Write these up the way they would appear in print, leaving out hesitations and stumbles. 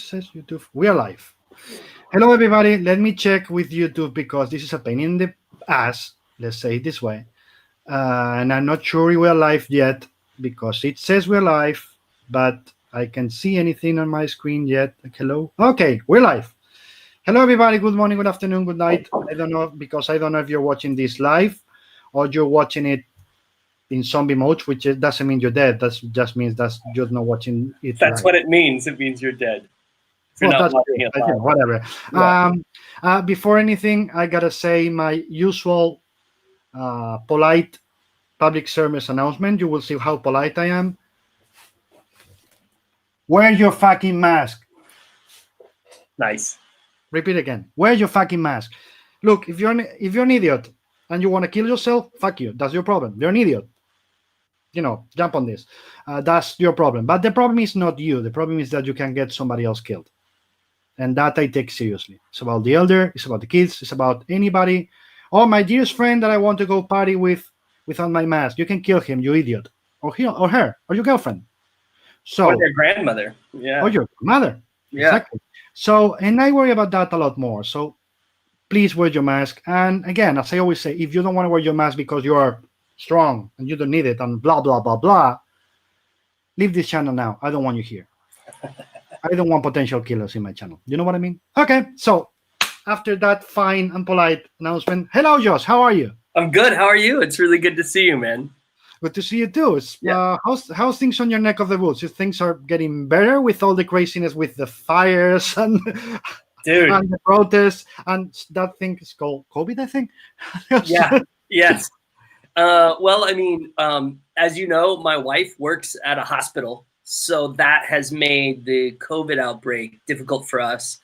says YouTube? We are live. Hello, everybody. Let me check with YouTube because this is a pain in the ass. Let's say it this way. And I'm not sure we are live yet because it says we're live, but I can't see anything on my screen yet. Like, hello. Okay, we're live. Hello, everybody. Good morning, good afternoon, good night. I don't know because I don't know if you're watching this live or you're watching it in zombie mode, which doesn't mean you're dead. That just means that's you're not watching it. That's live. What it means. It means you're dead. Well, that's whatever. Yeah. Before anything, I gotta say my usual polite public service announcement. You will see how polite I am. Wear your fucking mask. Nice. Repeat again. Wear your fucking mask. Look, if you're an idiot and you want to kill yourself, fuck you. That's your problem. You're an idiot. Jump on this. That's your problem. But the problem is not you. The problem is that you can get somebody else killed. And that I take seriously. It's about the elder. It's about the kids. It's about anybody. Oh, my dearest friend that I want to go party with without my mask. You can kill him, you idiot. Or he, or her, or your girlfriend. So, or their grandmother. Yeah. Or your mother. Yeah. Exactly. So, and I worry about that a lot more. So, please wear your mask. And again, as I always say, if you don't want to wear your mask because you are strong and you don't need it and blah, blah, blah, blah, leave this channel now. I don't want you here. I don't want potential killers in my channel. You know what I mean? Okay, so after that fine and polite announcement, hello, Josh. How are you? I'm good. How are you? It's really good to see you, man. Good to see you too. How's things on your neck of the woods? If things are getting better with all the craziness with the fires and dude and the protests and that thing is called COVID, I think. Yeah. Yes. Well, I mean, as you know, my wife works at a hospital, so that has made the COVID outbreak difficult for us.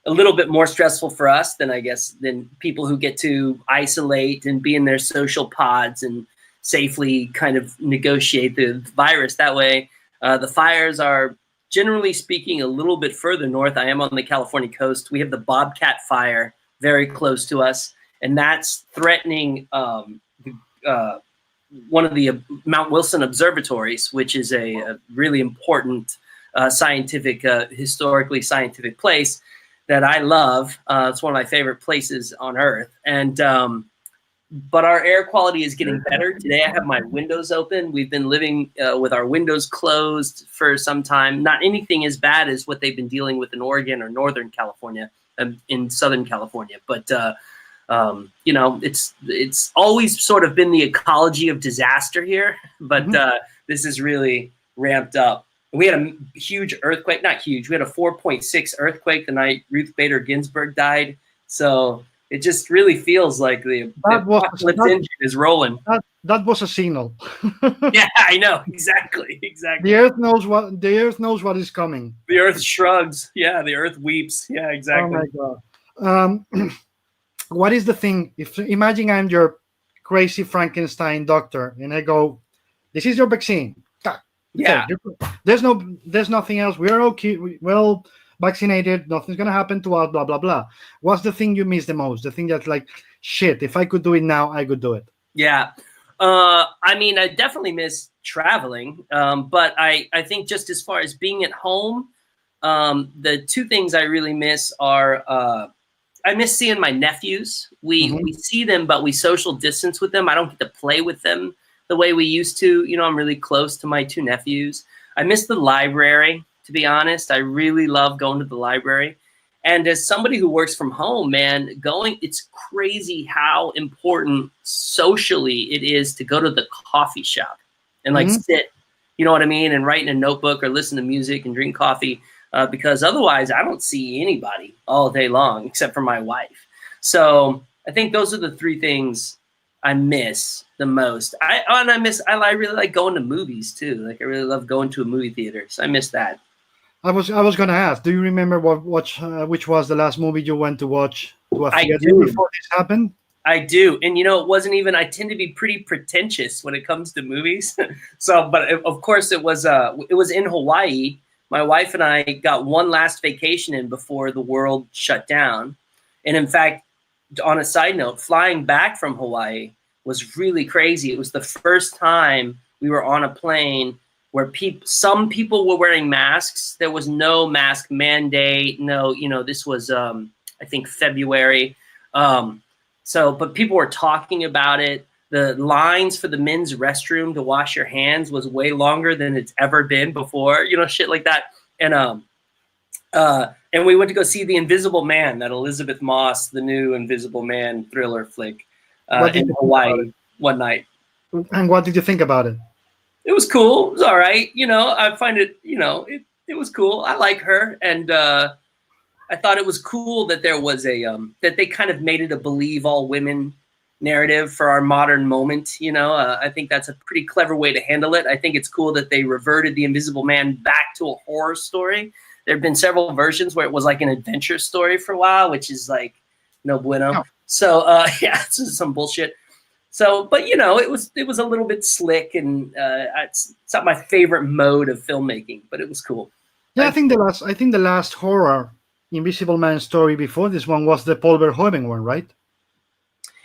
A little bit more stressful for us than people who get to isolate and be in their social pods and safely kind of negotiate the virus that way. The fires are, generally speaking, a little bit further north. I am on the California coast. We have the Bobcat fire very close to us, and that's threatening one of the Mount Wilson observatories, which is a really important historically scientific place that I love. It's one of my favorite places on Earth. And but our air quality is getting better. Today I have my windows open. We've been living with our windows closed for some time. Not anything as bad as what they've been dealing with in Oregon or Northern California, in Southern California. But it's always sort of been the ecology of disaster here. But this is really ramped up. We had a huge earthquake, not huge. We had a 4.6 earthquake the night Ruth Bader Ginsburg died. So it just really feels like the apocalypse engine is rolling. That was a signal. Yeah, I know. Exactly. The earth knows what is coming. The earth shrugs. Yeah, the earth weeps. Yeah, exactly. Oh my God. What is the thing? Imagine I'm your crazy Frankenstein doctor and I go, this is your vaccine. Yeah. Okay, there's nothing else. We're okay. We're all vaccinated. Nothing's gonna happen to us. Blah blah blah. What's the thing you miss the most? The thing that's like, shit. If I could do it now, I could do it. Yeah. I mean, I definitely miss traveling. But I think just as far as being at home, the two things I really miss are I miss seeing my nephews. We see them, but we social distance with them. I don't get to play with them the way we used to. I'm really close to my two nephews. I miss the library, to be honest. I really love going to the library. And as somebody who works from home, man, it's crazy how important socially it is to go to the coffee shop and sit, you know what I mean? And write in a notebook or listen to music and drink coffee, because otherwise I don't see anybody all day long except for my wife. So I think those are the three things I miss the most. I really like going to movies too. Like I really love going to a movie theater. So I miss that. I was gonna ask. Do you remember which was the last movie you went to watch to a theater before this happened? I do, and it wasn't even. I tend to be pretty pretentious when it comes to movies. But of course, it was in Hawaii. My wife and I got one last vacation in before the world shut down, and in fact, on a side note, flying back from Hawaii was really crazy. It was the first time we were on a plane where some people were wearing masks. There was no mask mandate. No, this was I think February. But people were talking about it. The lines for the men's restroom to wash your hands was way longer than it's ever been before. Shit like that. And we went to go see The Invisible Man, that Elizabeth Moss, the new Invisible Man thriller flick, in Hawaii one night. And what did you think about it? It was cool. It was all right. I find it, it was cool. I like her. And I thought it was cool that there was that they kind of made it a believe all women narrative for our modern moment. I think that's a pretty clever way to handle it. I think it's cool that they reverted The Invisible Man back to a horror story. There have been several versions where it was like an adventure story for a while, which is like no bueno. No. So yeah, it's just some bullshit. So, but it was a little bit slick, and it's not my favorite mode of filmmaking, but it was cool. Yeah, I think the last horror Invisible Man story before this one was the Paul Verhoeven one, right?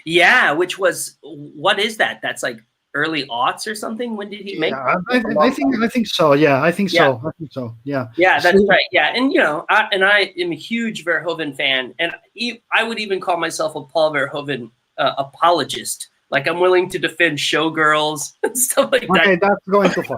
Yeah, which was, what is that? That's like early aughts or something. When did he make? Yeah, I think so. Yeah, I think so. Yeah. Yeah, that's right. Yeah, and I am a huge Verhoeven fan, and I would even call myself a Paul Verhoeven apologist. Like, I'm willing to defend Showgirls and stuff like that. Okay, that's going too far.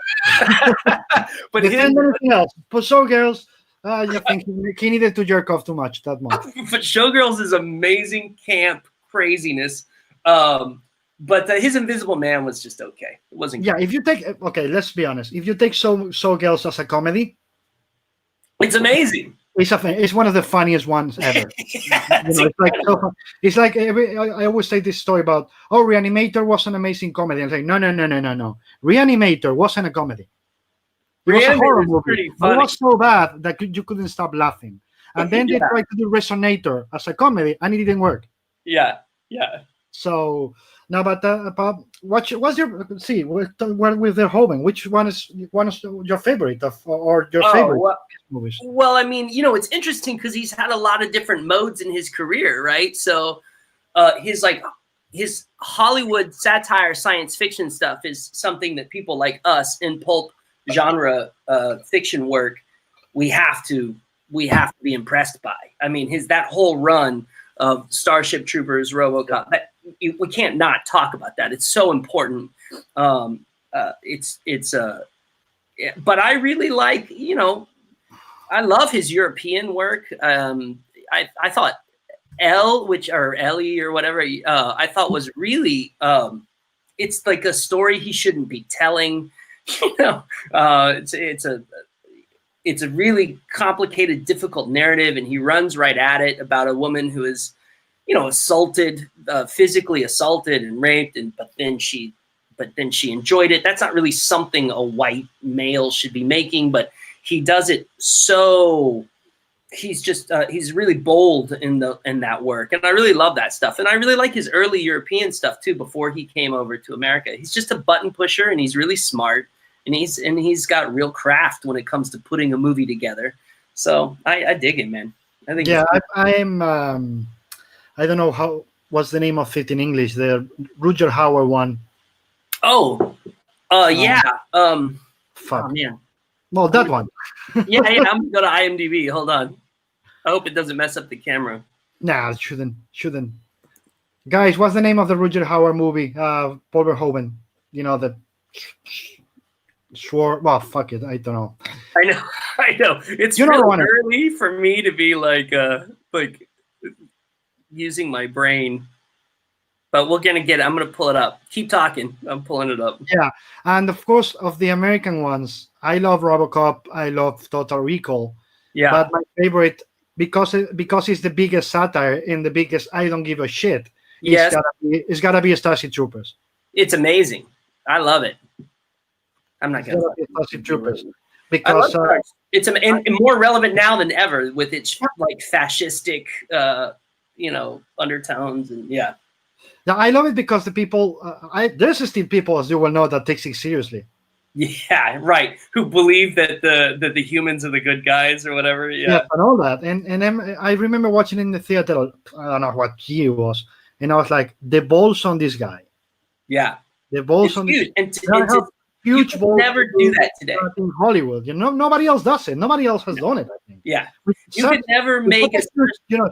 But defend anything else. For Showgirls, you think he needed to jerk off too much that month. But Showgirls is amazing camp craziness. But his Invisible Man was just okay. It wasn't. Yeah, if you take let's be honest. If you take Showgirls as a comedy, it's amazing. It's one of the funniest ones ever. It's like I always say this story about Reanimator was an amazing comedy. I'm saying no. Reanimator wasn't a comedy. It was a horror movie. It was so bad that you couldn't stop laughing. And then they tried to do Resonator as a comedy, and it didn't work. Yeah. So now, but what's your with Verhoeven? Which one is your favorite or your favorite movies? Well, I mean, it's interesting because he's had a lot of different modes in his career, right? So, his Hollywood satire science fiction stuff is something that people like us in pulp genre fiction work we have to be impressed by. I mean, that whole run of Starship Troopers, RoboCop. We can't not talk about that. It's so important. But I really like, I love his European work. I thought Ellie or whatever, I thought was really, it's like a story he shouldn't be telling. It's a really complicated, difficult narrative, and he runs right at it about a woman who is, assaulted, physically assaulted and raped, but then she enjoyed it. That's not really something a white male should be making, but he does it so. He's really bold in that work, and I really love that stuff. And I really like his early European stuff too. Before he came over to America, he's just a button pusher, and he's really smart, and he's got real craft when it comes to putting a movie together. So I dig it, man. I think. Yeah, I'm. I don't know what's the name of it in English. The Rutger Hauer one. Oh, yeah. Fuck. Oh, man. Well, that one. yeah. I'm gonna go to IMDb. Hold on. I hope it doesn't mess up the camera. Nah, it shouldn't. Guys, what's the name of the Rutger Hauer movie? Paul Verhoeven. The swore. Well, fuck it. I don't know. I know. It's really early for me to be like using my brain. But we're gonna get it. I'm gonna pull it up. Keep talking. I'm pulling it up. Yeah, and of course, of the American ones, I love RoboCop. I love Total Recall. Yeah, but my favorite because it's the biggest satire and the biggest I don't give a shit. Yes, it's gotta be Starship Troopers. It's amazing. I love it. I'm not gonna Starship Troopers because it's and more relevant now than ever with its like fascistic, undertones and yeah. Yeah, I love it because the people, there's still people, as you will know, that takes it seriously. Yeah, right. Who believe that the humans are the good guys or whatever. Yeah, and all that. And I remember watching in the theater. I don't know what year it was, and I was like, the balls on this guy. Yeah, the balls on huge. this. huge you could never do that today in Hollywood. Nobody else does it. Nobody else has done it, I think. Yeah, you could never make a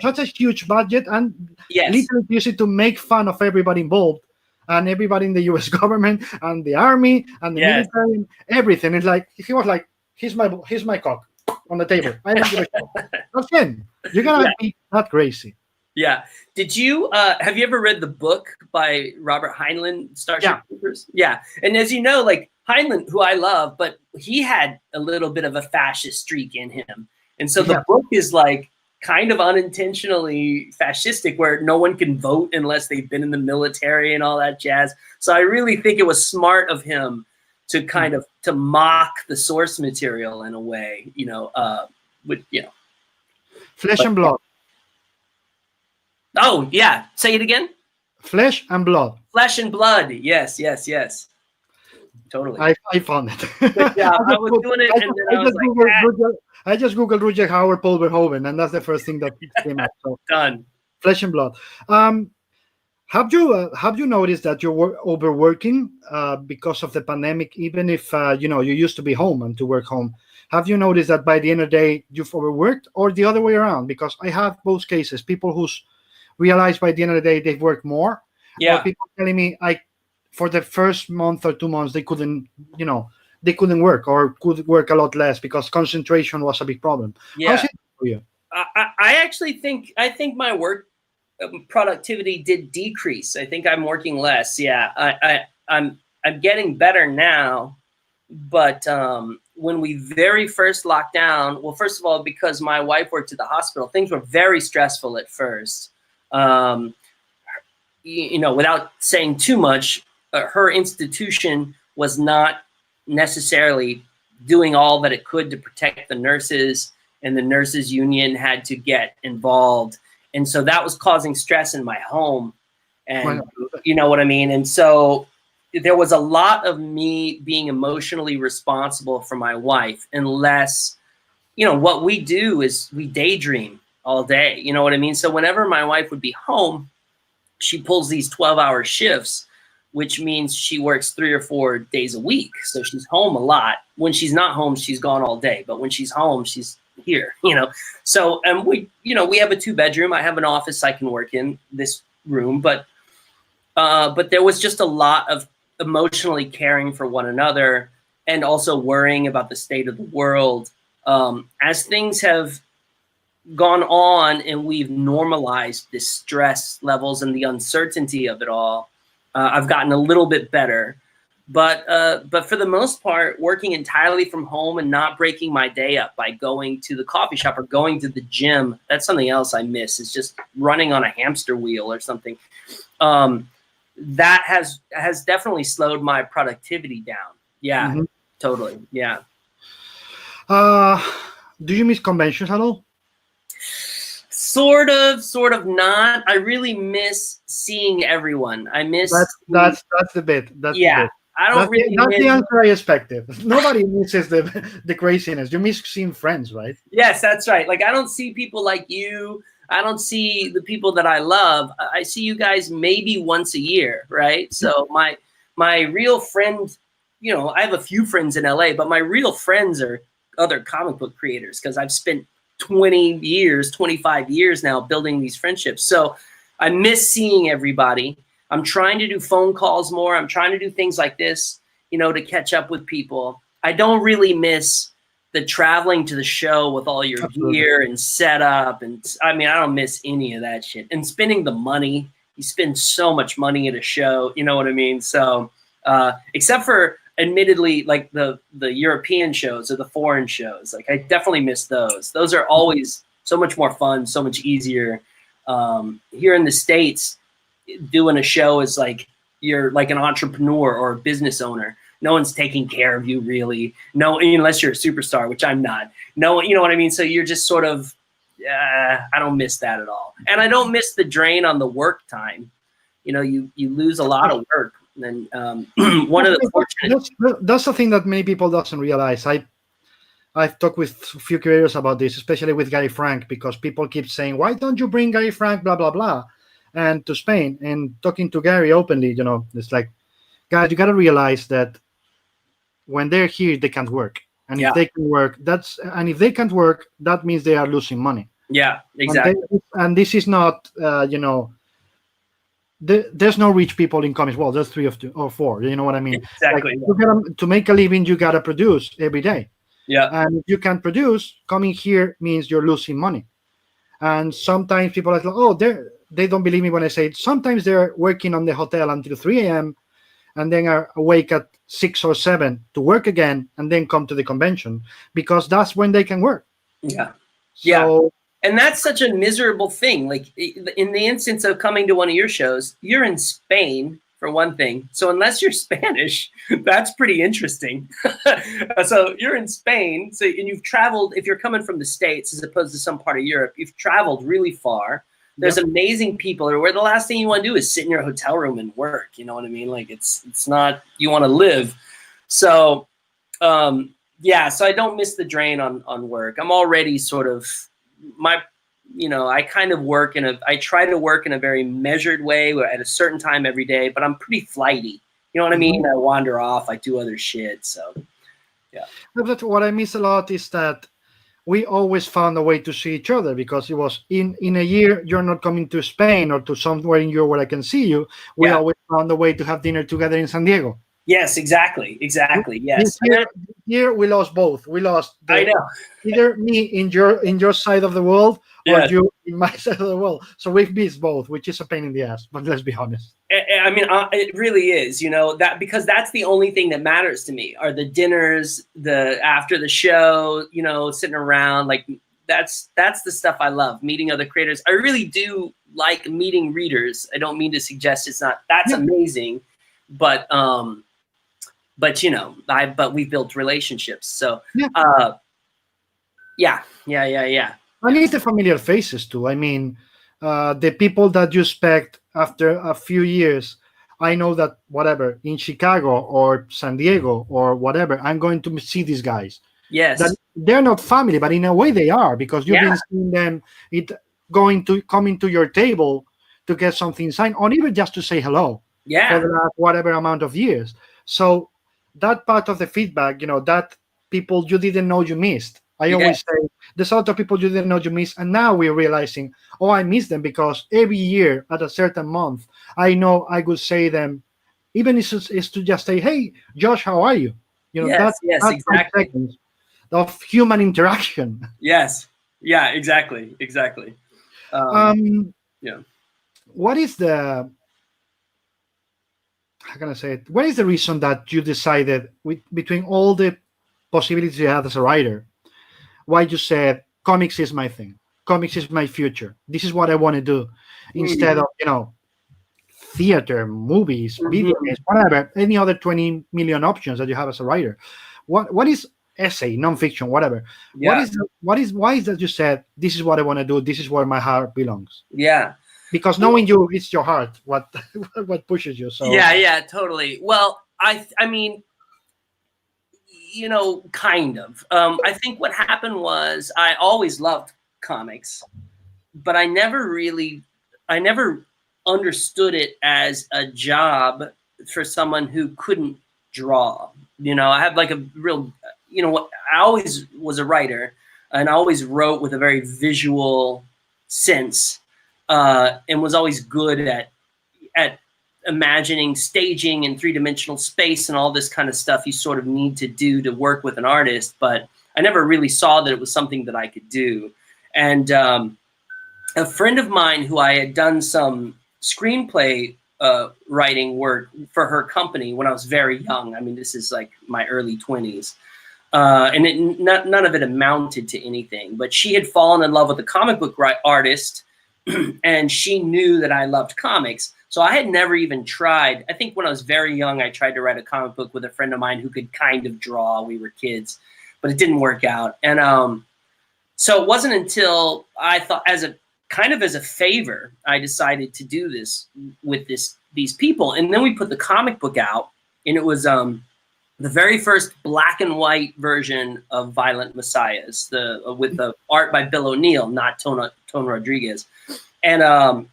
such a huge budget and yes, literally use it to make fun of everybody involved and everybody in the U.S. government and the army and the military and everything. It's like he was like, here's my cock on the table. I don't give a shit. That's him. You're gonna be that crazy. Yeah. Did you have you ever read the book by Robert Heinlein, Starship Troopers? Yeah. And as you know, like Heinlein, who I love, but he had a little bit of a fascist streak in him. And so the book is like kind of unintentionally fascistic, where no one can vote unless they've been in the military and all that jazz. So I really think it was smart of him to kind of to mock the source material in a way, Flesh and blood. Oh, yeah. Say it again. Flesh and blood. Flesh and blood. Yes. Totally. I found it. Yeah, I was doing it, and then I was like, I just googled Rutger Hauer, Paul Verhoeven, and that's the first thing that came up. So done. Flesh and blood. Have you noticed that you're overworking because of the pandemic? Even if you used to be home and to work home, have you noticed that by the end of the day you've overworked, or the other way around? Because I have both cases. People who's realized by the end of the day they've worked more. Yeah. Or people telling me for the first month or 2 months they couldn't work or could work a lot less because concentration was a big problem. Yeah. How's it for you? I actually think my work productivity did decrease. I think I'm working less. Yeah. I'm getting better now, but when we very first locked down, well, first of all, because my wife worked at the hospital, things were very stressful at first. Without saying too much, her institution was not necessarily doing all that it could to protect the nurses, and the nurses union had to get involved. And so that was causing stress in my home. And you know what I mean? And so there was a lot of me being emotionally responsible for my wife, unless, what we do is we daydream all day. You know what I mean? So whenever my wife would be home, she pulls these 12-hour shifts, which means she works 3 or 4 days a week. So she's home a lot. When she's not home, she's gone all day. But when she's home, she's here, So, and we have a 2-bedroom. I have an office I can work in, this room, but there was just a lot of emotionally caring for one another and also worrying about the state of the world. As things have gone on and we've normalized the stress levels and the uncertainty of it all, I've gotten a little bit better, but for the most part, working entirely from home and not breaking my day up by going to the coffee shop or going to the gym. That's something else I miss, is just running on a hamster wheel or something. That has definitely slowed my productivity down. Yeah, Totally. Yeah. Do you miss conventions at all? Sort of not. I really miss seeing everyone. I miss that's the bit. That's the bit. I don't really that's miss the answer I expected. Nobody misses the craziness. You miss seeing friends, right? Yes, that's right. Like, I don't see people like you. I don't see the people that I love. I see you guys maybe once a year, right? So my real friend, I have a few friends in LA, but my real friends are other comic book creators, because I've spent 20 years, 25 years now building these friendships. So I miss seeing everybody. I'm trying to do phone calls more. I'm trying to do things like this, to catch up with people. I don't really miss the traveling to the show with all your gear and setup. And I don't miss any of that shit. And spending the money, you spend so much money at a show, you know what I mean? So except for admittedly, like the European shows or the foreign shows, like I definitely miss those. Those are always so much more fun, so much easier. Here in the States, doing a show is like you're like an entrepreneur or a business owner. No one's taking care of you, really. No, unless you're a superstar, which I'm not. No, you know what I mean? So you're just sort of, I don't miss that at all. And I don't miss the drain on the work time. You lose a lot of work. And one of the fortunate... That's the thing that many people doesn't realize. I've talked with a few creators about this, especially with Gary Frank, because people keep saying, why don't you bring Gary Frank, blah, blah, blah, and to Spain? And talking to Gary openly, it's like, guys, you got to realize that when they're here, they can't work. And Yeah. if they can work, if they can't work, that means they are losing money. Yeah, exactly. And this is not, there's no rich people in comics. Well, there's 3 or 4. You know what I mean? Exactly. Like, to make a living, you gotta produce every day. Yeah. And if you can't produce, coming here means you're losing money. And sometimes people are like, oh, they don't believe me when I say it. Sometimes they're working on the hotel until 3 a.m. and then are awake at 6 or 7 to work again, and then come to the convention because that's when they can work. Yeah. So, and that's such a miserable thing. Like in the instance of coming to one of your shows, you're in Spain for one thing. So unless you're Spanish, that's pretty interesting. So you're in Spain. So, and you've traveled, if you're coming from the States as opposed to some part of Europe, you've traveled really far. There's amazing people where the last thing you want to do is sit in your hotel room and work. You know what I mean? Like it's not, you want to live. So, yeah, so I don't miss the drain on work. I'm already sort of I kind of work I try to work in a very measured way at a certain time every day, but I'm pretty flighty. You know what I mean? I wander off, I do other shit. So, yeah. But what I miss a lot is that we always found a way to see each other, because it was in a year, you're not coming to Spain or to somewhere in Europe where I can see you. We always found a way to have dinner together in San Diego. Yes, exactly. Yes. Here we lost both. We lost I know. either me in your side of the world or you in my side of the world. So we've missed both, which is a pain in the ass. But let's be honest. I mean, it really is. That because that's the only thing that matters to me are the dinners, the after the show. Sitting around, like that's the stuff I love. Meeting other creators. I really do like meeting readers. I don't mean to suggest it's not. That's amazing, but we've built relationships. So, yeah. I need the familiar faces too. I mean, the people that you expect after a few years. I know that whatever in Chicago or San Diego or whatever, I'm going to see these guys. Yes, that they're not family, but in a way they are, because you've been seeing them. Coming to your table to get something signed, or even just to say hello. For the last whatever amount of years. So that part of the feedback, that people you didn't know you missed. I always say there's a lot of people you didn't know you missed, and now we're realizing, oh, I miss them, because every year at a certain month, I know I could say them, even if it's to just say, hey, Josh, how are you? That's exactly. Seconds of human interaction. Yes. Yeah, exactly. What is the, how can I say it? What is the reason that you decided, between all the possibilities you had as a writer, why you said comics is my thing, comics is my future, this is what I want to do, instead of theater, movies, video games, whatever, any other 20 million options that you have as a writer? What is essay, nonfiction, whatever? Why is that you said this is what I want to do, this is where my heart belongs? Because knowing you, it's your heart what pushes you. So totally. Well, I mean, kind of. I think what happened was I always loved comics, but I never understood it as a job for someone who couldn't draw. I have like a real, I always was a writer, and I always wrote with a very visual sense. And was always good at imagining staging and three-dimensional space and all this kind of stuff you sort of need to do to work with an artist. But I never really saw that it was something that I could do. And a friend of mine who I had done some screenplay writing work for her company when I was very young. I mean, this is like my early 20s. And none of it amounted to anything. But she had fallen in love with a comic book artist, and she knew that I loved comics. So I had never even tried. I think when I was very young, I tried to write a comic book with a friend of mine who could kind of draw. We were kids, but it didn't work out. And so it wasn't until I thought, as a favor, I decided to do this with these people. And then we put the comic book out, and it was the very first black and white version of Violent Messiahs, with the art by Bill O'Neill, not Tone Rodriguez. And I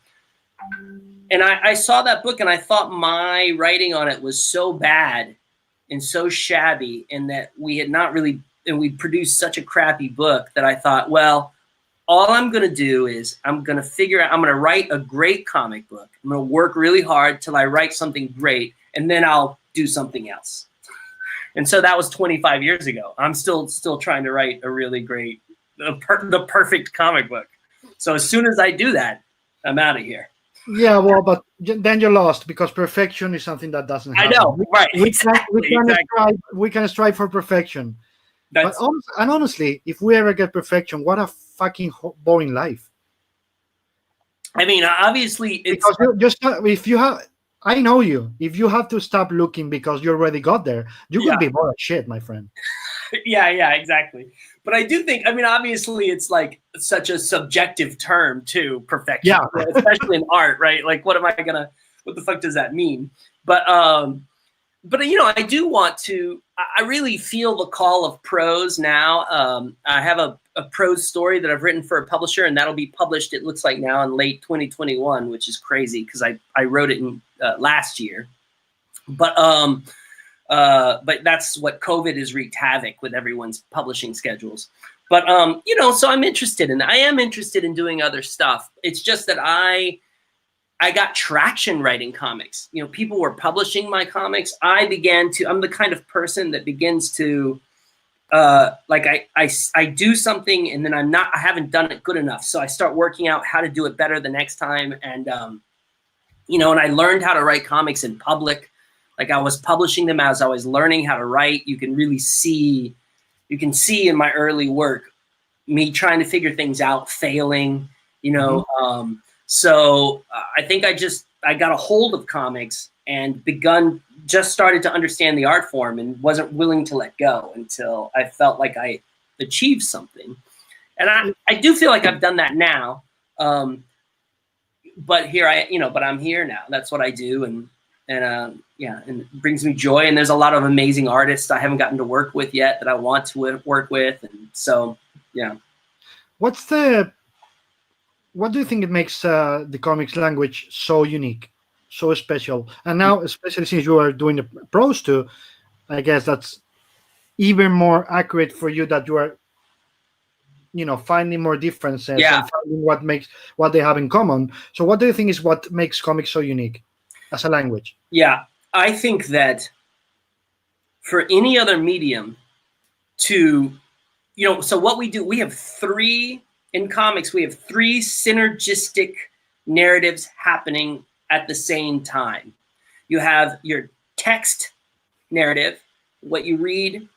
saw that book, and I thought my writing on it was so bad. and so shabby, and that we had not really, and we produced such a crappy book that I thought, well, all I'm going to do is I'm going to write a great comic book. I'm going to work really hard till I write something great, and then I'll do something else. And so that was 25 years ago. I'm still trying to write a really great, the perfect comic book. So as soon as I do that, I'm out of here. Yeah, well, but then you're lost, because perfection is something that doesn't happen. I know, right? We can strive for perfection. That's, but honestly, if we ever get perfection, what a fucking boring life. I mean, obviously, it's because if you have, I know you. If you have to stop looking because you already got there, you could be bored of shit, my friend. Yeah, exactly. But I do think, I mean, obviously, it's like such a subjective term too, perfection, especially in art, right? Like, what the fuck does that mean? But you know, I do want to. I really feel the call of prose now. I have a prose story that I've written for a publisher, and that'll be published, it looks like now, in late 2021, which is crazy because I wrote it in last year. But that's what COVID has wreaked havoc with everyone's publishing schedules. But you know, so I am interested in doing other stuff. It's just that I got traction writing comics. You know, people were publishing my comics. I'm the kind of person that begins to, like I do something and then I haven't done it good enough. So I start working out how to do it better the next time. And, you know, and I learned how to write comics in public. Like I was publishing them as I was learning how to write. You can see in my early work, me trying to figure things out, failing, you know, so I think I got a hold of comics and just started to understand the art form and wasn't willing to let go until I felt like I achieved something. And I do feel like I've done that now. But I'm here now. That's what I do. And it brings me joy. And there's a lot of amazing artists I haven't gotten to work with yet that I want to work with. And so, yeah. What do you think it makes the comics language so unique, so special? And now, especially since you are doing the prose too, I guess that's even more accurate for you, that you are, you know, finding more differences and finding what they have in common. So what do you think is what makes comics so unique as a language? Yeah, I think that for any other medium to, you know, so what we do, in comics, we have three synergistic narratives happening at the same time. You have your text narrative, what you read.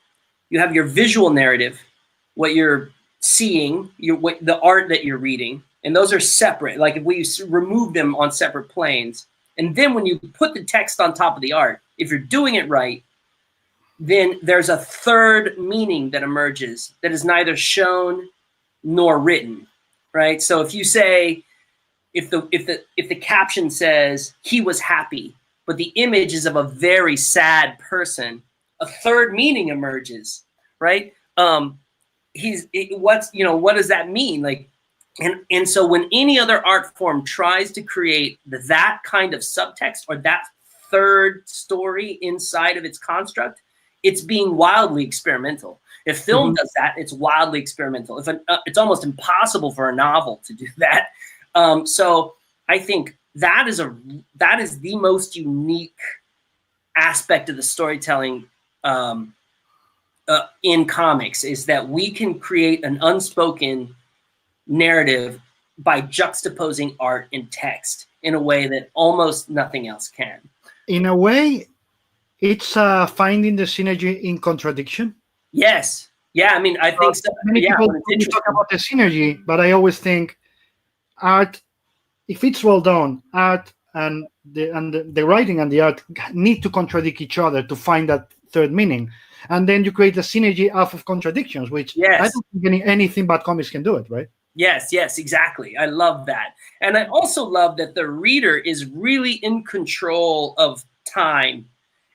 You have your visual narrative, what you're seeing, the art that you're reading. And those are separate. Like if we remove them on separate planes. And then when you put the text on top of the art, if you're doing it right, then there's a third meaning that emerges that is neither shown nor written, right? So if you say, if the caption says he was happy, but the image is of a very sad person, a third meaning emerges, right? What does that mean? Like, and so when any other art form tries to create that kind of subtext or that third story inside of its construct, it's being wildly experimental. If film does that, it's wildly experimental. It's almost impossible for a novel to do that. So I think that is the most unique aspect of the storytelling in comics, is that we can create an unspoken narrative by juxtaposing art and text in a way that almost nothing else can. In a way, it's finding the synergy in contradiction. Yes. Yeah, I mean, I think so. Many people talk about the synergy, but I always think art, if it's well done, art and the writing and the art need to contradict each other to find that third meaning. And then you create a synergy out of contradictions, which I don't think anything but comics can do it, right? Yes, exactly. I love that. And I also love that the reader is really in control of time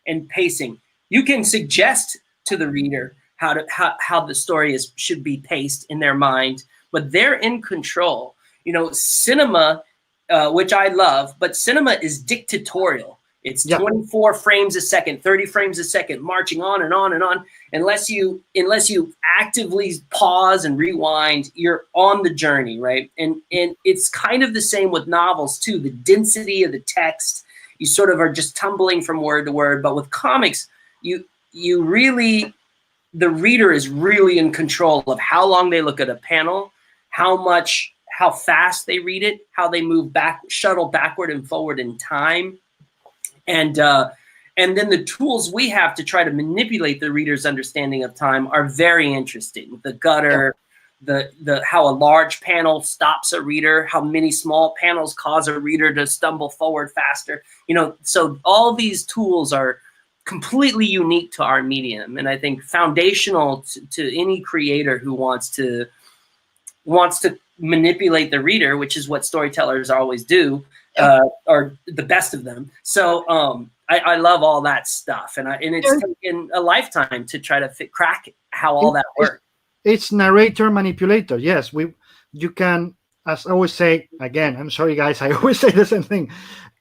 and pacing. You can suggest to the reader how the story should be paced in their mind, but they're in control. You know, cinema, which I love, but cinema is dictatorial. It's 24 frames a second, 30 frames a second, marching on and on and on. Unless you actively pause and rewind, you're on the journey, right? And it's kind of the same with novels too. The density of the text, you sort of are just tumbling from word to word. But with comics, you really, the reader is really in control of how long they look at a panel, how fast they read it, how they move shuttle backward and forward in time. And then the tools we have to try to manipulate the reader's understanding of time are very interesting. The gutter, the how a large panel stops a reader, how many small panels cause a reader to stumble forward faster. So all these tools are completely unique to our medium, and I think foundational to any creator who wants to manipulate the reader, which is what storytellers always do. Or the best of them. So I love all that stuff, and it's taken a lifetime to try to crack how all that works. It's narrator manipulator. Yes, you can, as I always say, again, I'm sorry guys, I always say the same thing.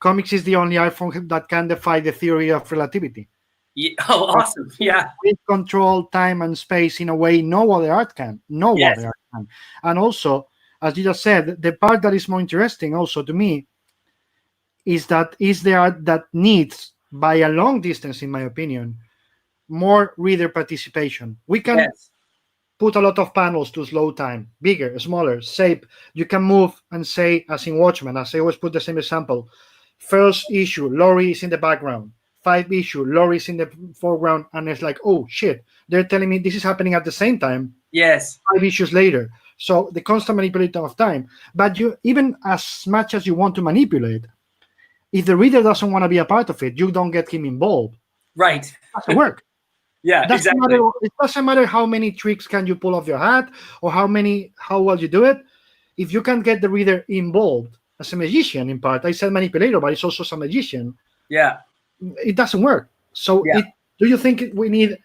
Comics is the only art form that can defy the theory of relativity. Yeah. Oh, awesome! Yeah, we control time and space in a way no other art can. Other art can. And also, as you just said, the part that is more interesting, also to me, is the art that needs, by a long distance, in my opinion, more reader participation. We can put a lot of panels to slow time, bigger, smaller, shape. You can move and say, as in Watchmen, as I always put the same example, first issue, Laurie is in the background. 5 issue, Laurie is in the foreground, and it's like, oh shit, they're telling me this is happening at the same time. Yes. 5 issues later. So the constant manipulating of time. But you, even as much as you want to manipulate, if the reader doesn't want to be a part of it, you don't get him involved. Right. It doesn't work. Exactly. It doesn't matter how many tricks can you pull off your hat or how well you do it. If you can get the reader involved as a magician, in part, I said manipulator, but it's also a magician. Yeah. It doesn't work. So do you think we need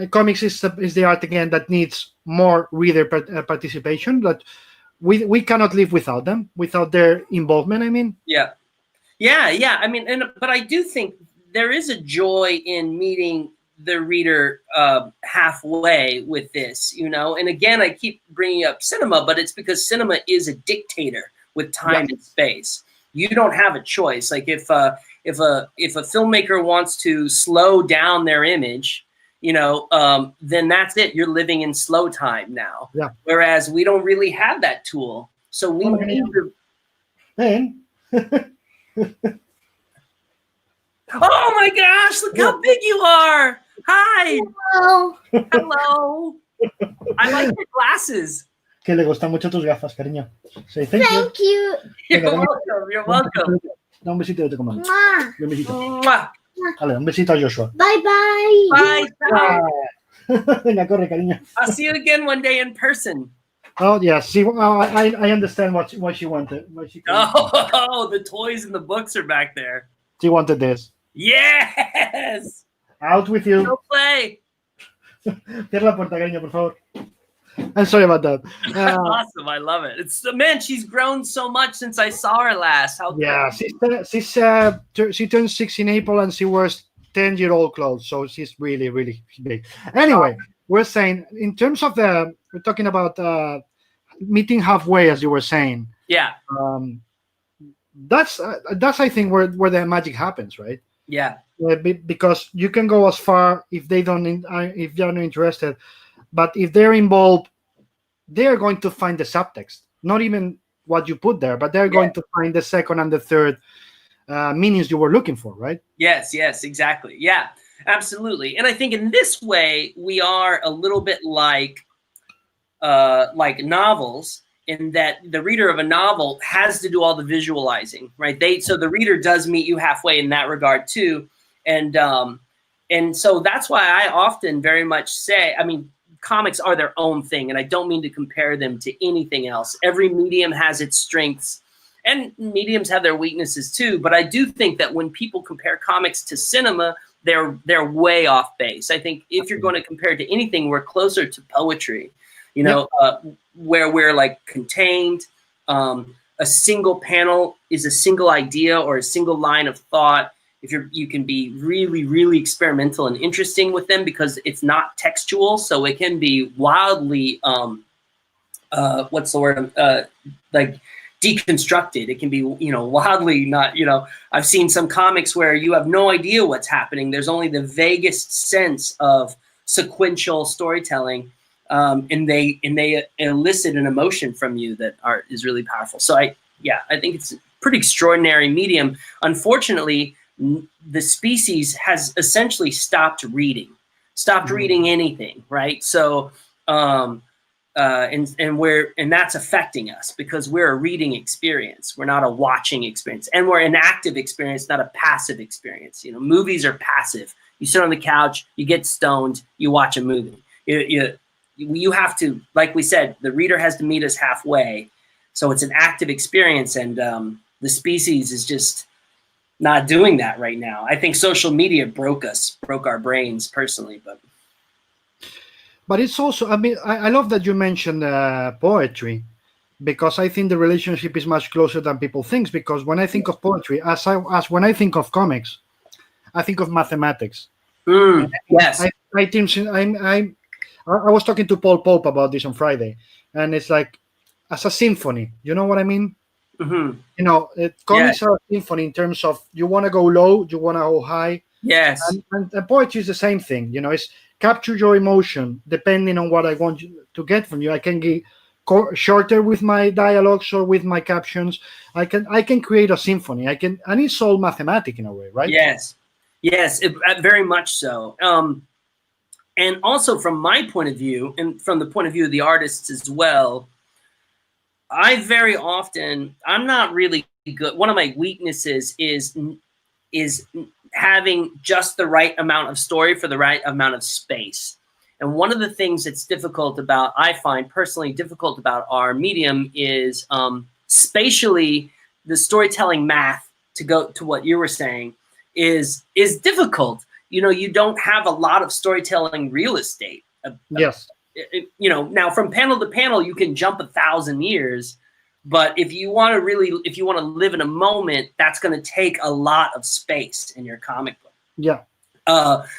comics is the art again that needs more reader participation? But we cannot live without them, without their involvement, I mean? Yeah. I mean, but I do think there is a joy in meeting the reader halfway with this, And again, I keep bringing up cinema, but it's because cinema is a dictator with time and space. You don't have a choice. Like if a filmmaker wants to slow down their image, then that's it. You're living in slow time now. Yeah. Whereas we don't really have that tool, so we need to. Oh my gosh, look how big you are. Hi. Hello. I like your glasses. Que le gustan mucho tus gafas, cariño. Say thank you. You're welcome. Da un besito de tu comando. Un besito. Mwah. Vale, un besito a Joshua. Bye. Venga, corre, cariño. I'll see you again one day in person. Oh, yeah. See, I understand what she wanted. The toys and the books are back there. She wanted this. Yes! Out with you. Go play. Cierra la puerta, cariño, por favor. I'm sorry about that. Awesome. I love it. She's grown so much since I saw her last. She turned 6 in April and she wears 10-year-old clothes, so she's really, really big. Anyway, we're saying, in terms of we're talking about meeting halfway, as you were saying. Yeah. That's I think where the magic happens, right? Yeah. Because you can go as far if they're not interested, but if they're involved, they're going to find the subtext, not even what you put there, but they're going to find the second and the third meanings you were looking for, right? Yes, exactly. Yeah, absolutely. And I think in this way, we are a little bit like novels, in that the reader of a novel has to do all the visualizing, right? So the reader does meet you halfway in that regard too. And so that's why I often very much say, I mean, comics are their own thing, and I don't mean to compare them to anything else. Every medium has its strengths, and mediums have their weaknesses too. But I do think that when people compare comics to cinema, they're way off base. I think if you're going to compare it to anything, we're closer to poetry, where we're like contained. A single panel is a single idea or a single line of thought. you can be really, really experimental and interesting with them because it's not textual. So it can be wildly, what's the word? Like deconstructed. It can be, wildly not, I've seen some comics where you have no idea what's happening. There's only the vaguest sense of sequential storytelling. And they elicit an emotion from you that is really powerful. So I think it's a pretty extraordinary medium. Unfortunately, the species has essentially stopped reading anything, right? So, and that's affecting us because we're a reading experience. We're not a watching experience, and we're an active experience, not a passive experience. Movies are passive. You sit on the couch, you get stoned, you watch a movie. You have to, like we said, the reader has to meet us halfway. So it's an active experience, and the species is just not doing that right now. I think social media broke our brains personally. But it's also, I love that you mentioned poetry, because I think the relationship is much closer than people think. Because when I think of poetry, as when I think of comics, I think of mathematics. Yes. I was talking to Paul Pope about this on Friday, and it's like as a symphony. You know what I mean? Mm-hmm. Comics are a symphony in terms of you want to go low, you want to go high. Yes. And poetry is the same thing. It's capture your emotion depending on what I want you to get from you. I can get shorter with my dialogues or with my captions. I can create a symphony. And it's all mathematic in a way, right? Yes. Very much so. And also from my point of view, and from the point of view of the artists as well, I'm not really good. One of my weaknesses is having just the right amount of story for the right amount of space. And one of the things that's I find personally difficult about our medium is spatially, the storytelling math, to go to what you were saying, is difficult. You don't have a lot of storytelling real estate. Yes. Now from panel to panel, you can jump 1,000 years, but if you want to live in a moment, that's going to take a lot of space in your comic book. Yeah.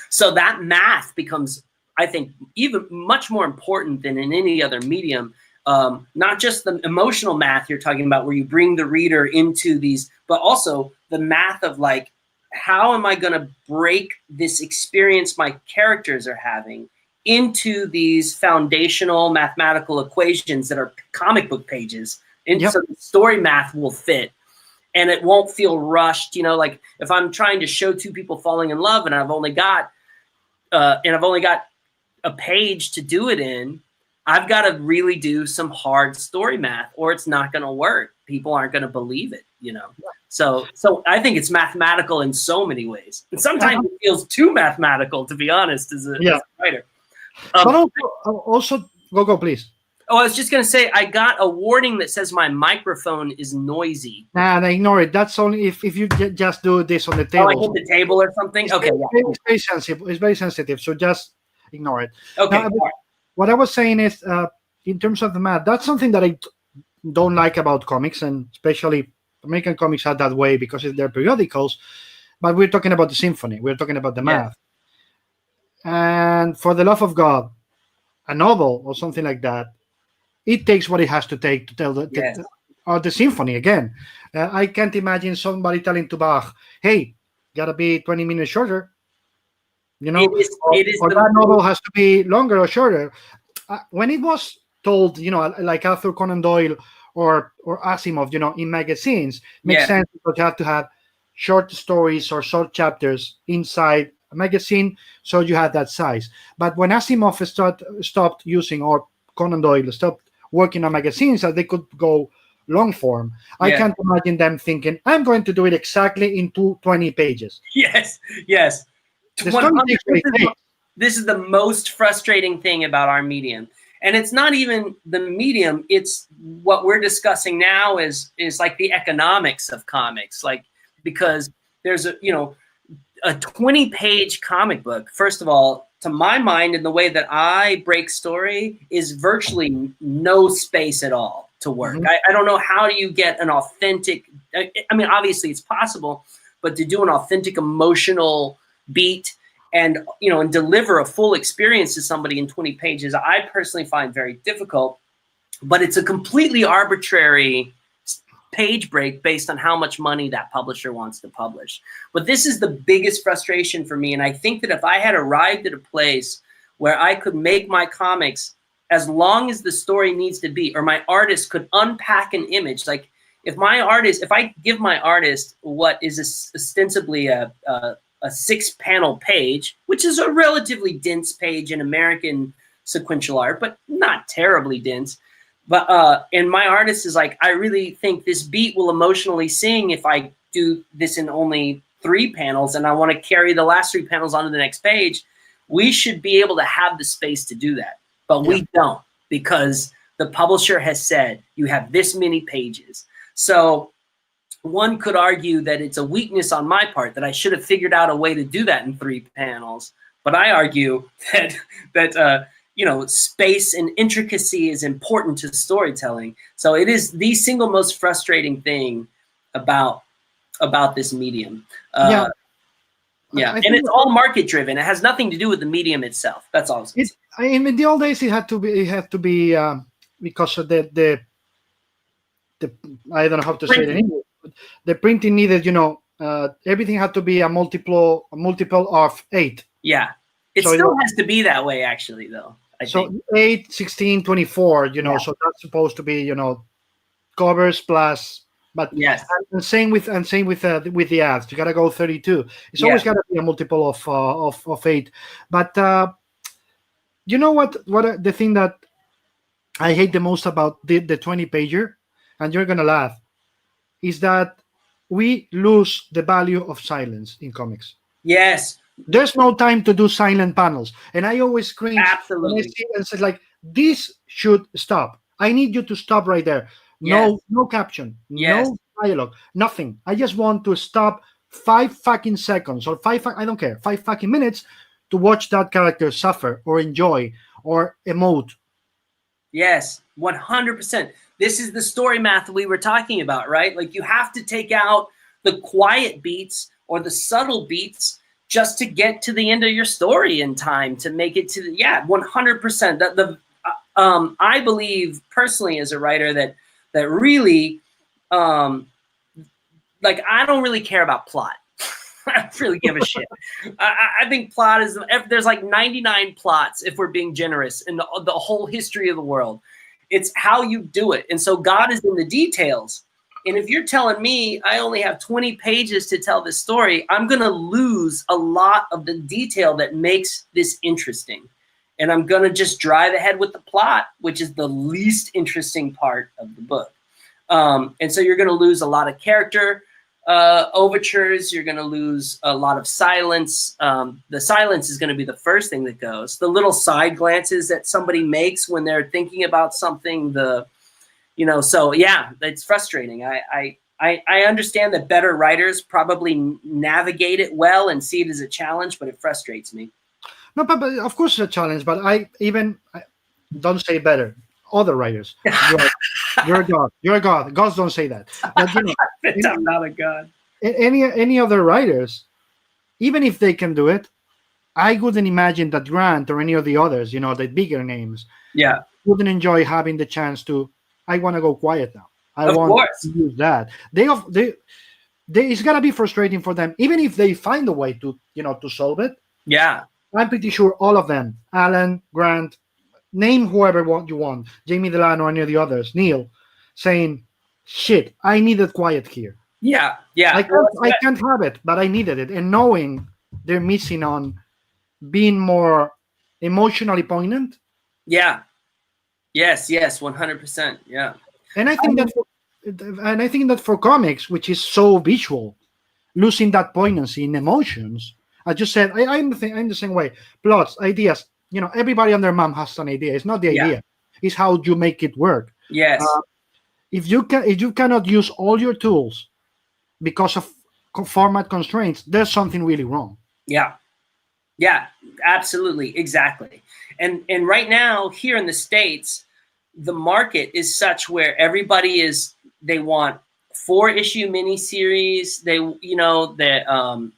So that math becomes, I think, even much more important than in any other medium. Not just the emotional math you're talking about, where you bring the reader into these, but also the math of like, how am I going to break this experience my characters are having into these foundational mathematical equations that are comic book pages? And so the story math will fit, and it won't feel rushed. Like if I'm trying to show two people falling in love, and I've only got a page to do it in, I've got to really do some hard story math, or it's not going to work. People aren't going to believe it. So I think it's mathematical in so many ways, and sometimes it feels too mathematical, to be honest, as a writer. But also, go, please. Oh, I was just going to say, I got a warning that says my microphone is noisy. Nah, ignore it. That's only if you just do this on the table. Oh, I hit the table or something? Okay. It's very sensitive. It's very sensitive, so just ignore it. Okay. Now, what I was saying is, in terms of the math, that's something that I don't like about comics, and especially American comics are that way because they're periodicals. But we're talking about the symphony. We're talking about the math. And for the love of God, a novel or something like that, it takes what it has to take to tell the symphony again. I can't imagine somebody telling to Bach, "Hey, gotta be 20 minutes shorter." That novel has to be longer or shorter. When it was told, like Arthur Conan Doyle or Asimov, in magazines, makes sense because you have to have short stories or short chapters inside a magazine, so you have that size. But when Asimov stopped using, or Conan Doyle stopped working on magazines, that they could go long form, I can't imagine them thinking, I'm going to do it exactly in 20 pages. Yes. This is the most frustrating thing about our medium. And it's not even the medium, it's what we're discussing now is like the economics of comics. Like, because there's a 20-page comic book, first of all, to my mind, and the way that I break story, is virtually no space at all to work. Mm-hmm. I don't know how do you get an authentic, I mean, obviously it's possible, but to do an authentic emotional beat and, you know, and deliver a full experience to somebody in 20 pages, I personally find very difficult. But it's a completely arbitrary page break based on how much money that publisher wants to publish. But this is the biggest frustration for me. And I think that if I had arrived at a place where I could make my comics as long as the story needs to be, or my artist could unpack an image, like if I give my artist what is ostensibly a 6-panel page, which is a relatively dense page in American sequential art, but not terribly dense. But and my artist is like, I really think this beat will emotionally sing if I do this in only 3 panels, and I want to carry the last 3 panels onto the next page. We should be able to have the space to do that, but we don't, because the publisher has said you have this many pages. So one could argue that it's a weakness on my part, that I should have figured out a way to do that in 3 panels. But I argue that you know, space and intricacy is important to storytelling. So it is the single most frustrating thing about this medium. And it's all market driven. It has nothing to do with the medium itself. That's all. In the old days, it had to be because of the I don't know how to say it in English. The printing needed, you know, everything had to be a multiple of 8. Yeah, it still has to be that way, actually, though. I think 8, 16, 24, you know, so that's supposed to be, you know, covers plus, but yes, and same with the ads. You gotta go 32. It's always gotta be a multiple of 8. But you know what the thing that I hate the most about the 20 pager, and you're gonna laugh, is that we lose the value of silence in comics. Yes. There's no time to do silent panels. And I always cringe. Absolutely. When I see it and say, like, this should stop. I need you to stop right there. No caption. No dialogue. Nothing. I just want to stop 5 fucking seconds or I don't care. 5 fucking minutes to watch that character suffer or enjoy or emote. Yes, 100%. This is the story math we were talking about, right? Like, you have to take out the quiet beats or the subtle beats just to get to the end of your story in time to make it to 100%. That I believe personally as a writer that really like, I don't really care about plot. I don't really give a shit. I think plot is, there's like 99 plots, if we're being generous, in the whole history of the world. It's how you do it. And so God is in the details. And if you're telling me I only have 20 pages to tell this story, I'm going to lose a lot of the detail that makes this interesting. And I'm going to just drive ahead with the plot, which is the least interesting part of the book. And so you're going to lose a lot of character overtures. You're going to lose a lot of silence. The silence is going to be the first thing that goes. The little side glances that somebody makes when they're thinking about something, so yeah, it's frustrating. I understand that better writers probably navigate it well and see it as a challenge, but it frustrates me. No, but of course it's a challenge, but I don't say better. Other writers. You're a god. You're a god. Gods don't say that. But, you know, I'm not a god. Any other writers, even if they can do it, I wouldn't imagine that Grant or any of the others, you know, the bigger names, wouldn't enjoy having the chance to, I want to go quiet now. I want to use that. It's gotta be frustrating for them, even if they find a way to, to solve it. Yeah, I'm pretty sure all of them, Alan, Grant, name whoever you want, Jamie Delano, any of the others, Neil, saying, "Shit, I needed quiet here." Yeah. I can't have it, but I needed it, and knowing they're missing on being more emotionally poignant. Yeah. Yes, 100%. Yeah. And I think that for comics, which is so visual, losing that poignancy in emotions, I just said I'm the same way. Plots, ideas, everybody and their mom has an idea. It's not the idea; it's how you make it work. Yes. If you cannot use all your tools because of format constraints, there's something really wrong. Yeah, absolutely, exactly. And right now here in the States, the market is such where everybody they want 4-issue miniseries. They, you know, that I'm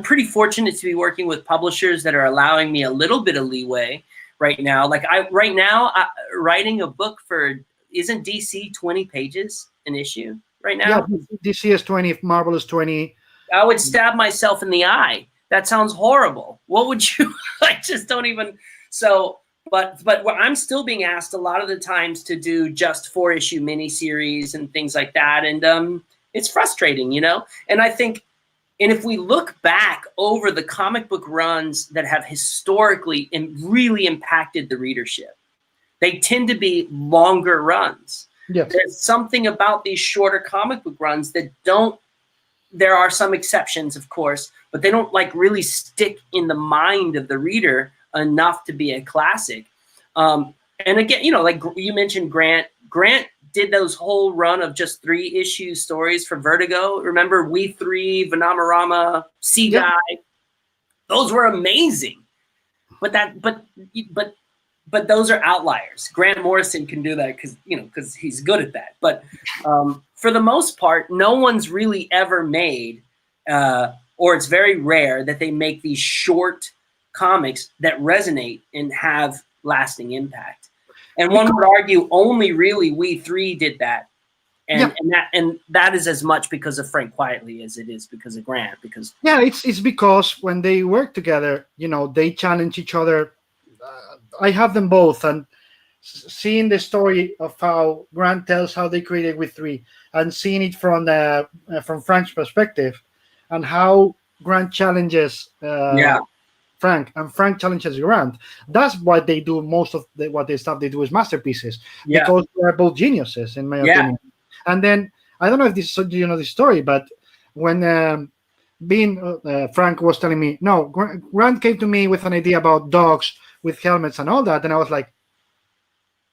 pretty fortunate to be working with publishers that are allowing me a little bit of leeway right now. Like writing a book for, isn't DC 20 pages an issue right now? Yeah, DC is 20, Marvel is 20. I would stab myself in the eye. That sounds horrible. What would you? I just don't even. So, but I'm still being asked a lot of the times to do just 4-issue miniseries and things like that, and it's frustrating, you know. And I think, and if we look back over the comic book runs that have historically and really impacted the readership, they tend to be longer runs. Yes. There's something about these shorter comic book runs that don't. There are some exceptions, of course, but they don't like really stick in the mind of the reader enough to be a classic. And again, you know, like you mentioned, Grant did those whole run of just 3-issue stories for Vertigo. Remember We Three, Vanamarama, Sea Guy? Those were amazing. But those are outliers. Grant Morrison can do that because he's good at that. But for the most part, no one's really ever made, or it's very rare that they make these short comics that resonate and have lasting impact. And one would argue only really We Three did that. And that is as much because of Frank Quietly as it is because of Grant. Because it's because when they work together, you know, they challenge each other. I have them both, and seeing the story of how Grant tells how they created We Three, and seeing it from Frank's perspective, and how Grant challenges Frank, and Frank challenges Grant. That's what they do. Most of what they stuff they do is masterpieces, because they're both geniuses, in my opinion. And then I don't know if this, you know, the story, but when Frank was telling me, no, Grant came to me with an idea about dogs with helmets and all that, and I was like,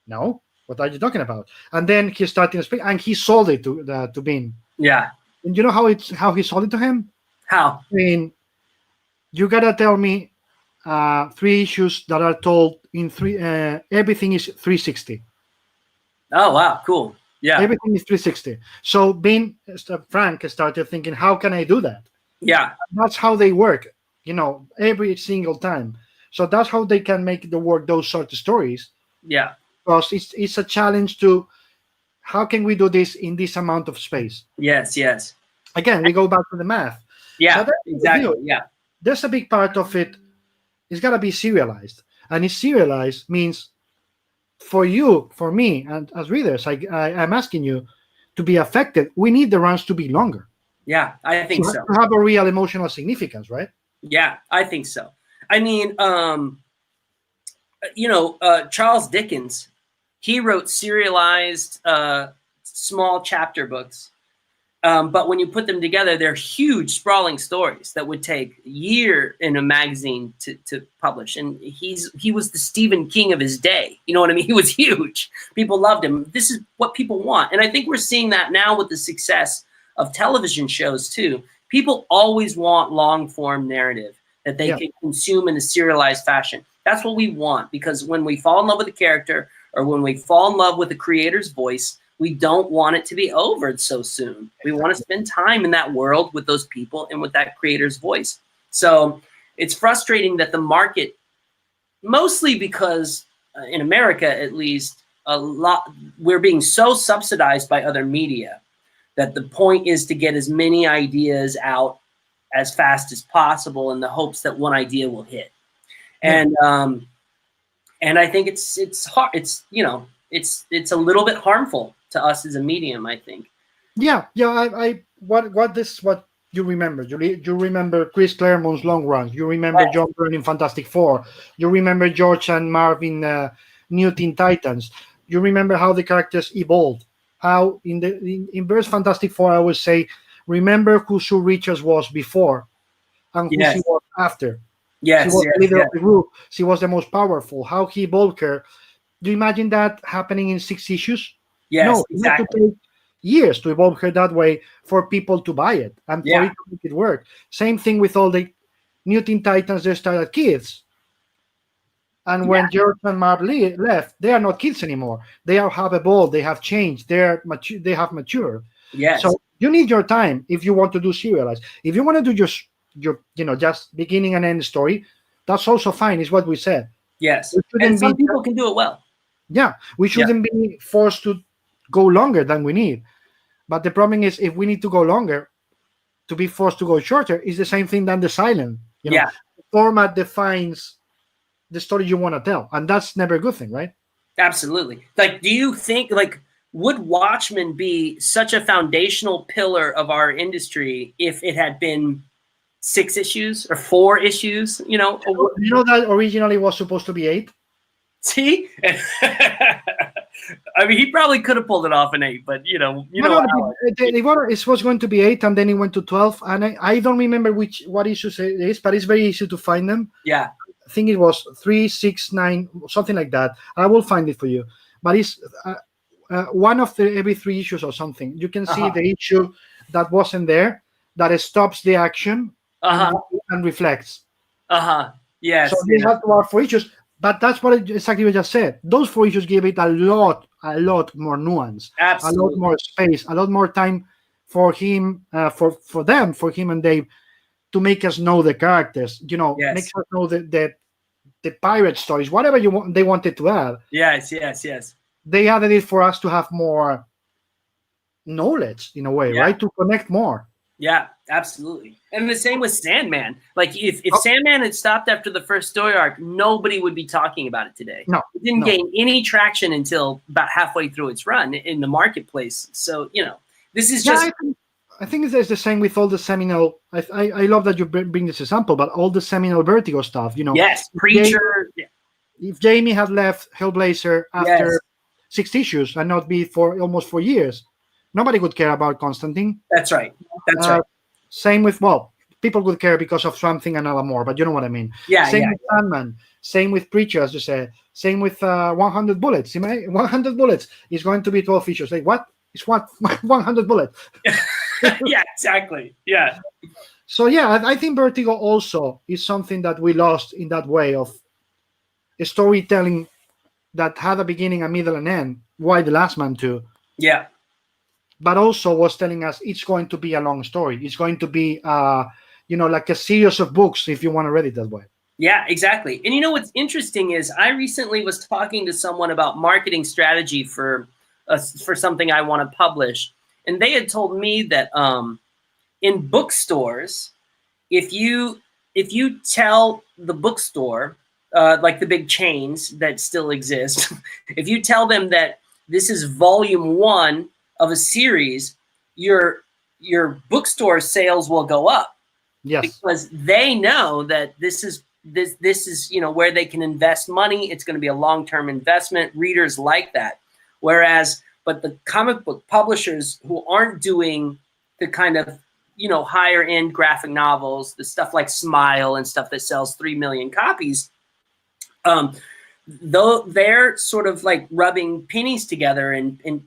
no, what are you talking about? And then he started to speak, and he sold it to Bean. Yeah. And you know how he sold it to him? How? I mean, you gotta tell me 3 issues that are told in everything is 360. Oh wow, cool. Yeah. Everything is 360. So Frank started thinking, how can I do that? Yeah. That's how they work, you know, every single time. So that's how they can make those sort of stories. Yeah. Because it's a challenge to how can we do this in this amount of space? Yes. Again, we go back to the math. Yeah, exactly. Yeah. There's a big part of it. It's got to be serialized. And it's serialized means for you, for me, and as readers, I'm asking you to be affected. We need the runs to be longer. Yeah, I think so. To have a real emotional significance, right? Yeah, I think so. I mean, Charles Dickens, he wrote serialized small chapter books. But when you put them together, they're huge, sprawling stories that would take a year in a magazine to publish. And he was the Stephen King of his day. You know what I mean? He was huge. People loved him. This is what people want. And I think we're seeing that now with the success of television shows too. People always want long-form narrative that they can consume in a serialized fashion. That's what we want, because when we fall in love with a character or when we fall in love with the creator's voice, we don't want it to be over so soon. We want to spend time in that world with those people and with that creator's voice. So it's frustrating that the market, mostly because in America at least, we're being so subsidized by other media that the point is to get as many ideas out as fast as possible in the hopes that one idea will hit. And I think it's hard. It's a little bit harmful to us as a medium, I think. Yeah. What you remember? You remember Chris Claremont's long runs. You remember John Byrne in Fantastic Four. You remember George and Marv in New Teen Titans. You remember how the characters evolved. How in Byrne's Fantastic Four, I would say, remember who Sue Richards was before and who she was after. Yes, she was the leader of the group. She was the most powerful. How he evolved her. Do you imagine that happening in 6 issues? Yes, no, exactly. It had to take years to evolve her that way for people to buy it and for it to make it work. Same thing with all the New Teen Titans. They started kids. And when George and Marv left, they are not kids anymore. They have evolved. They have changed. They have matured. Yes. So you need your time if you want to do serialized. If you want to do just your just beginning and end story, that's also fine. Is what we said. Yes. And some people can do it well. Yeah, we shouldn't be forced to go longer than we need. But the problem is, if we need to go longer, to be forced to go shorter is the same thing than the silent. The format defines the story you want to tell, and that's never a good thing, right? Absolutely. Like, do you think, like, would Watchmen be such a foundational pillar of our industry if it had been 6 issues or 4 issues? You know that originally was supposed to be 8. See, I mean, he probably could have pulled it off in 8, but it was going to be 8, and then it went to 12, and I don't remember what issues it is, but it's very easy to find them. Yeah. I think it was 3, 6, 9, something like that. I will find it for you. But it's one of every 3 issues or something. You can see the issue that wasn't there, that stops the action and reflects. Yes. So they have to have 4 issues. But that's what exactly what I just said. Those 4 issues give it a lot more nuance, Absolutely. a lot more space, a lot more time for him, for him and Dave, to make us know the characters. Make us know the pirate stories, whatever they wanted to add. Yes. They added it for us to have more knowledge in a way, right? To connect more. Yeah, absolutely. And the same with Sandman. Like, if Sandman had stopped after the first story arc, nobody would be talking about it today. No, it didn't gain any traction until about halfway through its run in the marketplace. So, this is just. I think it's the same with all the seminal. I love that you bring this example, but all the seminal Vertigo stuff. Yes, Preacher. If Jamie had left Hellblazer after 6 issues and not be for almost 4 years, nobody would care about Constantine. That's right. Same with, people would care because of Swamp Thing and Alan Moore, but you know what I mean. Same with Sandman. Same with Preacher, as you said. Same with 100 Bullets. 100 Bullets is going to be 12 issues. Like, what? It's what? 100 Bullets. Yeah, exactly. Yeah. So, I think Vertigo also is something that we lost in that way of storytelling that had a beginning, a middle, and end. Why The Last Man too? Yeah. But also was telling us it's going to be a long story. It's going to be, like a series of books if you want to read it that way. Yeah, exactly. And what's interesting is I recently was talking to someone about marketing strategy for something I want to publish. And they had told me that in bookstores, if you tell the bookstore, like the big chains that still exist, if you tell them that this is volume 1 of a series, your bookstore sales will go up. Yes. Because they know that this is where they can invest money. It's going to be a long-term investment. Readers like that. But the comic book publishers who aren't doing the kind of, higher end graphic novels, the stuff like Smile and stuff that sells 3 million copies, though they're sort of like rubbing pennies together and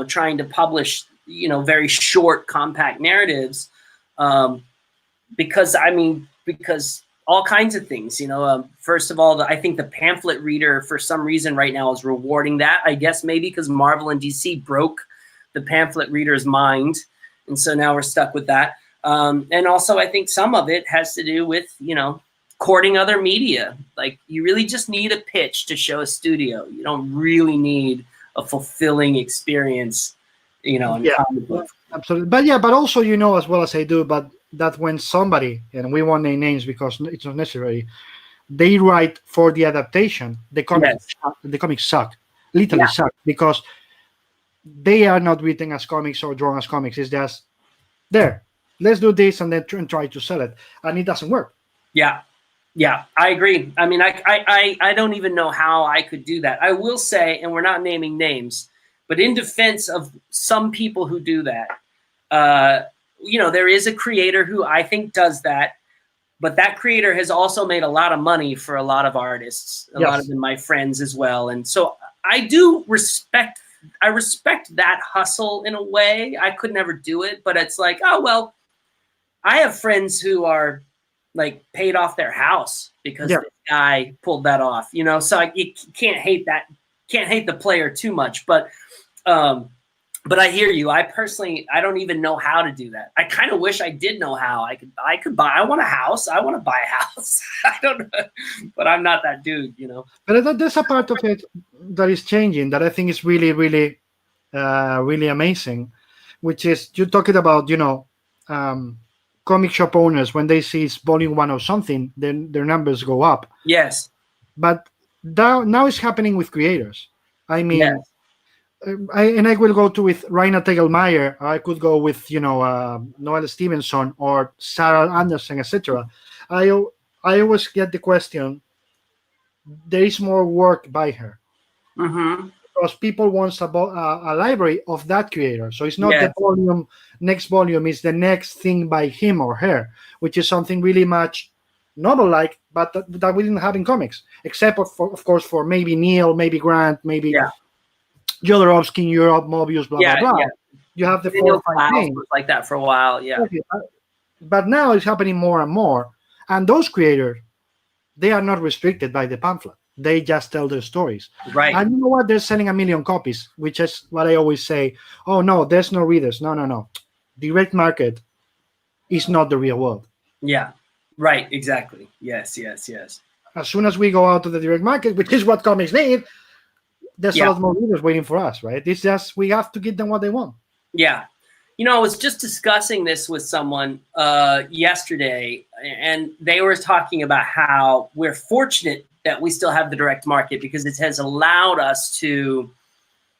trying to publish, very short, compact narratives, because all kinds of things, first of all, I think the pamphlet reader for some reason right now is rewarding that. I guess maybe because Marvel and DC broke the pamphlet reader's mind. And so now we're stuck with that. And also I think some of it has to do with, courting other media. Like, you really just need a pitch to show a studio. You don't really need a fulfilling experience, in comic book. Absolutely. But also, as well as I do, but that when somebody, and we won't name names because it's not necessary, they write for the adaptation, the comics suck, literally suck, because they are not written as comics or drawn as comics. It's just there. Let's do this and then try to sell it, and it doesn't work. Yeah, I agree. I mean, I don't even know how I could do that. I will say, and we're not naming names, but in defense of some people who do that, there is a creator who I think does that, but that creator has also made a lot of money for a lot of artists, a lot of them my friends as well. And so I respect that hustle in a way. I could never do it, but it's like, oh, well, I have friends who are, like paid off their house because Yeah. this guy pulled that off, you know. So you can't hate that, can't hate the player too much, but I hear you. I personally, I don't even know how to do that. I kind of wish I did know how. I could buy. I want a house. I want to buy a house. I don't know, but I'm not that dude, you know. But there's a part of it that is changing that I think is really, really, really amazing, which is you talking about, comic shop owners when they see it's volume 1 or something, then their numbers go up. Yes. But now it's happening with creators. I mean, Yes. I will go to with Raina Tegelmeier. I could go with Noel Stevenson or Sarah Anderson, etc. I always get the question. There is more work by her because people want a library of that creator. So it's not Yes. the volume. Next volume is the next thing by him or her, which is something really much novel-like, but that we didn't have in comics, except of course for maybe Neil, maybe Grant, maybe. Yeah. Jodorowsky in Europe, Mobius, blah, Yeah, blah, blah. yeah. You have the 4 or 5 names. like that for a while, yeah. Okay. But now it's happening more and more. And those creators, they are not restricted by the pamphlet. They just tell their stories. Right. And you know what? They're selling 1 million copies, which is what I always say. Oh, no, there's no readers. No. Direct market is not the real world. Yeah, right, exactly. Yes. As soon as we go out to the direct market, which is what comics need, there's a lot more readers waiting for us, right? It's just we have to give them what they want. Yeah. You know, I was just discussing this with someone yesterday, and they were talking about how we're fortunate that we still have the direct market because it has allowed us to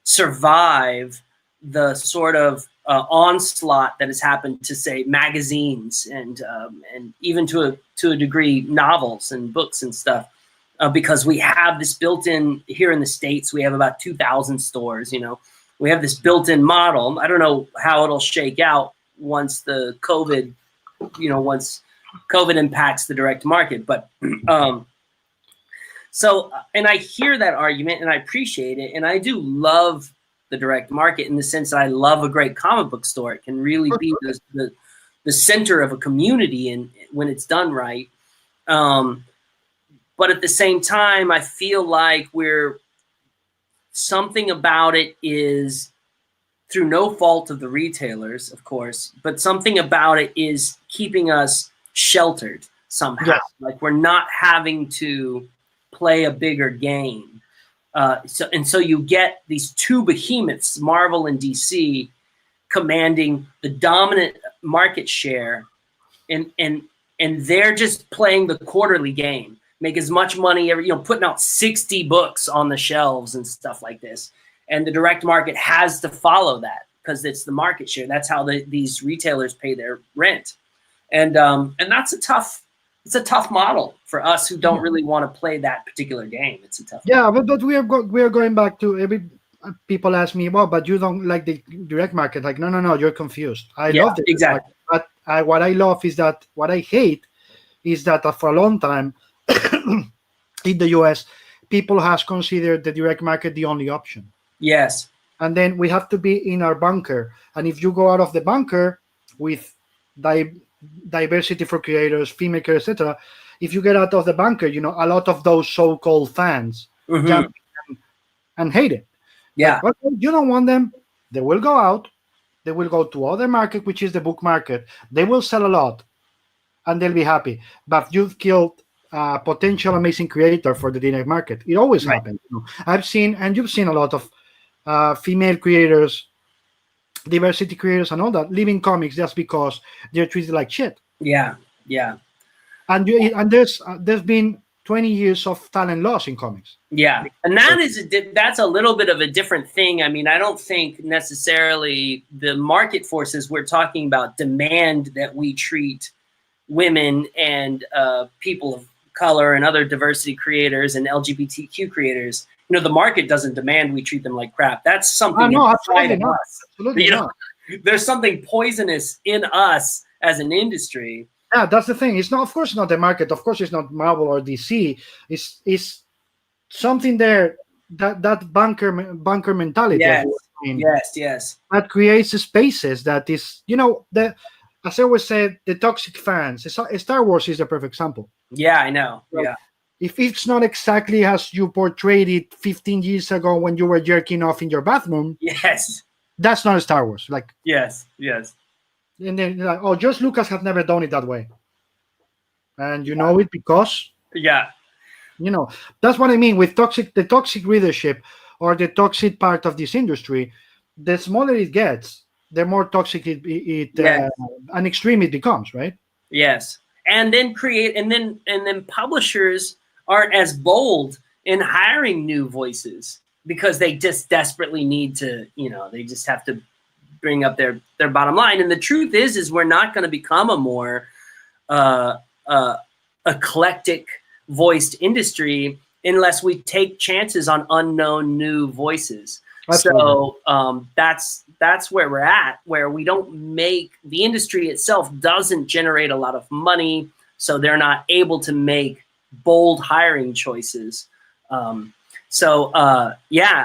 survive the sort of onslaught that has happened to, say, magazines and even to a degree novels and books and stuff. Because we have this built-in here in the States, we have about 2,000 stores, you know. We have this built-in model. I don't know how it'll shake out once the COVID, once COVID impacts the direct market. But so, and I hear that argument and I appreciate it. And I do love the direct market in the sense that I love a great comic book store. It can really be the center of a community and when it's done right. But at the same time, I feel like something about it is through no fault of the retailers, of course, but something about it is keeping us sheltered somehow. Yes. Like we're not having to play a bigger game. So you get these two behemoths, Marvel and DC, commanding the dominant market share, and they're just playing the quarterly game. Make as much money putting out 60 books on the shelves and stuff like this. And the direct market has to follow that because it's the market share. That's how these retailers pay their rent. And that's a tough model for us who don't really want to play that particular game. It's a tough. Yeah, but we are going back to people ask me, well, but you don't like the direct market. Like, no, you're confused. I love it. Exactly. But what I love is that what I hate is that for a long time, in the US, people has considered the direct market the only option. Yes. And then we have to be in our bunker. And if you go out of the bunker with diversity for creators, filmmakers, etc., if you get out of the bunker, a lot of those so-called fans jump in and hate it. Yeah. But you don't want them. They will go out. They will go to other market, which is the book market. They will sell a lot, and they'll be happy. But you've killed potential amazing creator for the direct market. It always happens. I've seen, and you've seen a lot of female creators, diversity creators, and all that leaving comics just because they're treated like shit. Yeah. And there's been 20 years of talent loss in comics. Yeah, and that's a little bit of a different thing. I mean, I don't think necessarily the market forces we're talking about demand that we treat women and people of color and other diversity creators and LGBTQ creators. The market doesn't demand we treat them like crap. That's something inside of us. Absolutely not. There's something poisonous in us as an industry. Yeah, that's the thing. It's not, of course, not the market. Of course, it's not Marvel or DC. It's something there that bunker mentality. Yes. That creates spaces that is, as I always said, the toxic fans. Star Wars is the perfect example. Yeah, I know. Like, Yeah. if it's not exactly as you portrayed it 15 years ago when you were jerking off in your bathroom, Yes. that's not Star Wars. Like, Yes. Yes. and then like, oh, George Lucas has never done it that way, and you know it because Yeah. that's what I mean with the toxic readership or the toxic part of this industry. The smaller it gets, the more toxic Yes. an extreme it becomes, right? Yes. And then publishers aren't as bold in hiring new voices because they just desperately need to, they just have to bring up their bottom line. And the truth is we're not going to become a more eclectic voiced industry unless we take chances on unknown new voices. Absolutely. So that's where we're at, where we don't make the industry itself doesn't generate a lot of money, so they're not able to make bold hiring choices. Yeah,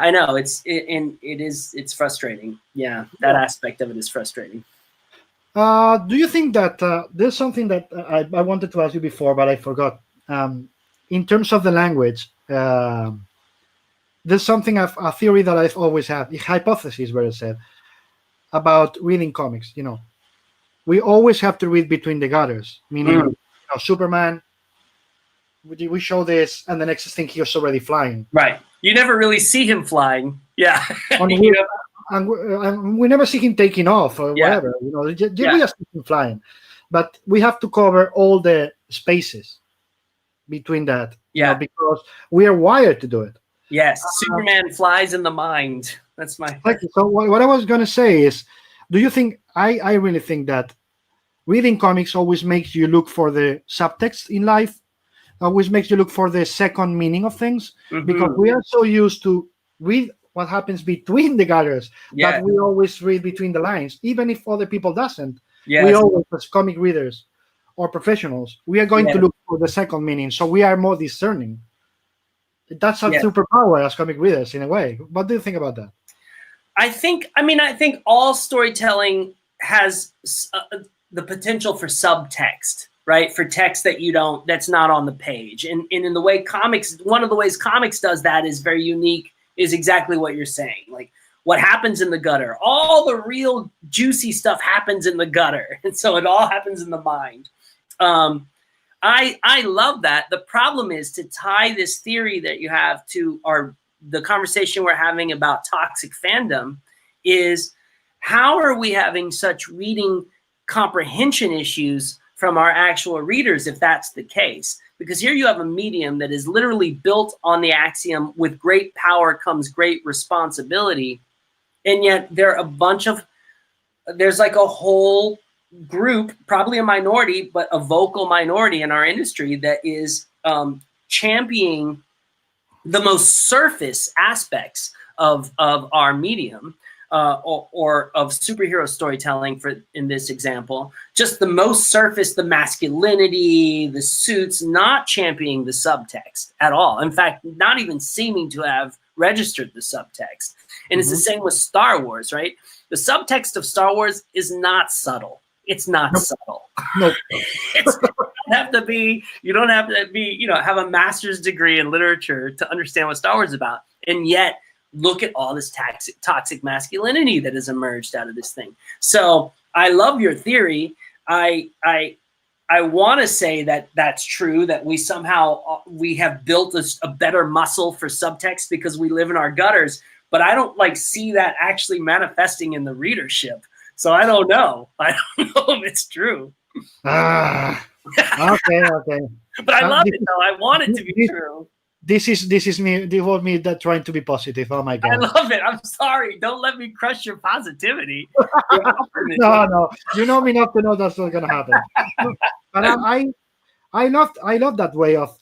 I know it's frustrating. Yeah, that aspect of it is frustrating. Do you think that there's something that I wanted to ask you before, but I forgot? In terms of the language, there's something a theory that I've always had, a hypothesis, better said, about reading comics. We always have to read between the gutters, meaning Superman. We show this, and the next thing he's already flying. Right. You never really see him flying. Yeah. And we never see him taking off or whatever. We just see him flying, but we have to cover all the spaces between that. Because we are wired to do it. Yes, Superman flies in the mind. That's my. So what I was going to say is, do you think I really think that reading comics always makes you look for the subtext in life, always makes you look for the second meaning of things, because we are so used to read what happens between the gutters that we always read between the lines, even if other people doesn't. We always, as comic readers or professionals, we are going to look for the second meaning, so we are more discerning. That's a superpower as comic readers, in a way. What do you think about that? I think all storytelling has the potential for subtext, right? For text that's not on the page. And in the way one of the ways comics does that is very unique, is exactly what you're saying. Like what happens in the gutter, all the real juicy stuff happens in the gutter. And so it all happens in the mind. I love that. The problem is to tie this theory that you have to the conversation we're having about toxic fandom is how are we having such reading comprehension issues from our actual readers if that's the case? Because here you have a medium that is literally built on the axiom, with great power comes great responsibility. And yet there's like a whole group, probably a minority, but a vocal minority in our industry that is championing the most surface aspects of our medium, or of superhero storytelling, in this example, just the most surface, the masculinity, the suits, not championing the subtext at all. In fact, not even seeming to have registered the subtext. And it's the same with Star Wars, right? The subtext of Star Wars is not subtle. It's not subtle. Nope. You don't have to be, have a master's degree in literature to understand what Star Wars is about. And yet, look at all this toxic masculinity that has emerged out of this thing. So I love your theory. I want to say that that's true, that we have built a better muscle for subtext because we live in our gutters. But I don't see that actually manifesting in the readership. So I don't know. I don't know if it's true. Okay. But I love it though. I want it to be true. This is me. This was me that trying to be positive. Oh my God! I love it. I'm sorry. Don't let me crush your positivity. No. You know me not to know that's not gonna happen. But I love that way of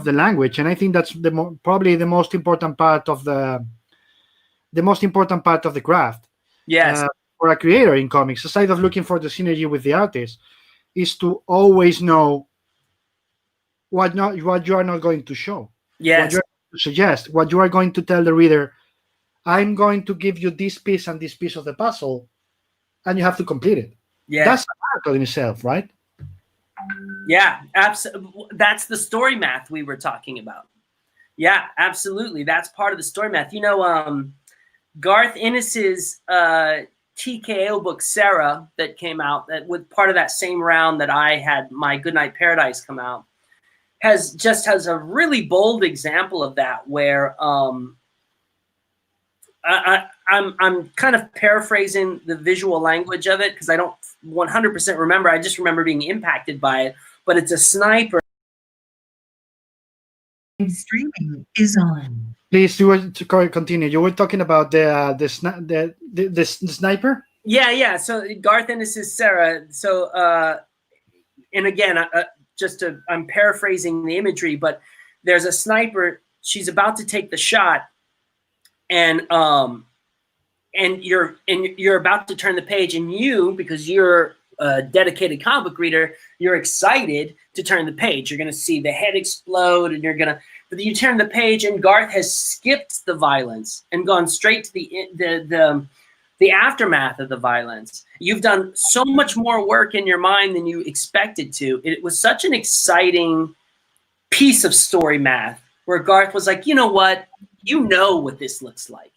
the language, and I think that's probably the most important part of the craft. Yes. For a creator in comics, aside of looking for the synergy with the artist, is to always know what you are not going to show. Yes. What you are going to suggest, what you are going to tell the reader. I'm going to give you this piece and this piece of the puzzle, and you have to complete it. Yeah. That's an art in itself, right? Yeah, absolutely. That's the story math we were talking about. Yeah, absolutely. That's part of the story math. You know, Garth Ennis's TKO book, Sarah, that came out, that with part of that same round that I had my Goodnight Paradise come out, has a really bold example of that, where I'm kind of paraphrasing the visual language of it because I don't 100% remember. I just remember being impacted by it. But it's a sniper. Streaming is on. Please, you were to continue. You were talking about the sniper. Yeah. So Garth Ennis's Sarah. So and again, I'm paraphrasing the imagery, but there's a sniper. She's about to take the shot, and you're about to turn the page, and because you're a dedicated comic book reader, you're excited to turn the page. You're going to see the head explode, and but you turn the page, and Garth has skipped the violence and gone straight to the aftermath of the violence. You've done so much more work in your mind than you expected to. It was such an exciting piece of story math where Garth was like, you know what this looks like.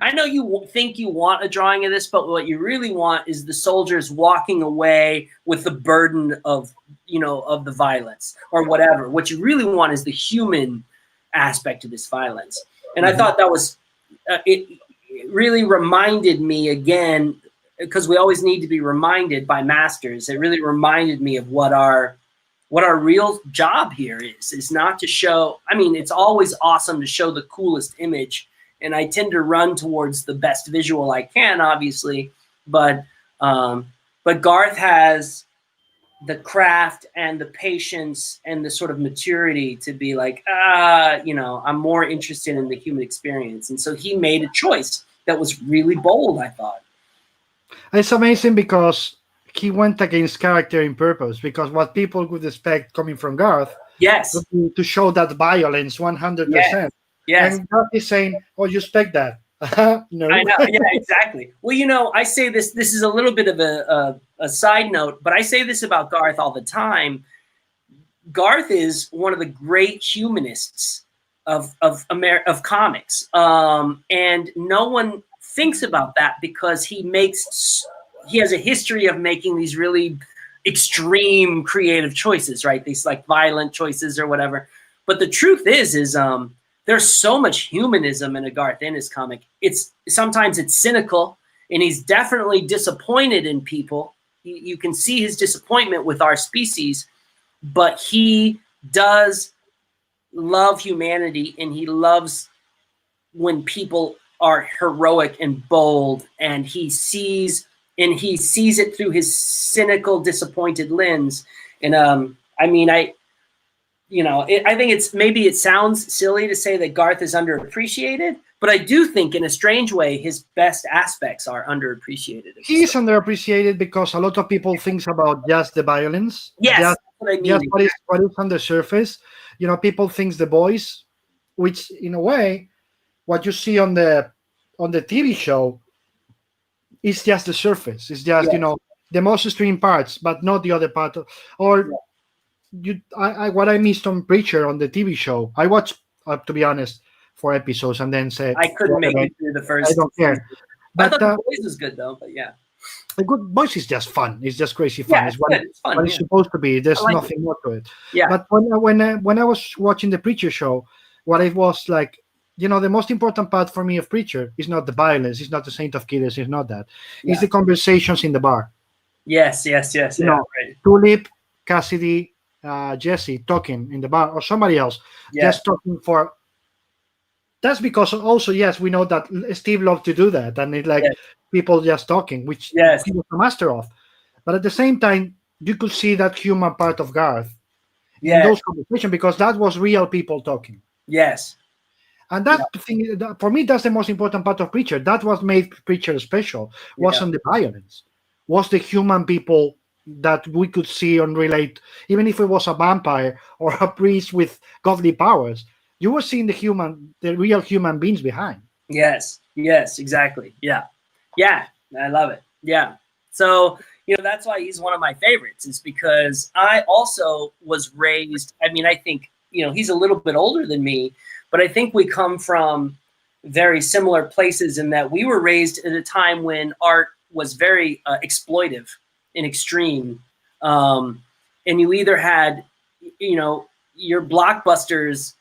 I know you think you want a drawing of this, but what you really want is the soldiers walking away with the burden of the violence or whatever. What you really want is the human aspect of this violence. And I thought that was, it really reminded me again, because we always need to be reminded by masters. It really reminded me of what our real job here is not to show. I mean, it's always awesome to show the coolest image, and I tend to run towards the best visual I can, obviously. But Garth has the craft and the patience and the sort of maturity to be like, I'm more interested in the human experience. And so he made a choice that was really bold, I thought. It's amazing because he went against character in purpose, because what people would expect coming from Garth, yes, to show that violence 100%. Yes. And Garth is saying, "Oh, you expect that?" No. I know. Yeah, exactly. Well, I say this. This is a little bit of a side note, but I say this about Garth all the time. Garth is one of the great humanists of comics, and no one thinks about that because he has a history of making these really extreme creative choices, right? These like violent choices or whatever. But the truth is there's so much humanism in a Garth Ennis comic. Sometimes it's cynical, and he's definitely disappointed in people. You can see his disappointment with our species, but he does love humanity, and he loves when people are heroic and bold, and he sees it through his cynical, disappointed lens. And I think it sounds silly to say that Garth is underappreciated, but I do think in a strange way his best aspects are underappreciated. He is underappreciated because a lot of people think about just the violence. Yes, just, what I mean. Just what is on the surface. People think the boys, which in a way, what you see on the TV show is just the surface. It's just the most extreme parts, but not the other part. What I missed on Preacher on the TV show, I watched, to be honest, 4 episodes and then said I couldn't make it through the first. I don't care. But I thought The Boys was good though. But yeah, The Good Boys is just fun. It's just crazy fun. Yeah, it's fun. What it's supposed to be. There's nothing more to it. Yeah. But when I was watching the Preacher show, what it was like, the most important part for me of Preacher is not the violence. It's not the Saint of Killers. It's not that. Yeah. It's the conversations in the bar. Yes. Right. Tulip, Cassidy, Jesse talking in the bar, or somebody else just talking for. That's because also, yes, we know that Steve loved to do that, and it's like people just talking, which he was a master of. But at the same time, you could see that human part of Garth in those conversations, because that was real people talking. Yes. And that thing, for me, that's the most important part of Preacher. That was made Preacher special. Wasn't the violence, was the human people that we could see and relate. Even if it was a vampire or a priest with godly powers, you were seeing the real human beings behind. Yes, exactly. Yeah, I love it. Yeah. So, that's why he's one of my favorites, is because I also was raised, I mean, I think, he's a little bit older than me, but I think we come from very similar places in that we were raised at a time when art was very exploitive and extreme. And you either had, your blockbusters,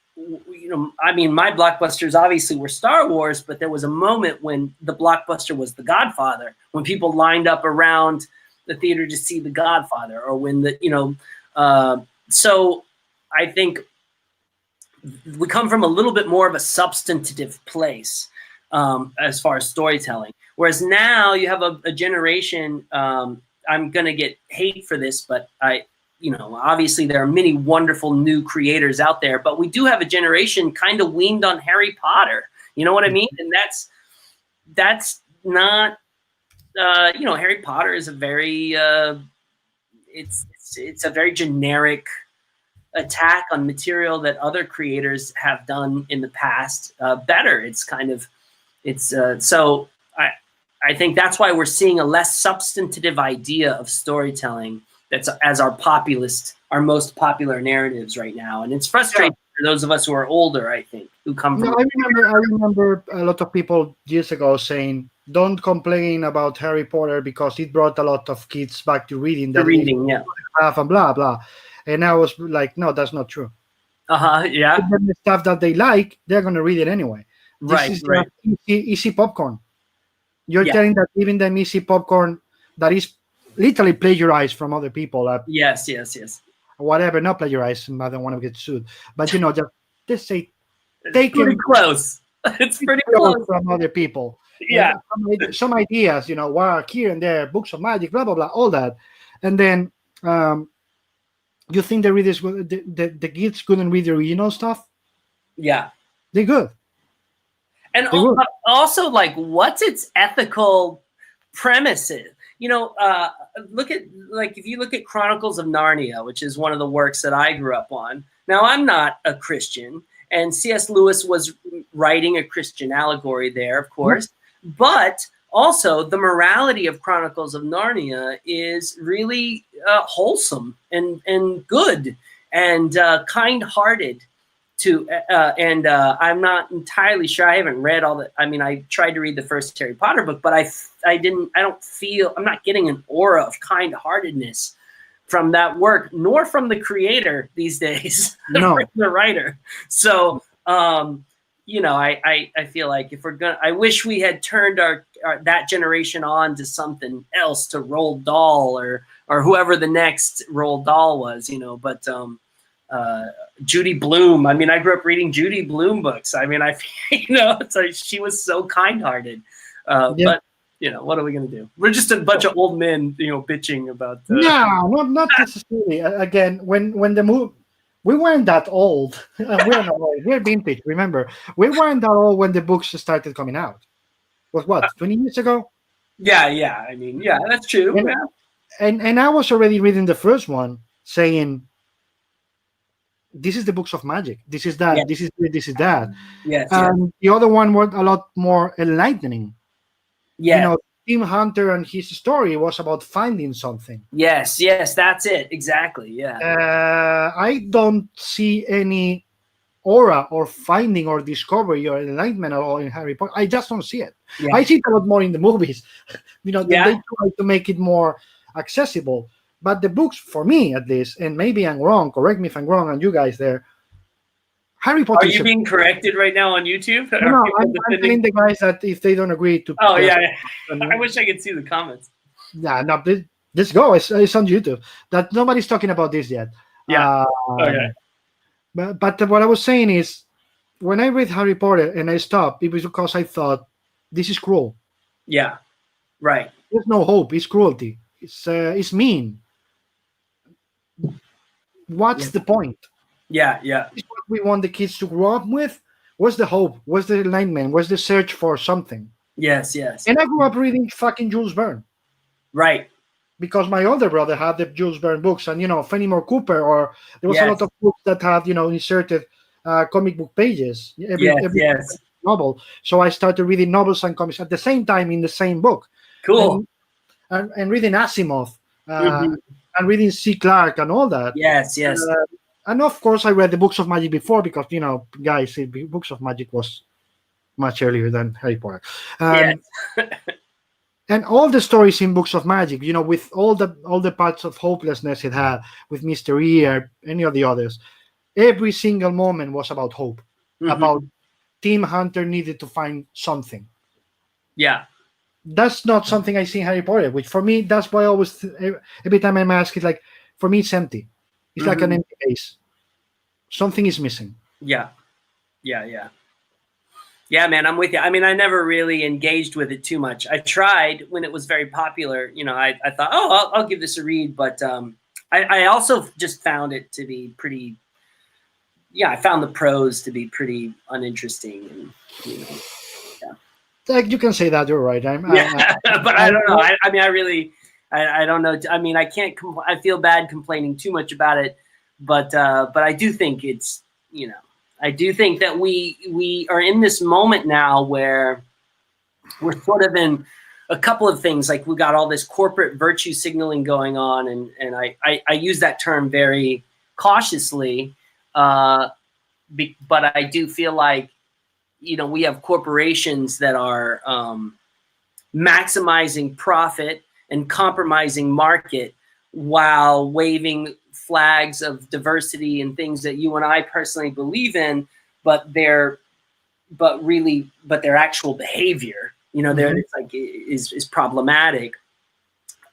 I mean, my blockbusters obviously were Star Wars, but there was a moment when the blockbuster was The Godfather, when people lined up around the theater to see The Godfather, or when so I think we come from a little bit more of a substantive place as far as storytelling. Whereas now you have a generation, I'm going to get hate for this, but obviously there are many wonderful new creators out there, but we do have a generation kind of weaned on Harry Potter. You know what I mean? And that's not, Harry Potter is a very, it's a very generic attack on material that other creators have done in the past better. So I think that's why we're seeing a less substantive idea of storytelling that's as our most popular narratives right now. And it's frustrating for those of us who are older, I think, who come from. I remember a lot of people years ago saying, don't complain about Harry Potter because it brought a lot of kids back to reading. And blah, blah. And I was like, no, that's not true. Yeah. The stuff that they like, they're going to read it anyway. This is right. Easy popcorn. You're Yeah. telling that even them easy popcorn that is literally plagiarized from other people. Yes. Whatever, not plagiarized. I don't want to get sued. But, just say, It's pretty close. It's pretty close from other people. Yeah. Some ideas, work here and there, books of magic, blah, blah, blah, all that. And then you think the readers, the kids couldn't read the original stuff? Yeah. They're good. And also, like, what's its ethical premises? Look at, like, if you look at Chronicles of Narnia, which is one of the works that I grew up on. Now, I'm not a Christian, and C.S. Lewis was writing a Christian allegory there, of course. Mm-hmm. But also, the morality of Chronicles of Narnia is really wholesome and good and kind-hearted. And I'm not entirely sure. I haven't read all the. I mean, I tried to read the first Harry Potter book, but I'm not getting an aura of kind-heartedness from that work, nor from the creator these days, no. The writer. So, I feel like if we're gonna, I wish we had turned our that generation on to something else, to Roald Dahl or whoever the next Roald Dahl was, But Judy Blume. I mean, I grew up reading Judy Blume books. I mean, it's like she was so kind-hearted. But what are we gonna do? We're just a bunch of old men, bitching about. No, not necessarily. Again, when the movie, we weren't that old. We're not old. We're vintage. Remember, we weren't that old when the books started coming out. Was what, 20 years ago? Yeah. I mean, yeah, that's true. And I was already reading the first one, saying, this is the books of magic. This is that. Yes. This is that. Yes. The other one was a lot more enlightening. Yeah. Tim Hunter and his story was about finding something. Yes, that's it. Exactly. Yeah. I don't see any aura or finding or discovery or enlightenment at all in Harry Potter. I just don't see it. Yeah. I see it a lot more in the movies. They try to make it more accessible. But the books, for me at least, and maybe I'm wrong, correct me if I'm wrong, and you guys there, Harry Potter. Are you being corrected right now on YouTube? No, I'm telling the guys that if they don't agree to. Oh, yeah. I wish I could see the comments. Yeah, no, let's go. It's on YouTube. That nobody's talking about this yet. Yeah. Okay. But what I was saying is, when I read Harry Potter and I stopped, it was because I thought, this is cruel. Yeah. Right. There's no hope. It's cruelty. It's mean. What's the point? Yeah. Is what we want the kids to grow up with? What's the hope? What's the enlightenment? What's the search for something? Yes. And I grew up reading fucking Jules Verne. Right. Because my older brother had the Jules Verne books, and Fenimore Cooper, or there was a lot of books that had inserted comic book pages every novel. So I started reading novels and comics at the same time in the same book. Cool. and reading Asimov, Mhm. and reading C. Clarke and all that. Yes, yes. And of course, I read the Books of Magic before because, guys, the Books of Magic was much earlier than Harry Potter. Yes. And all the stories in Books of Magic, with all the parts of hopelessness it had, with Mystery or any of the others, every single moment was about hope, Mhm. about Team Hunter needed to find something. Yeah. That's not something I see in Harry Potter, which for me, that's why I always, every time I'm asked, it's like, for me, it's empty. It's like an Mhm. empty base. Something is missing. Yeah. Yeah, man, I'm with you. I mean, I never really engaged with it too much. I tried when it was very popular. I thought, oh, I'll give this a read. But I also just found it to be pretty, I found the prose to be pretty uninteresting. And, Like, you can say that, you're right. but I don't know. I mean, I don't know. I mean, I can't. I feel bad complaining too much about it, but I do think it's, I do think that we are in this moment now where we're sort of in a couple of things. Like, we got all this corporate virtue signaling going on, and I use that term very cautiously, but I do feel like, we have corporations that are maximizing profit and compromising market while waving flags of diversity and things that you and I personally believe in, but their actual behavior, it's like is problematic.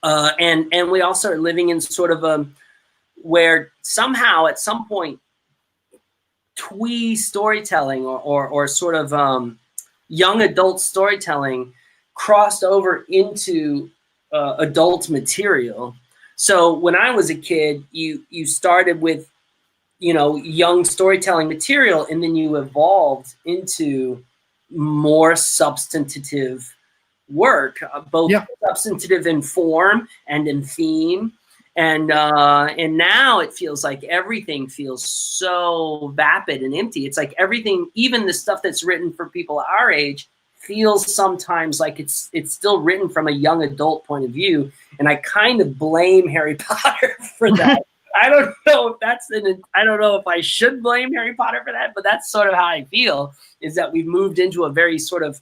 And we also are living in sort of where somehow at some point twee storytelling or sort of young adult storytelling crossed over into adult material. So when I was a kid, you started with, young storytelling material, and then you evolved into more substantive work, both substantive in form and in theme. And now it feels like everything feels so vapid and empty. It's like everything, even the stuff that's written for people our age, feels sometimes like it's still written from a young adult point of view. And I kind of blame Harry Potter for that. I don't know if I don't know if I should blame Harry Potter for that, but that's sort of how I feel, is that we've moved into a very sort of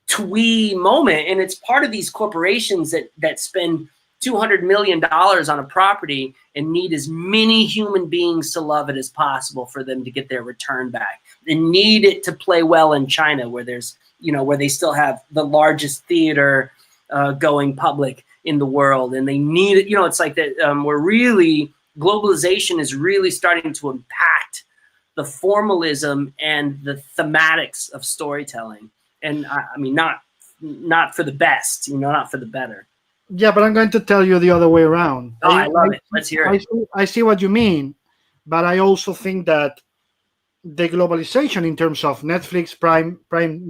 twee moment. And it's part of these corporations that spend $200 million on a property and need as many human beings to love it as possible for them to get their return back. They need it to play well in China, where there's, where they still have the largest theater going public in the world, and they need it. It's like that. Globalization is really starting to impact the formalism and the thematics of storytelling. And I mean, not for the best, not for the better. Yeah, but I'm going to tell you the other way around. Oh, I love it. Let's hear it. I see what you mean, but I also think that the globalization in terms of Netflix, Prime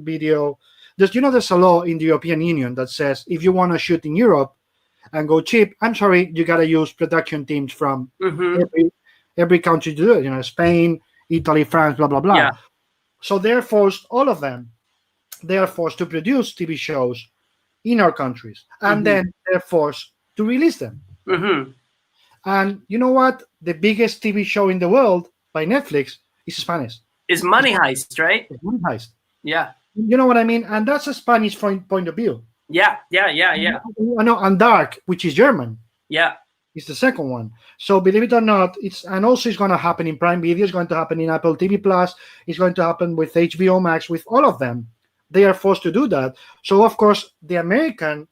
Video, there's a law in the European Union that says if you want to shoot in Europe and go cheap, I'm sorry, you got to use production teams from every country to do it. Spain, Italy, France, blah, blah, blah. Yeah. So they're forced, all of them, they are forced to produce TV shows in our countries, and then they're forced to release them. And you know what? The biggest TV show in the world by Netflix is Spanish. It's Money Heist, right? It's Money Heist. Yeah. You know what I mean? And that's a Spanish point of view. Yeah. I know, and Dark, which is German. Yeah. Is the second one. So believe it or not, it's going to happen in Prime Video. It's going to happen in Apple TV Plus. It's going to happen with HBO Max. With all of them, they are forced to do that. So of course, the American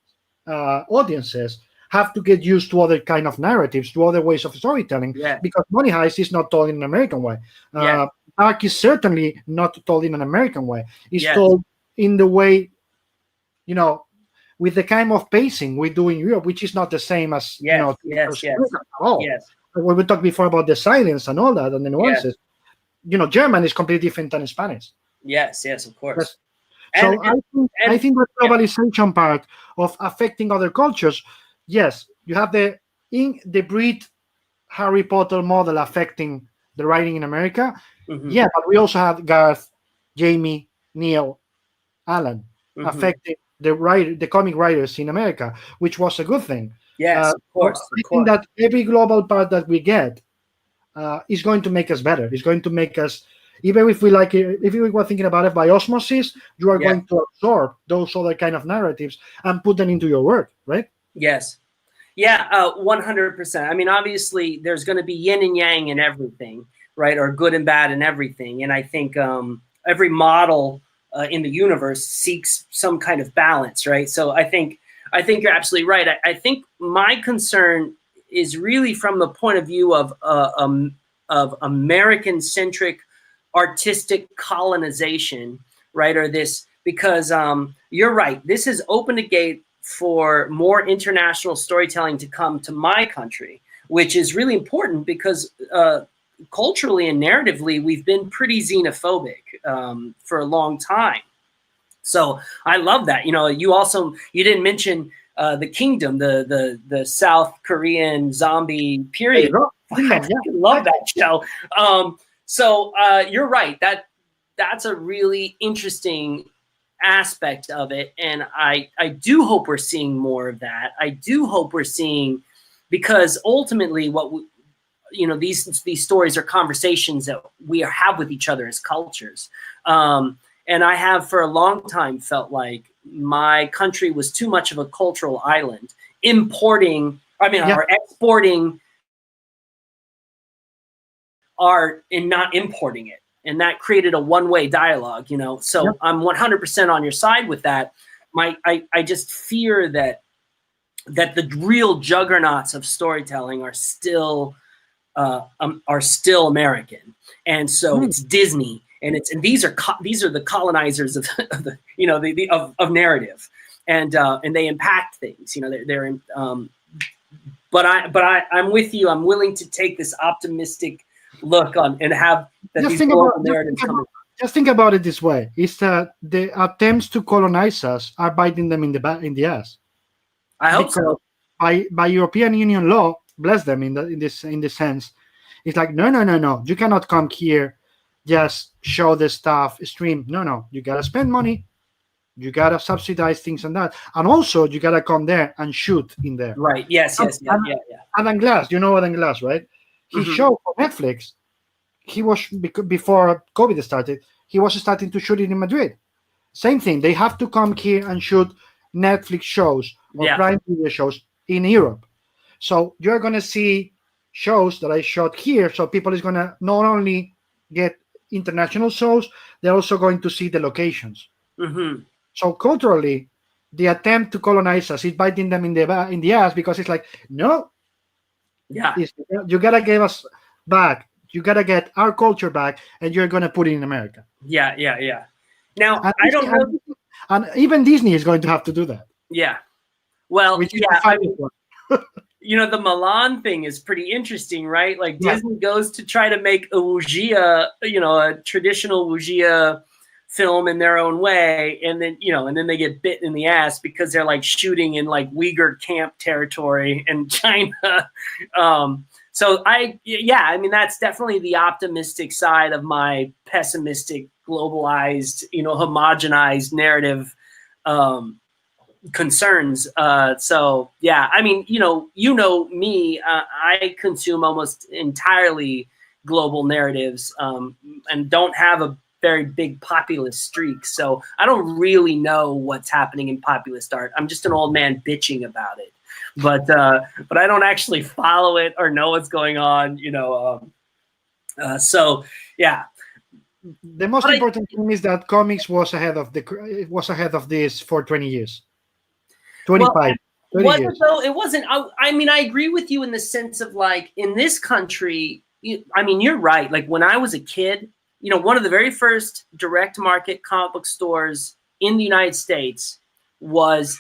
audiences have to get used to other kind of narratives, to other ways of storytelling. Yeah. Because Money Heist is not told in an American way. Dark is certainly not told in an American way. It's told in the way, with the kind of pacing we do in Europe, which is not the same as yes. When we talked before about the silence and all that, and the nuances, German is completely different than Spanish. Yes, of course. So I think the globalization part of affecting other cultures, yes, you have the Brit Harry Potter model affecting the writing in America. Yeah, but we also have Garth, Jamie, Neil, Alan affecting the comic writers in America, which was a good thing. Yes, of course. I think that every global part that we get is going to make us better. It's going to make us, even if we like it, if we were thinking about it by osmosis, you are going to absorb those other kind of narratives and put them into your work, right? Yes. Yeah, 100%. I mean, obviously, there's going to be yin and yang in everything, right? Or good and bad in everything. And I think every model in the universe seeks some kind of balance, right? So I think you're absolutely right. I think my concern is really from the point of view of American-centric artistic colonization, right? Or this, because you're right. This has opened a gate for more international storytelling to come to my country, which is really important because culturally and narratively, we've been pretty xenophobic for a long time. So I love that. You know, you didn't mention the Kingdom, the South Korean zombie period. I love that show. So you're right. That's a really interesting aspect of it, and I do hope we're seeing more of that. I do hope we're seeing, because ultimately what these stories are conversations that we have with each other as cultures. And I have for a long time felt like my country was too much of a cultural island, or exporting art and not importing it. And that created a one-way dialogue, you know. So I'm 100% on your side with that. I just fear that the real juggernauts of storytelling are still American, and so it's Disney, and these are the colonizers of of narrative, and they impact things. You know, they're in. But I'm with you. I'm willing to take this optimistic look on and have that these global narratives come. Just think about it this way: is that the attempts to colonize us are biting them in the ass. I hope so. By European Union law, bless them in this sense, it's like no, you cannot come here, just show the stuff, stream. No, you gotta spend money, you gotta subsidize things and that, and also you gotta come there and shoot in there. Right? Yes. Yeah. Adam Glass, you know Adam Glass, right? His show for Netflix, he was, before COVID started, he was starting to shoot it in Madrid. Same thing. They have to come here and shoot Netflix shows or Prime Video shows in Europe. So you're going to see shows that I shot here. So people is going to not only get international shows, they're also going to see the locations. So culturally, the attempt to colonize us is biting them in the ass, because it's like, no, you got to give us back. You got to get our culture back, and you're going to put it in America. Yeah. Now, I don't know. And even Disney is going to have to do that. Yeah. Well, you know, the Milan thing is pretty interesting, right? Like Disney goes to try to make a wuxia, a traditional wuxia film in their own way, and then they get bit in the ass because they're like shooting in like Uyghur camp territory in China. So I mean, that's definitely the optimistic side of my pessimistic, globalized, homogenized narrative concerns. So yeah, I mean, me, I consume almost entirely global narratives, and don't have a very big populist streak. So I don't really know what's happening in populist art. I'm just an old man bitching about it. But I don't actually follow it or know what's going on, so yeah. The most important thing is that comics was ahead of this for 20 years. 25. Was it though? It wasn't. I mean, I agree with you in the sense of like in this country. I mean, you're right. Like when I was a kid, one of the very first direct market comic book stores in the United States was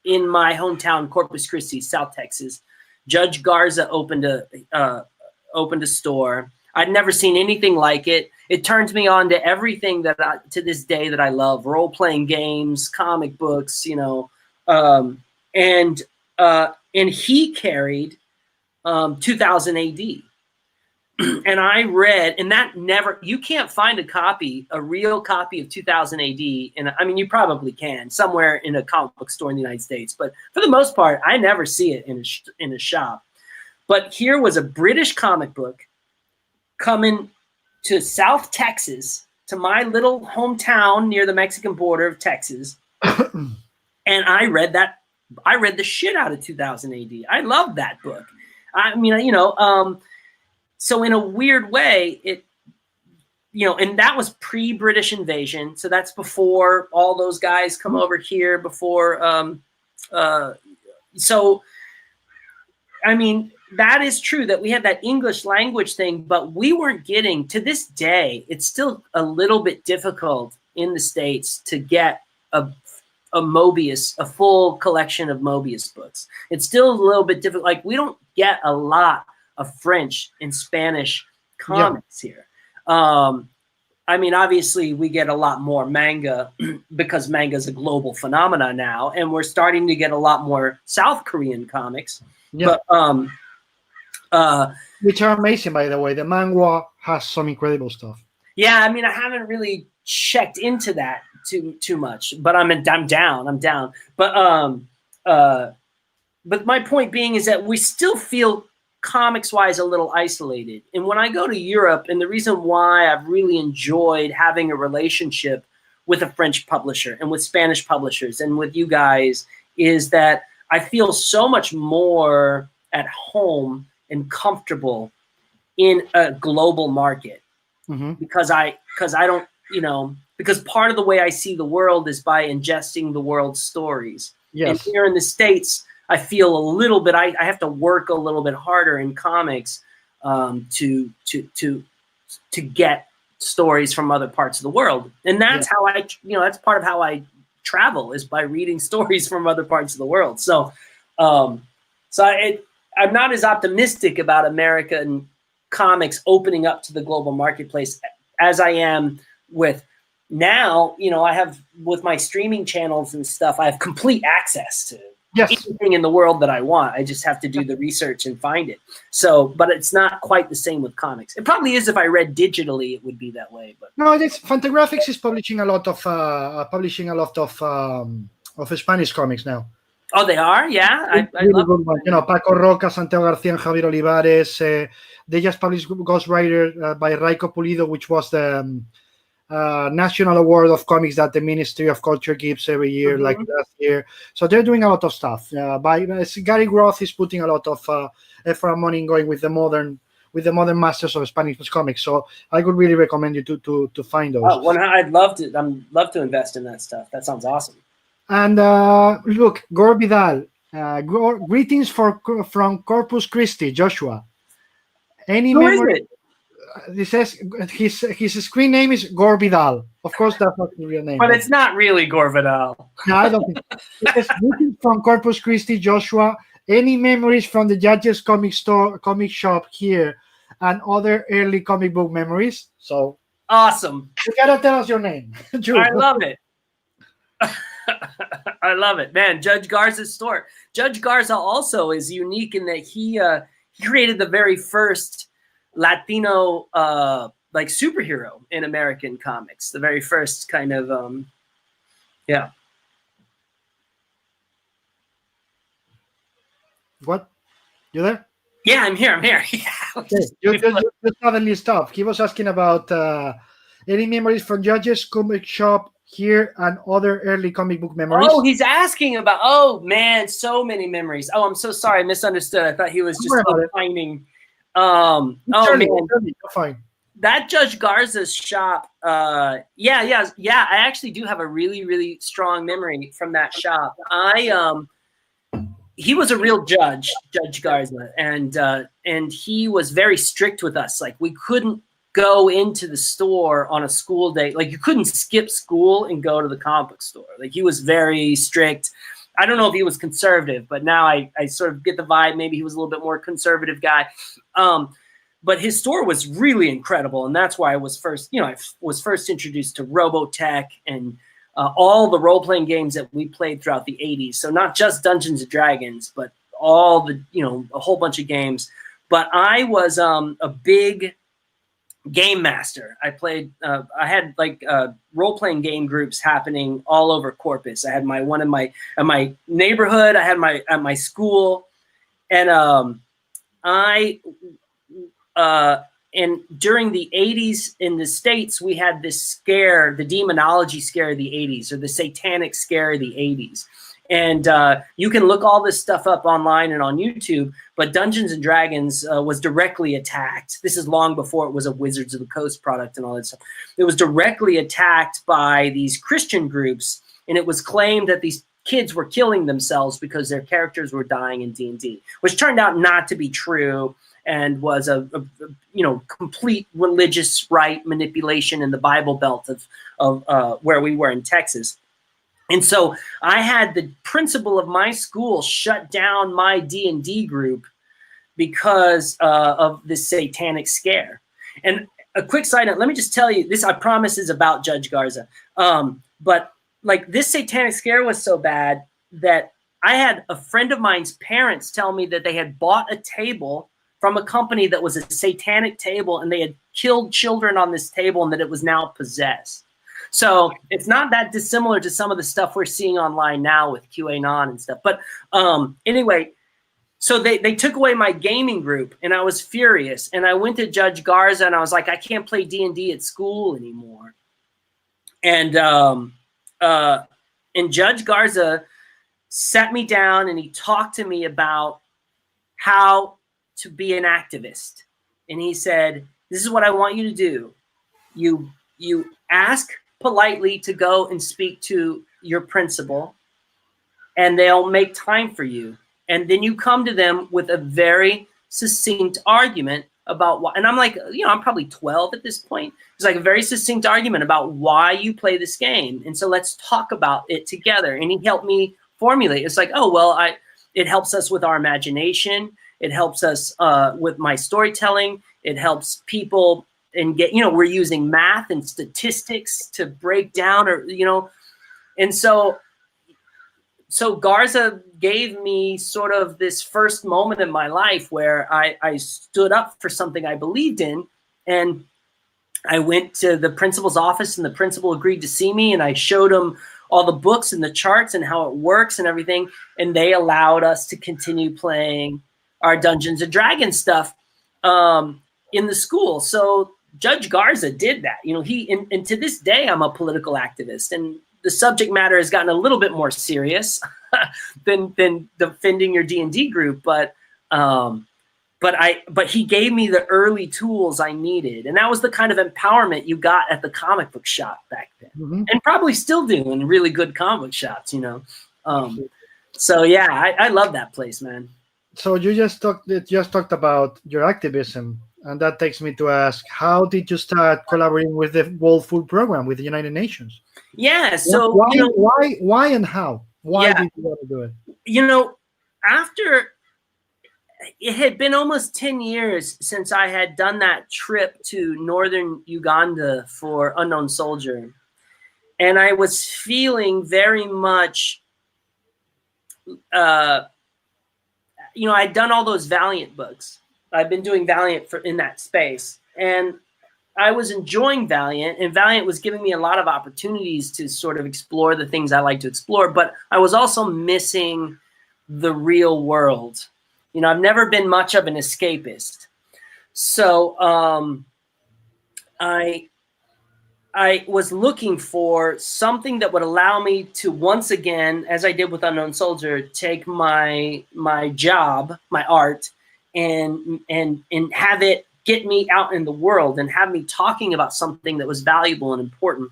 in my hometown, Corpus Christi, South Texas. Judge Garza opened a store. I'd never seen anything like it. It turns me on to everything to this day that I love: role-playing games, comic books, and he carried 2000 AD. and I read, and that never, you can't find a real copy of 2000 AD. And I mean, you probably can somewhere in a comic book store in the United States, but for the most part, I never see it in a shop. But here was a British comic book coming to South Texas, to my little hometown near the Mexican border of Texas. And I read the shit out of 2000 AD. I loved that book. I mean, so in a weird way, it, and that was pre-British invasion. So that's before all those guys come over here, before, so, I mean, that is true that we had that English language thing, but we weren't getting, to this day, it's still a little bit difficult in the States to get a Mobius, a full collection of Mobius books. It's still a little bit difficult. Like, we don't get a lot of French and Spanish comics here. I mean, obviously we get a lot more manga because manga is a global phenomenon now, and we're starting to get a lot more South Korean comics. Yeah. But, which are amazing, by the way. The manga has some incredible stuff. Yeah, I mean, I haven't really checked into that too much, but I'm down. But my point being is that we still feel comics-wise a little isolated. And when I go to Europe, and the reason why I've really enjoyed having a relationship with a French publisher and with Spanish publishers and with you guys is that I feel so much more at home and comfortable in a global market. Mm-hmm. because I don't, because part of the way I see the world is by ingesting the world's stories. Yes. And here in the States, I feel a little bit, I have to work a little bit harder in comics to get stories from other parts of the world. And that's how that's part of how I travel, is by reading stories from other parts of the world. So, I'm not as optimistic about American comics opening up to the global marketplace as I am with now. I have, with my streaming channels and stuff, I have complete access to anything in the world that I want. I just have to do the research and find it. So, but it's not quite the same with comics. It probably is if I read digitally, it would be that way. But no, Fantagraphics is publishing a lot of Spanish comics now. Oh, they are? Yeah. I love it. Paco Roca, Santiago García, and Javier Olivares. They just published Ghost Rider by Raico Pulido, which was the National Award of Comics that the Ministry of Culture gives every year, like last year. So they're doing a lot of stuff. Gary Groth is putting a lot of effort and money going with the modern masters of Spanish comics. So I would really recommend you to find those. Oh, I'd love to invest in that stuff. That sounds awesome. And look, Gore Vidal, greetings from Corpus Christi, Joshua. Any Who memory? Is it? He says his screen name is Gore Vidal. Of course, that's not the real name. But it's not really Gore Vidal. No, I don't think. It says, greetings from Corpus Christi, Joshua. Any memories from the Judge's comic shop here, and other early comic book memories? So awesome. You gotta tell us your name. I love it. I love it, man. Judge Garza's store. Judge Garza also is unique in that he created the very first Latino like superhero in American comics. The very first kind of yeah. What? You there? Yeah, I'm here. Yeah. Okay. You suddenly stopped. He was asking about any memories from Judge's comic shop here and other early comic book memories. Oh, he's asking about, oh man, so many memories. Oh, I'm so sorry. I misunderstood. I thought he was just opining. Oh man. Fine. That Judge Garza's shop, yeah. I actually do have a really, really strong memory from that shop. He was a real judge, Judge Garza, and he was very strict with us. Like, we couldn't go into the store on a school day. Like, you couldn't skip school and go to the comic book store. Like, he was very strict. I don't know if he was conservative, but now I sort of get the vibe. Maybe he was a little bit more conservative guy. But his store was really incredible. And that's why I was first introduced to Robotech and all the role-playing games that we played throughout the 80s. So not just Dungeons & Dragons, but all the, a whole bunch of games. But I was a big game master. I played. I had like role-playing game groups happening all over Corpus. I had one in my neighborhood. I had at my school, and and during the 80s in the States, we had this scare, the demonology scare of the 80s, or the satanic scare of the 80s. And you can look all this stuff up online and on YouTube, but Dungeons and Dragons was directly attacked. This is long before it was a Wizards of the Coast product and all that stuff. It was directly attacked by these Christian groups, and it was claimed that these kids were killing themselves because their characters were dying in D&D, which turned out not to be true, and was a complete religious right manipulation in the Bible Belt of where we were in Texas. And so I had the principal of my school shut down my D&D group because of this satanic scare. And a quick side note, let me just tell you, this I promise is about Judge Garza. But like this satanic scare was so bad that I had a friend of mine's parents tell me that they had bought a table from a company that was a satanic table, and they had killed children on this table, and that it was now possessed. So it's not that dissimilar to some of the stuff we're seeing online now with QAnon and stuff. But anyway, so they took away my gaming group, and I was furious. And I went to Judge Garza, and I was like, I can't play D&D at school anymore. And Judge Garza sat me down, and he talked to me about how to be an activist. And he said, this is what I want you to do. You ask politely to go and speak to your principal, and they'll make time for you. And then you come to them with a very succinct argument about why. And I'm like, I'm probably 12 at this point. It's like a very succinct argument about why you play this game. And so let's talk about it together. And he helped me formulate. It's like, it helps us with our imagination. It helps us with my storytelling. It helps people and we're using math and statistics to break down and so Garza gave me sort of this first moment in my life where I stood up for something I believed in, and I went to the principal's office, and the principal agreed to see me, and I showed him all the books and the charts and how it works and everything, and they allowed us to continue playing our Dungeons and Dragons stuff in the school. So Judge Garza did that. And to this day, I'm a political activist, and the subject matter has gotten a little bit more serious than defending your D&D group. But he gave me the early tools I needed, and that was the kind of empowerment you got at the comic book shop back then, and probably still do in really good comic book shops. So yeah, I love that place, man. So you just talked about your activism, and that takes me to ask, how did you start collaborating with the World Food Program, with the United Nations? Yeah. So why and how? Why did you want to do it? After it had been almost 10 years since I had done that trip to northern Uganda for Unknown Soldier, and I was feeling very much I'd done all those Valiant books. I've been doing Valiant in that space, and I was enjoying Valiant, and Valiant was giving me a lot of opportunities to sort of explore the things I like to explore, but I was also missing the real world. I've never been much of an escapist. So I was looking for something that would allow me to once again, as I did with Unknown Soldier, take my job, my art, and have it get me out in the world and have me talking about something that was valuable and important.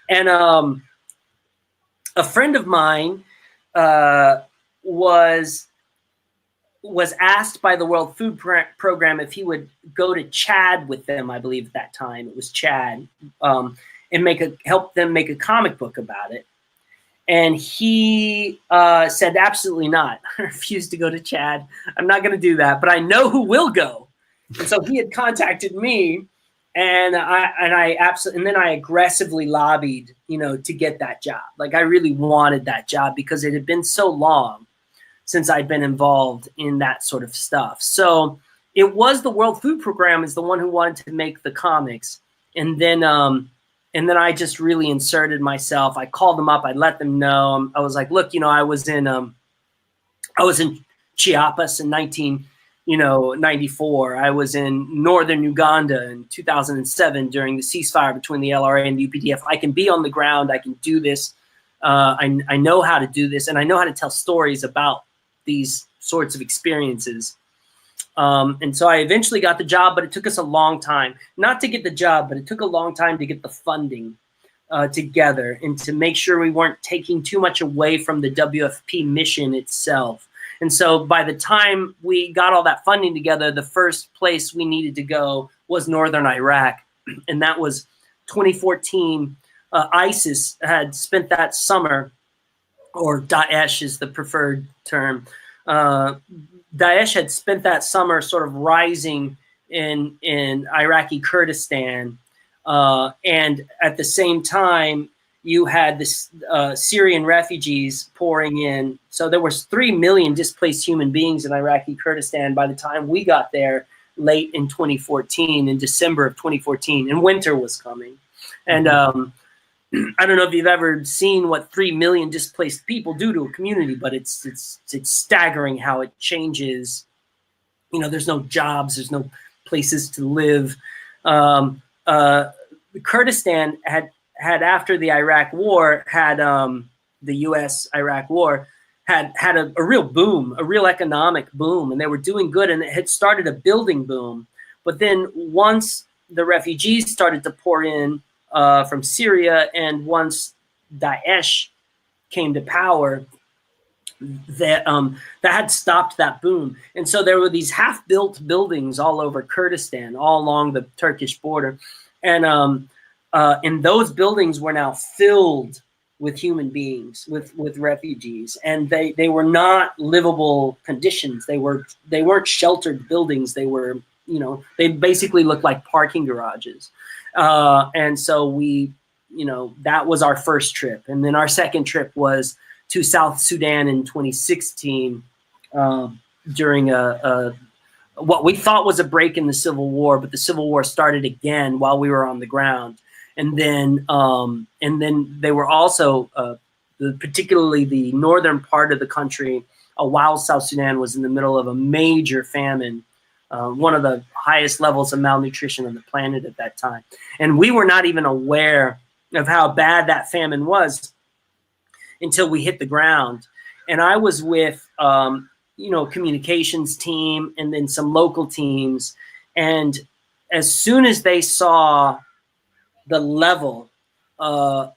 And a friend of mine was asked by the World Food Program if he would go to Chad with them. I believe at that time it was Chad, and help them make a comic book about it. And he said, absolutely not. I refuse to go to Chad. I'm not going to do that, but I know who will go. And so he had contacted me, and then I aggressively lobbied, to get that job. Like I really wanted that job because it had been so long since I'd been involved in that sort of stuff. So it was the World Food Program is the one who wanted to make the comics. And then I just really inserted myself. I called them up. I let them know. I was like, look, I was in Chiapas in 1994. I was in northern Uganda in 2007 during the ceasefire between the LRA and the UPDF. I can be on the ground. I can do this. I know how to do this, and I know how to tell stories about these sorts of experiences. And so I eventually got the job, but it took us a long time. Not to get the job, but it took a long time to get the funding together and to make sure we weren't taking too much away from the WFP mission itself. And so by the time we got all that funding together, the first place we needed to go was northern Iraq. And that was 2014. ISIS had spent that summer, or Daesh is the preferred term. Daesh had spent that summer sort of rising in Iraqi Kurdistan. And at the same time, you had this Syrian refugees pouring in. So there was 3 million displaced human beings in Iraqi Kurdistan by the time we got there late in 2014, in December of 2014, and winter was coming. And I don't know if you've ever seen what 3 million displaced people do to a community, but it's staggering how it changes. There's no jobs, there's no places to live. Kurdistan had after the Iraq War, the U.S.-Iraq War, had a real boom, a real economic boom, and they were doing good, and it had started a building boom. But then once the refugees started to pour in from Syria, and once Daesh came to power, that had stopped that boom. And so there were these half-built buildings all over Kurdistan, all along the Turkish border. And those buildings were now filled with human beings, with refugees, and they were not livable conditions. They weren't sheltered buildings. They were, they basically looked like parking garages. And so that was our first trip. And then our second trip was to South Sudan in 2016 during what we thought was a break in the Civil War, but the Civil War started again while we were on the ground. And then they were also, particularly the northern part of the country, while South Sudan was in the middle of a major famine, one of the highest levels of malnutrition on the planet at that time. And we were not even aware of how bad that famine was until we hit the ground. And I was with, communications team and then some local teams. And as soon as they saw the level of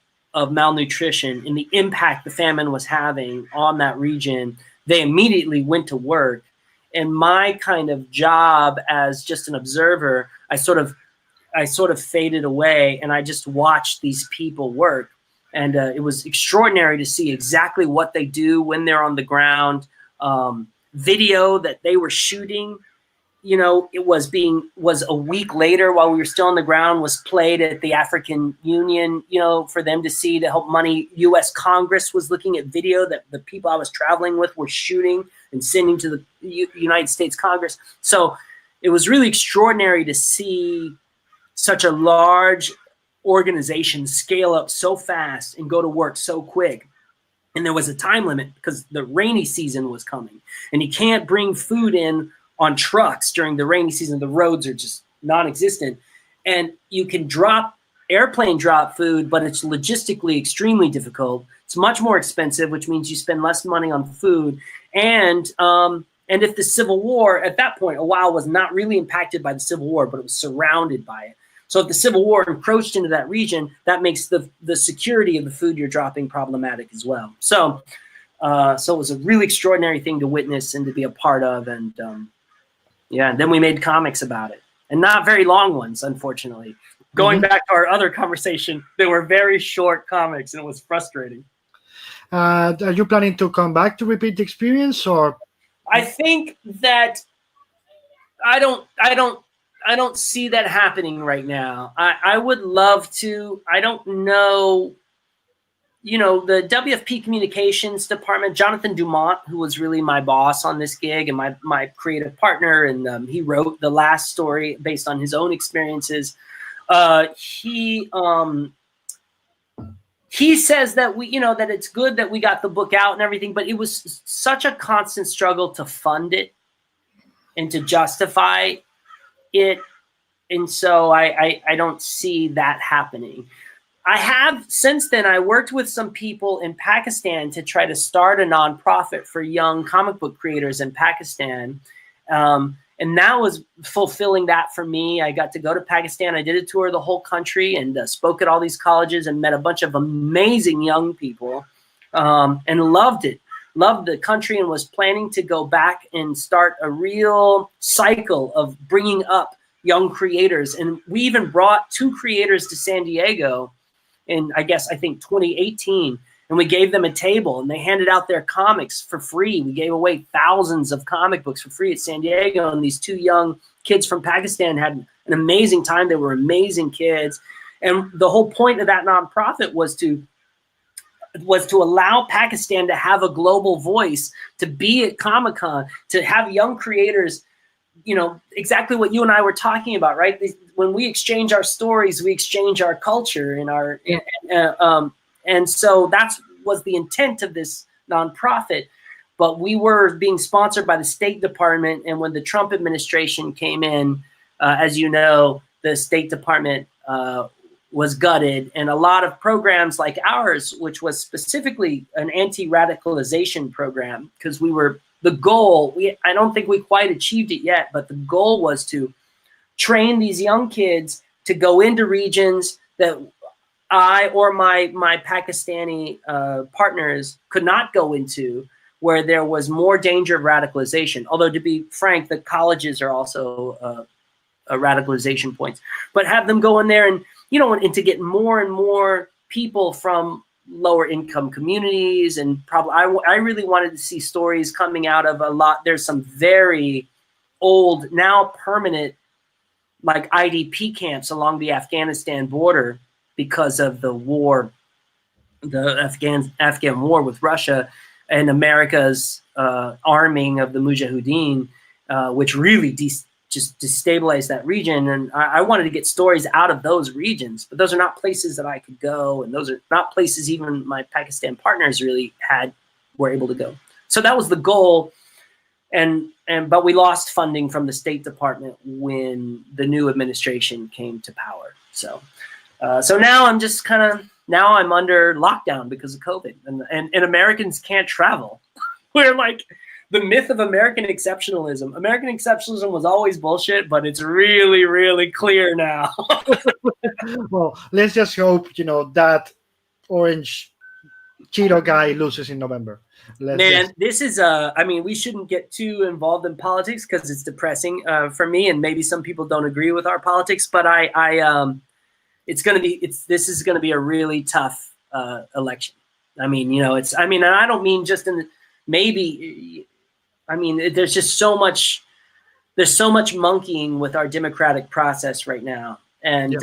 malnutrition and the impact the famine was having on that region, they immediately went to work. And my kind of job as just an observer, I sort of faded away, and I just watched these people work. And it was extraordinary to see exactly what they do when they're on the ground. Video that they were shooting, it was a week later while we were still on the ground, was played at the African Union, for them to see, to help money. U.S. Congress was looking at video that the people I was traveling with were shooting and sending to the United States Congress. So it was really extraordinary to see such a large organization scale up so fast and go to work so quick. And there was a time limit because the rainy season was coming, and you can't bring food in on trucks during the rainy season. The roads are just non-existent, and you can airplane drop food, but it's logistically extremely difficult. It's much more expensive, which means you spend less money on food. And if the Civil War, at that point, Oahu was not really impacted by the Civil War, but it was surrounded by it. So if the Civil War encroached into that region, that makes the security of the food you're dropping problematic as well. So it was a really extraordinary thing to witness and to be a part of. And and then we made comics about it, and not very long ones, unfortunately. Going back to our other conversation, they were very short comics, and it was frustrating. Are you planning to come back to repeat the experience, or? I think that I don't see that happening right now. I would love to. I don't know. the WFP communications department, Jonathan Dumont, who was really my boss on this gig and my creative partner, and he wrote the last story based on his own experiences. He says that that it's good that we got the book out and everything, but it was such a constant struggle to fund it and to justify it. And so I don't see that happening. I have since then, I worked with some people in Pakistan to try to start a nonprofit for young comic book creators in Pakistan. And that was fulfilling that for me. I got to go to Pakistan. I did a tour of the whole country and spoke at all these colleges and met a bunch of amazing young people and loved it. Loved the country and was planning to go back and start a real cycle of bringing up young creators. And we even brought 2 creators to San Diego in, I think 2018. And we gave them a table and they handed out their comics for free. We gave away thousands of comic books for free at San Diego. And these 2 young kids from Pakistan had an amazing time. They were amazing kids. And the whole point of that nonprofit was to allow Pakistan to have a global voice, to be at Comic-Con, to have young creators, exactly what you and I were talking about, right? When we exchange our stories, we exchange our culture and our, and so that was the intent of this nonprofit. But we were being sponsored by the State Department. And when the Trump administration came in, as you know, the State Department was gutted. And a lot of programs like ours, which was specifically an anti-radicalization program, because the goal, I don't think we quite achieved it yet, but the goal was to train these young kids to go into regions that I or my Pakistani partners could not go into, where there was more danger of radicalization. Although, to be frank, the colleges are also radicalization points. But have them go in there and, and to get more and more people from lower income communities. And probably I really wanted to see stories coming out of a lot. There's some very old, now permanent, like IDP camps along the Afghanistan border because of the war, the Afghan war with Russia and America's arming of the Mujahideen, which really just destabilized that region. And I wanted to get stories out of those regions, but those are not places that I could go. And those are not places even my Pakistan partners really were able to go. So that was the goal. But we lost funding from the State Department when the new administration came to power. So now I'm just I'm under lockdown because of COVID, and Americans can't travel. We're like the myth of American exceptionalism. American exceptionalism was always bullshit, but it's really, really clear now. Well, let's just hope, that orange Cheeto guy loses in November. This is we shouldn't get too involved in politics because it's depressing for me, and maybe some people don't agree with our politics, but this is going to be a really tough election. And I don't mean just there's just so much monkeying with our democratic process right now. And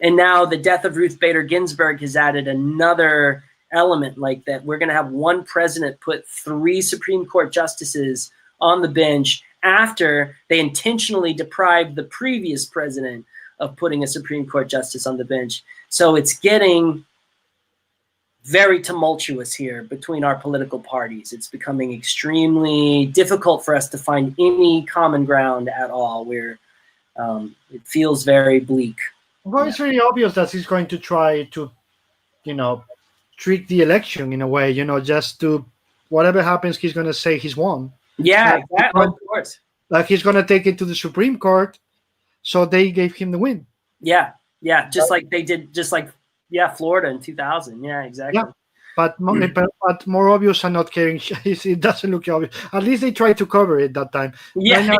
now the death of Ruth Bader Ginsburg has added another element like that. We're going to have one president put 3 Supreme Court justices on the bench after they intentionally deprived the previous president of putting a Supreme Court justice on the bench. So it's getting very tumultuous here between our political parties. It's becoming extremely difficult for us to find any common ground at all, where it feels very bleak. Well, it's really obvious that he's going to try to, trick the election in a way, just to whatever happens, he's going to say he's won. Yeah, exactly, of course. Like he's going to take it to the Supreme Court, so they gave him the win. Yeah, just like they did, Florida in 2000. Yeah, exactly. Yeah, but more obvious and not caring. It doesn't look obvious. At least they tried to cover it that time. Yeah.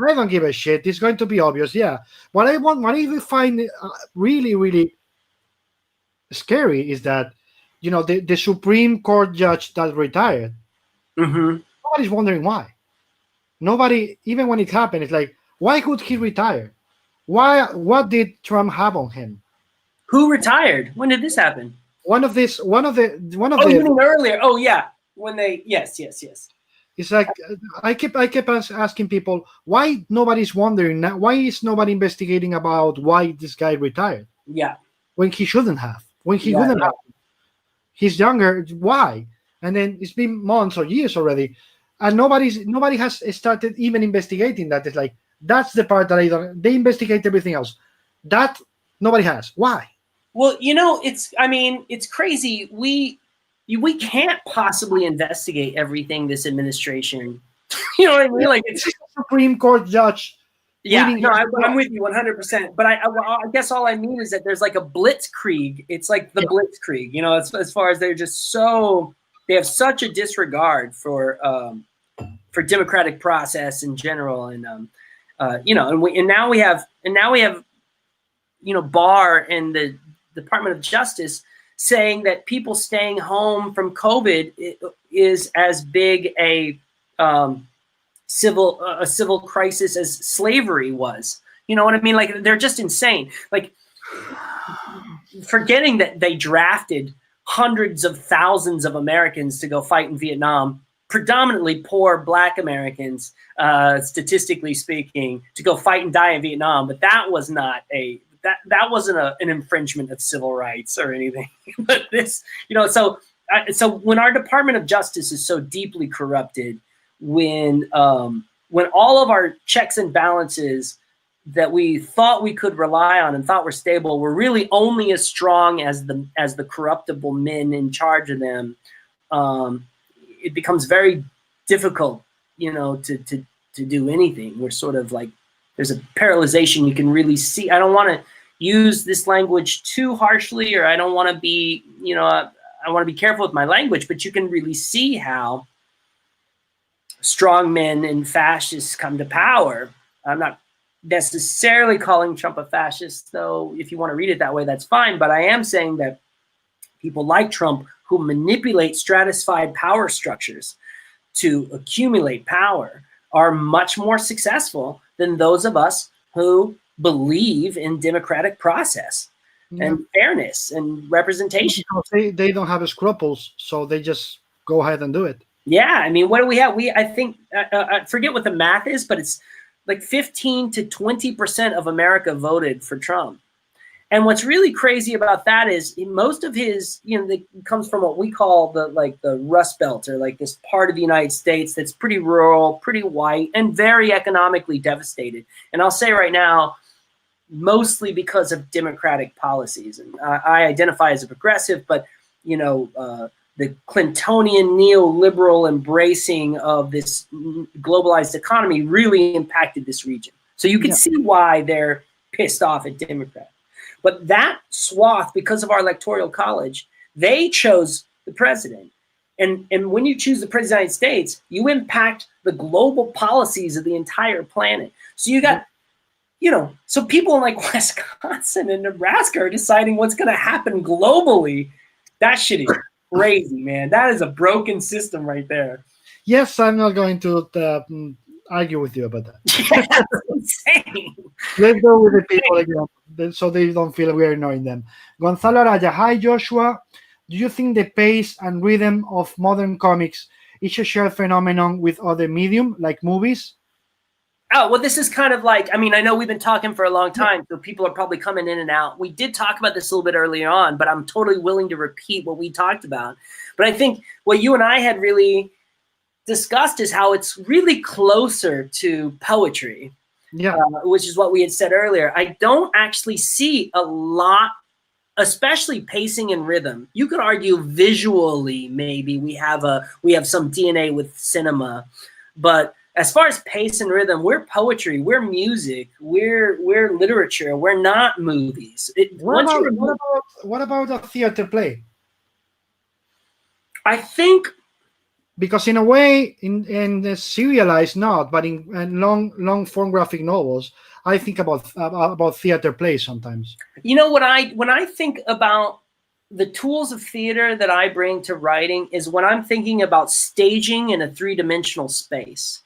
I don't give a shit. It's going to be obvious. Yeah. What I even find really, really scary is that, the Supreme Court judge that retired, nobody's wondering why. Nobody, even when it happened, it's like, why could he retire? What did Trump have on him? Who retired? When did this happen? one of the you mean earlier? Oh yeah, when they yes. It's like I kept asking people why nobody's wondering now, why is nobody investigating about why this guy retired Yeah. when he shouldn't have, when he Yeah, wouldn't yeah. have. He's younger. Why? And then it's been months or years already, and nobody has started even investigating that. It's like that's the part that I don't. They investigate everything else. That nobody has. Why? Well, it's crazy. We can't possibly investigate everything this administration. You know what I mean? Like it's a Supreme Court judge. Yeah, no, I'm with you 100%. But I guess all I mean is that there's like a blitzkrieg. It's like the blitzkrieg, as far as they're just they have such a disregard for democratic process in general, and now we have Barr and the Department of Justice saying that people staying home from COVID is as big a civil crisis as slavery was. You know what I mean? Like they're just insane. Like forgetting that they drafted hundreds of thousands of Americans to go fight in Vietnam, predominantly poor Black Americans, statistically speaking, to go fight and die in Vietnam. But that was not that wasn't an infringement of civil rights or anything. But this, so when our Department of Justice is so deeply corrupted, when all of our checks and balances that we thought we could rely on and thought were stable were really only as strong as the corruptible men in charge of them, it becomes very difficult, to do anything. We're sort of like, there's a paralyzation you can really see. I don't want to use this language too harshly, or I don't want to be, I want to be careful with my language, but you can really see how strong men and fascists come to power. I'm not necessarily calling Trump a fascist, though. If you want to read it that way, that's fine. But I am saying that people like Trump, who manipulate stratified power structures to accumulate power, are much more successful than those of us who believe in democratic process and fairness and representation. They don't have scruples, so they just go ahead and do it. Yeah, I mean, what do we have? I think I forget what the math is, but it's like 15 to 20% of America voted for Trump. And what's really crazy about that is most of his, comes from what we call the Rust Belt, or like this part of the United States that's pretty rural, pretty white, and very economically devastated. And I'll say right now, mostly because of democratic policies. And I identify as a progressive, but the Clintonian neoliberal embracing of this globalized economy really impacted this region. So you can see why they're pissed off at Democrats. But that swath, because of our electoral college, they chose the president. And when you choose the president of the United States, you impact the global policies of the entire planet. So you got, so people in like Wisconsin and Nebraska are deciding what's going to happen globally. That shit is crazy, man. That is a broken system right there. Yes, I'm not going to argue with you about that. That's insane. Let's go with the people again, so they don't feel we're ignoring them. Gonzalo Araya, hi Joshua. Do you think the pace and rhythm of modern comics is a shared phenomenon with other medium, like movies? Oh, well, this is kind of like, I know we've been talking for a long time, so people are probably coming in and out. We did talk about this a little bit earlier on, but I'm totally willing to repeat what we talked about. But I think what you and I had really discussed is how it's really closer to poetry, which is what we had said earlier. I don't actually see a lot, especially pacing and rhythm. You could argue visually, maybe we have some DNA with cinema, but as far as pace and rhythm, we're poetry, we're music, we're literature, we're not movies. What about a theater play? I think, because in a way, in the serialized not, but in long form graphic novels, I think about theater plays sometimes. When I think about the tools of theater that I bring to writing is when I'm thinking about staging in a 3-dimensional space.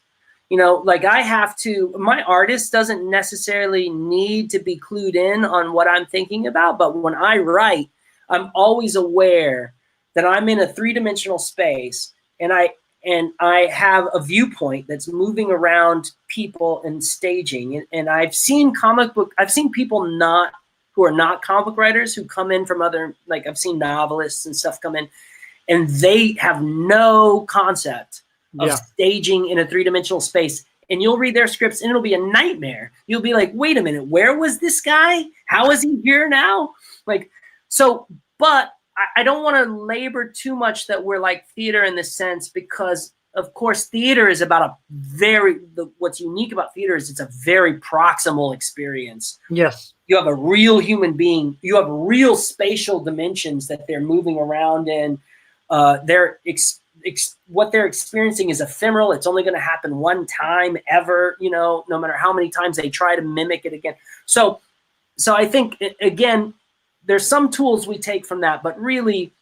Like my artist doesn't necessarily need to be clued in on what I'm thinking about, but when I write, I'm always aware that I'm in a three-dimensional space, and I have a viewpoint that's moving around people and staging. And I've seen people who are not comic book writers who come in from other, like I've seen novelists and stuff come in, and they have no concept of staging in a three-dimensional space. And you'll read their scripts and it'll be a nightmare. You'll be like, wait a minute, where was this guy? How is he here now? Like, so, but I don't want to labor too much that we're like theater in this sense, because of course theater is about what's unique about theater is it's a very proximal experience. Yes. You have a real human being. You have real spatial dimensions that they're moving around in. What they're experiencing is ephemeral. It's only going to happen one time ever, no matter how many times they try to mimic it again. So I think, again, there's some tools we take from that, but really,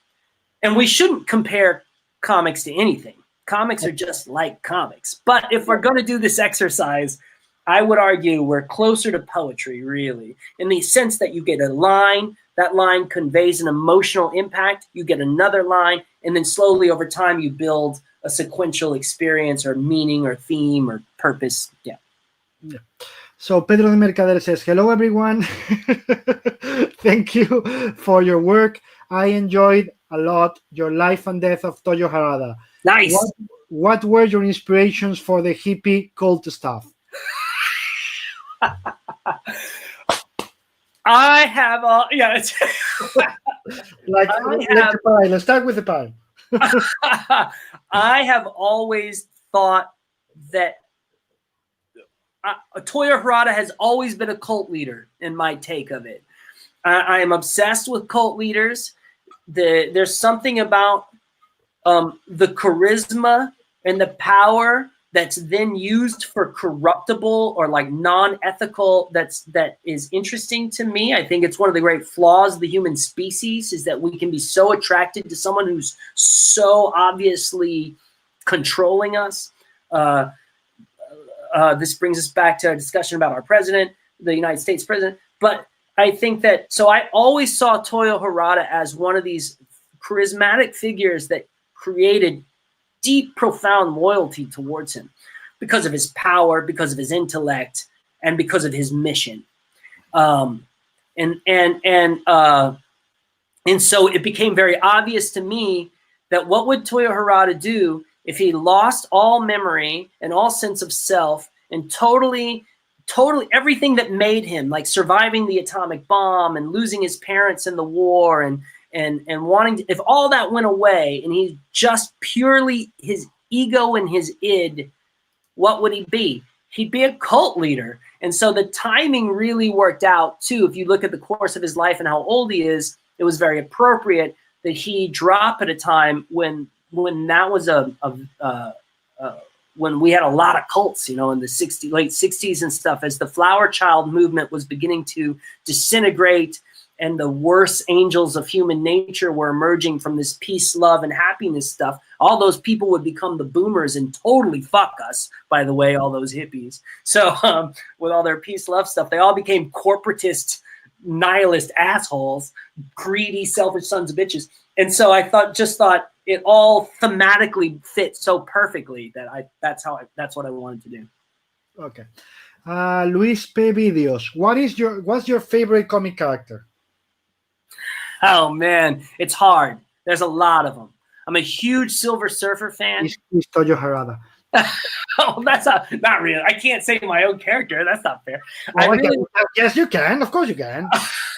and we shouldn't compare comics to anything. Comics are just like comics. But if we're going to do this exercise, I would argue we're closer to poetry, really, in the sense that you get a line, that line conveys an emotional impact, you get another line, and then slowly over time you build a sequential experience or meaning or theme or purpose. Yeah. So Pedro de Mercader says, hello, everyone. Thank you for your work. I enjoyed a lot your Life and Death of Toyo Harada. Nice. What were your inspirations for the hippie cult stuff? I have all, yeah. It's like the pie. Let's start with the pie. I have always thought that Toyo Harada has always been a cult leader in my take of it. I am obsessed with cult leaders. There's something about the charisma and the power that's then used for corruptible or like non-ethical, that is interesting to me. I think it's one of the great flaws of the human species is that we can be so attracted to someone who's so obviously controlling us. This brings us back to a discussion about our president, the United States president. But I think that, so I always saw Toyo Harada as one of these charismatic figures that created deep, profound loyalty towards him because of his power, because of his intellect, and because of his mission. And so it became very obvious to me that what would Toyo Harada do if he lost all memory and all sense of self and totally everything that made him, like surviving the atomic bomb and losing his parents in the war and wanting to, if all that went away and he's just purely his ego and his id, what would he be? He'd be a cult leader. And so the timing really worked out too. If you look at the course of his life and how old he is, it was very appropriate that he drop at a time when that was when we had a lot of cults, in the late 60s and stuff, as the flower child movement was beginning to disintegrate and the worst angels of human nature were emerging from this peace, love, and happiness stuff. All those people would become the boomers and totally fuck us, by the way, all those hippies. So with all their peace, love stuff, they all became corporatist, nihilist assholes, greedy, selfish sons of bitches. And so I just thought it all thematically fit so perfectly that that's what I wanted to do. Okay. Luis P. Videos, what's your favorite comic character? Oh man, it's hard. There's a lot of them. I'm a huge Silver Surfer fan. He's Toyo Harada. Oh, that's not real. I can't say my own character. That's not fair. Yes, you can. Of course you can.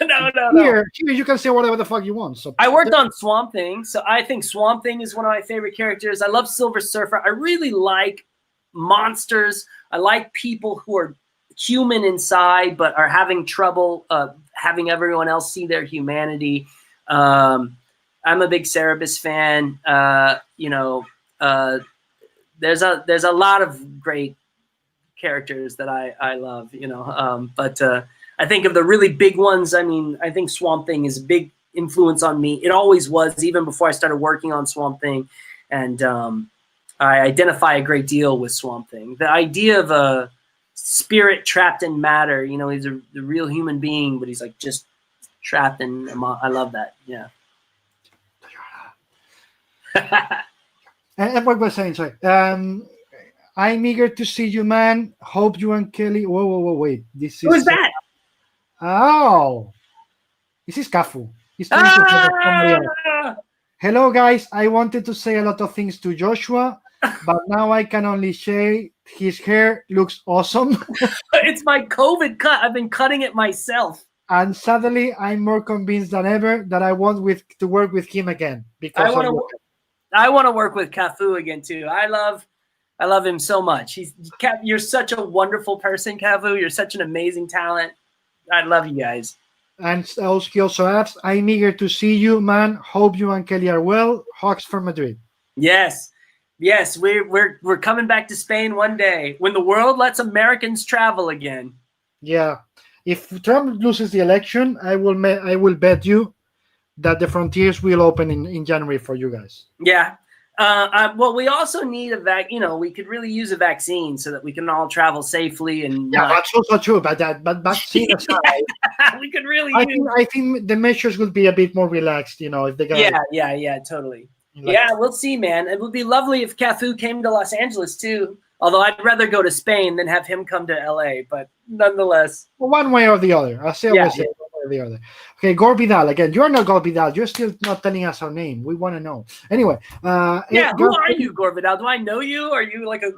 No. Here you can say whatever the fuck you want. So I worked on Swamp Thing, so I think Swamp Thing is one of my favorite characters. I love Silver Surfer. I really like monsters. I like people who are human inside but are having trouble having everyone else see their humanity. I'm a big Cerebus fan. There's a lot of great characters that I love, but I think of the really big ones. I mean, I think Swamp Thing is a big influence on me. It always was, even before I started working on Swamp Thing. And I identify a great deal with Swamp Thing. The idea of a spirit trapped in matter, he's the real human being, but he's like just trapped in, I love that. Yeah. And what was I saying? Sorry. I'm eager to see you, man. Hope you and Kelly. Whoa, wait. This Who is is that? oh, this is Kafu. He's trying to say somebody else. Ah! Hello, guys. I wanted to say a lot of things to Joshua, but now I can only say his hair looks awesome. It's my COVID cut. I've been cutting it myself. And suddenly, I'm more convinced than ever that I want to work with him again because I want to work with Cafu again too. I love him so much. You're such a wonderful person, Cafu. You're such an amazing talent. I love you guys. And he also adds, I'm eager to see you, man. Hope you and Kelly are well. Hawks from Madrid. Yes, we're coming back to Spain one day when the world lets Americans travel again. Yeah, if Trump loses the election, I will bet you that the frontiers will open in January for you guys. Yeah. Well, we also need we could really use a vaccine so that we can all travel safely. And yeah, that's also true. But vaccine aside, we could really. I think the measures will be a bit more relaxed. If they got. Yeah, totally. Yeah, we'll see, man. It would be lovely if Cafu came to Los Angeles too. Although I'd rather go to Spain than have him come to LA, but nonetheless. One way or the other. I'll say one way or the other. Okay, Gore Vidal. Again, you're not Gore Vidal. You're still not telling us our name. We want to know. Anyway. Who are you, Gore Vidal? Do I know you? Are you like a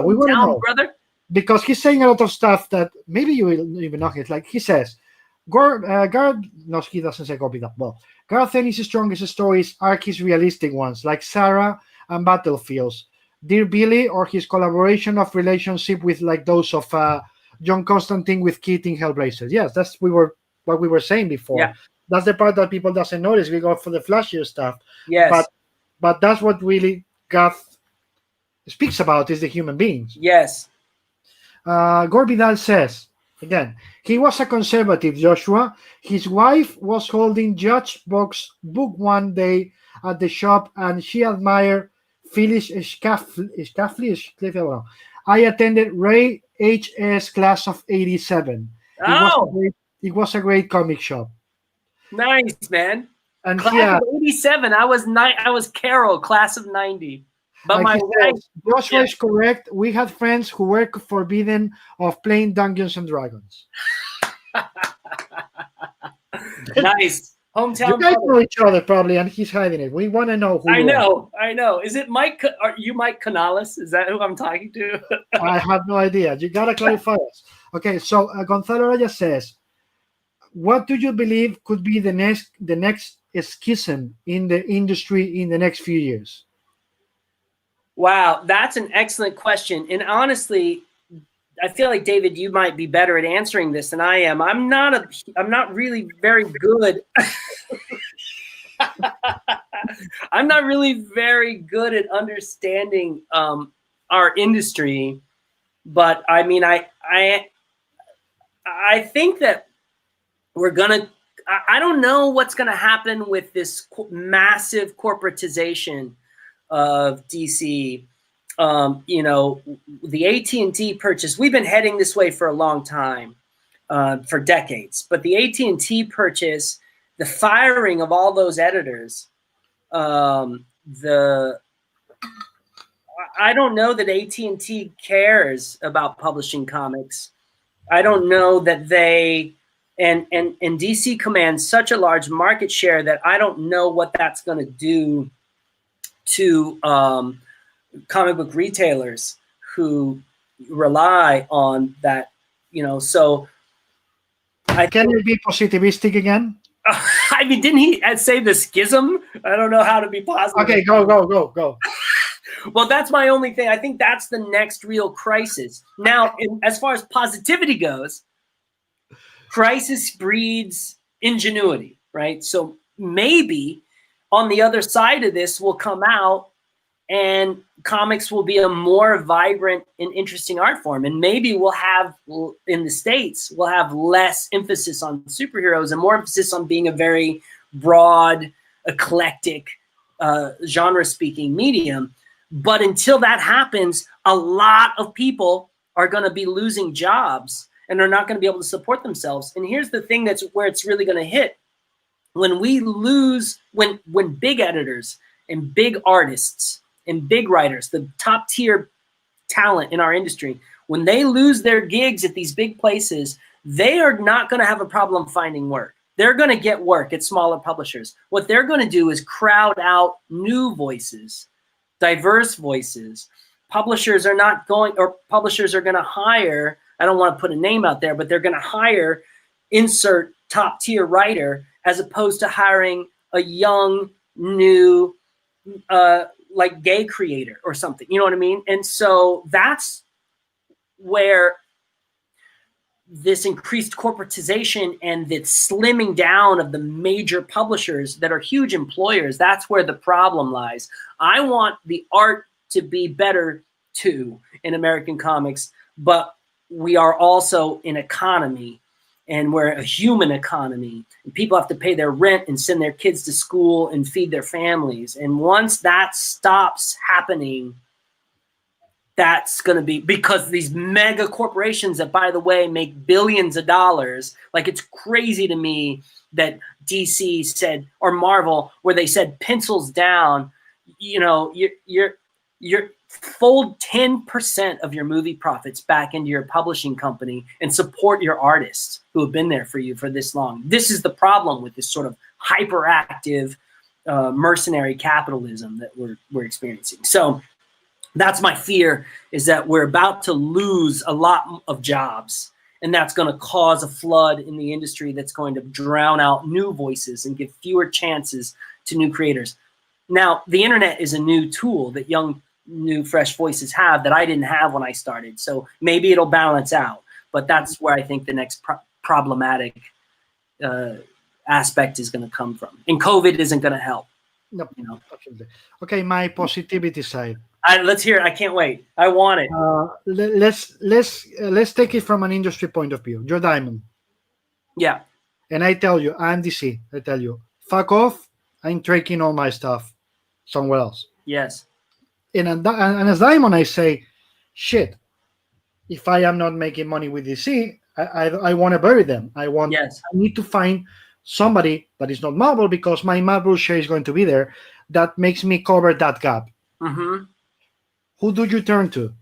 we want to know. brother? Because he's saying a lot of stuff that maybe you will even know. It's like he says, he doesn't say Gore Vidal. Well, Garth Ennis' strongest stories are his realistic ones, like Sarah and Battlefields. Dear Billy, or his collaboration of relationship with like those of John Constantine with Keating Hellraiser. Yes, that's what we were saying before. Yeah. That's the part that people doesn't notice. We go for the flashier stuff. Yes. But that's what really Garth speaks about is the human beings. Yes. Gore Vidal says, again, he was a conservative, Joshua. His wife was holding Judge Box's book one day at the shop, and she admired Phyllis Schlafly. I attended Ray H.S. class of 87. It was a great comic shop. Nice, man. And class of 87. I was Carol, class of 90. But my wife, Joshua is correct. We had friends who were forbidden of playing Dungeons and Dragons. Nice. Hometown. You guys know each other probably, and he's hiding it. We want to know who. I know. Is it Mike? Are you Mike Canales? Is that who I'm talking to? I have no idea. You gotta clarify us. Okay, so Gonzalo Raya says, "What do you believe could be the next schism in the industry in the next few years?" Wow, that's an excellent question. And honestly, I feel like David, you might be better at answering this than I am. I'm not really very good. I'm not really very good at understanding our industry, but I mean, I think that we're gonna. I don't know what's gonna happen with this massive corporatization of DC. The AT&T purchase, we've been heading this way for a long time, for decades, but the AT&T purchase, the firing of all those editors, I don't know that AT&T cares about publishing comics. I don't know that and DC commands such a large market share that I don't know what that's going to do to comic book retailers who rely on that, so Can we be positivistic again? I mean, didn't he say the schism? I don't know how to be positive. Okay, go. Well, that's my only thing. I think that's the next real crisis. Now, as far as positivity goes, crisis breeds ingenuity, right? So maybe on the other side of this will come out and comics will be a more vibrant and interesting art form. And maybe we'll have, in the States, we'll have less emphasis on superheroes and more emphasis on being a very broad, eclectic, genre-speaking medium. But until that happens, a lot of people are going to be losing jobs and are not going to be able to support themselves. And here's the thing where it's really going to hit. When we lose, when big editors and big artists and big writers, the top tier talent in our industry, when they lose their gigs at these big places, they are not going to have a problem finding work. They're going to get work at smaller publishers. What they're going to do is crowd out new voices, diverse voices. Publishers are not going, or publishers are going to hire, I don't want to put a name out there, but they're going to hire insert top tier writer as opposed to hiring a young, new, like gay creator or something. You know what I mean? And so that's where this increased corporatization and the slimming down of the major publishers that are huge employers, that's where the problem lies. I want the art to be better too in American comics, but we are also an economy, and we're a human economy, and people have to pay their rent and send their kids to school and feed their families. And once that stops happening, that's going to be because these mega corporations that, by the way, make billions of dollars. Like, it's crazy to me that DC said, or Marvel, where they said pencils down, you know, you're fold 10% of your movie profits back into your publishing company and support your artists who have been there for you for this long. This is the problem with this sort of hyperactive mercenary capitalism that we're experiencing. So that's my fear, is that we're about to lose a lot of jobs, and that's going to cause a flood in the industry that's going to drown out new voices and give fewer chances to new creators. Now, the internet is a new tool that young, new, fresh voices have that I didn't have when I started. So maybe it'll balance out, but that's where I think the next problematic aspect is going to come from. And COVID isn't going to help. Nope. You know? Absolutely. Okay, my positivity side. Let's hear it. I can't wait. I want it. Let's take it from an industry point of view. You're Diamond. Yeah. And I tell you, I'm DC. I tell you, fuck off. I'm taking all my stuff somewhere else. Yes. And as Diamond, I say, shit, if I am not making money with DC, I want to bury them. I need to find somebody that is not Marvel, because my Marvel share is going to be there, that makes me cover that gap. Mm-hmm. Who do you turn to?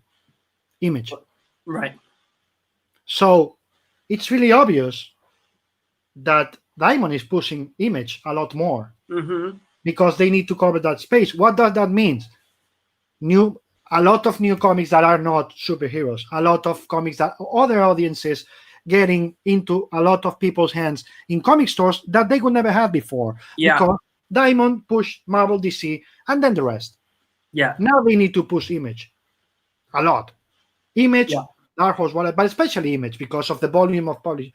Image. Right. So it's really obvious that Diamond is pushing Image a lot more, because they need to cover that space. What does that mean? A lot of new comics that are not superheroes, a lot of comics that other audiences getting into a lot of people's hands in comic stores that they would never have before. Yeah. Because Diamond pushed Marvel, DC, and then the rest. Yeah. Now they need to push Image a lot. Image, Dark Horse, but especially Image, because of the volume of publish.